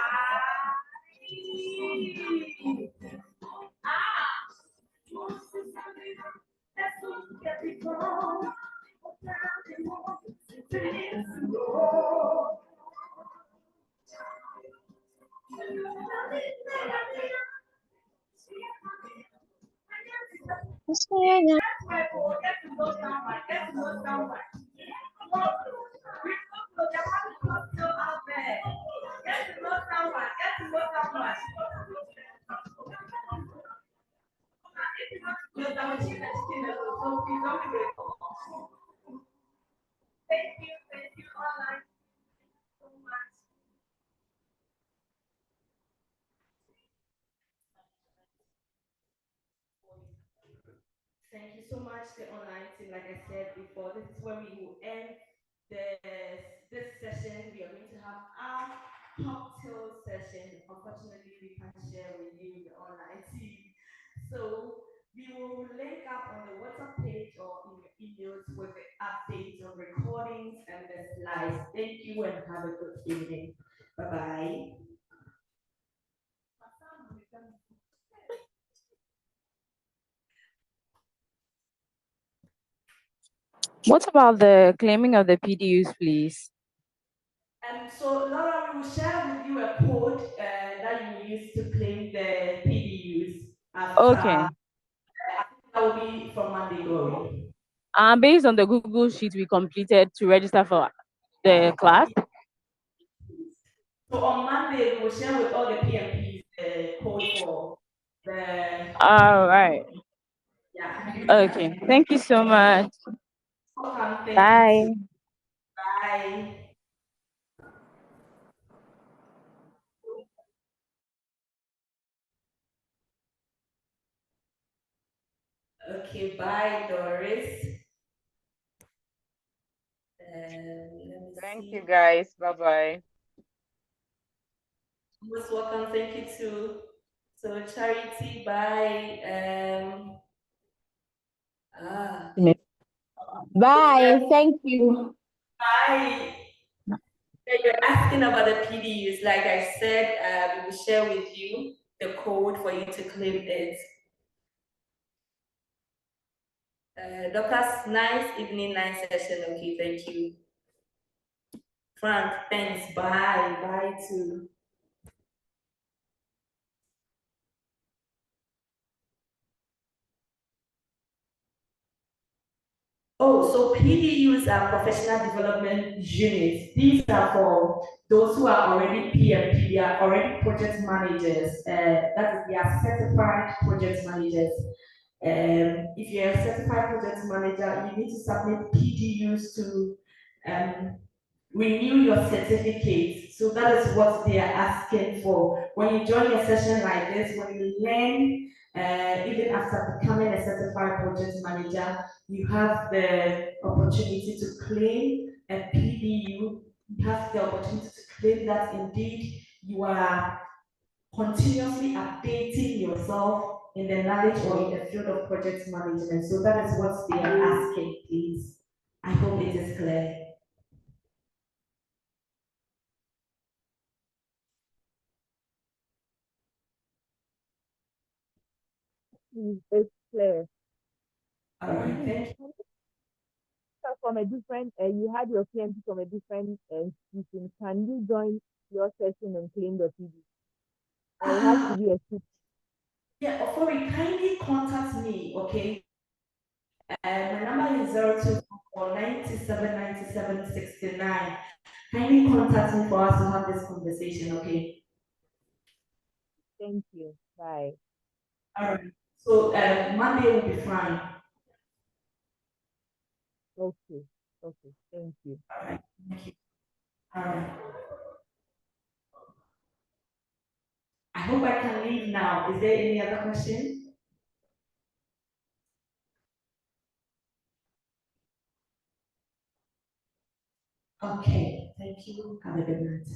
Thank you, online so much. Thank you so much, the online team. Like I said before, this is where we will end this session. We are going to have our cocktail session. Unfortunately, we can't share with you the online team. So we will link up on the WhatsApp page or in your emails with the updates on recordings and the slides. Thank you and have a good evening. Bye-bye. What about the claiming of the PDUs, please? So Laura, we will share with you a code that you will use to claim the PDUs. Okay. That will be from Monday going. Based on the Google Sheet we completed to register for the class. So on Monday, we will share with all the PMPs the code for the. All right. Yeah. Okay. Thank you so much. Welcome. Thank Bye. you. Bye. Okay, bye, Doris. Thank you, guys. Bye-bye. Most welcome. Thank you too. So Charity, bye. Bye. Thank you. Bye. You're asking about the PDUs. Like I said, we will share with you the code for you to claim it. Dorcas, nice evening, nice session. Okay, thank you. Frank, thanks. Bye. Bye too. Oh, so PDUs are professional development units. These are for those who are already PMP, they are already project managers. That is, they are certified project managers. If you're a certified project manager, you need to submit PDUs to renew your certificate. So that is what they are asking for. When you join a session like this, when you learn, even after becoming a certified project manager, you have the opportunity to claim a PDU. You have the opportunity to claim that indeed you are continuously updating yourself in the knowledge or in the field of project management. So that is what they are asking, please. I hope it is clear. It's clear. All right, thank you. From a different, you had your PMP from a different institution. Can you join your session and claim the CD? Or it has to be a student? Yeah, Ofori, kindly contact me, okay? My number is 0244 97 69. Kindly contact me for us to have this conversation, okay? Thank you. Bye. All right. So Monday will be fine. Okay. Okay. Thank you. All right. Thank you. All right. I hope I can leave now. Is there any other question? Okay. Thank you. Have a good night.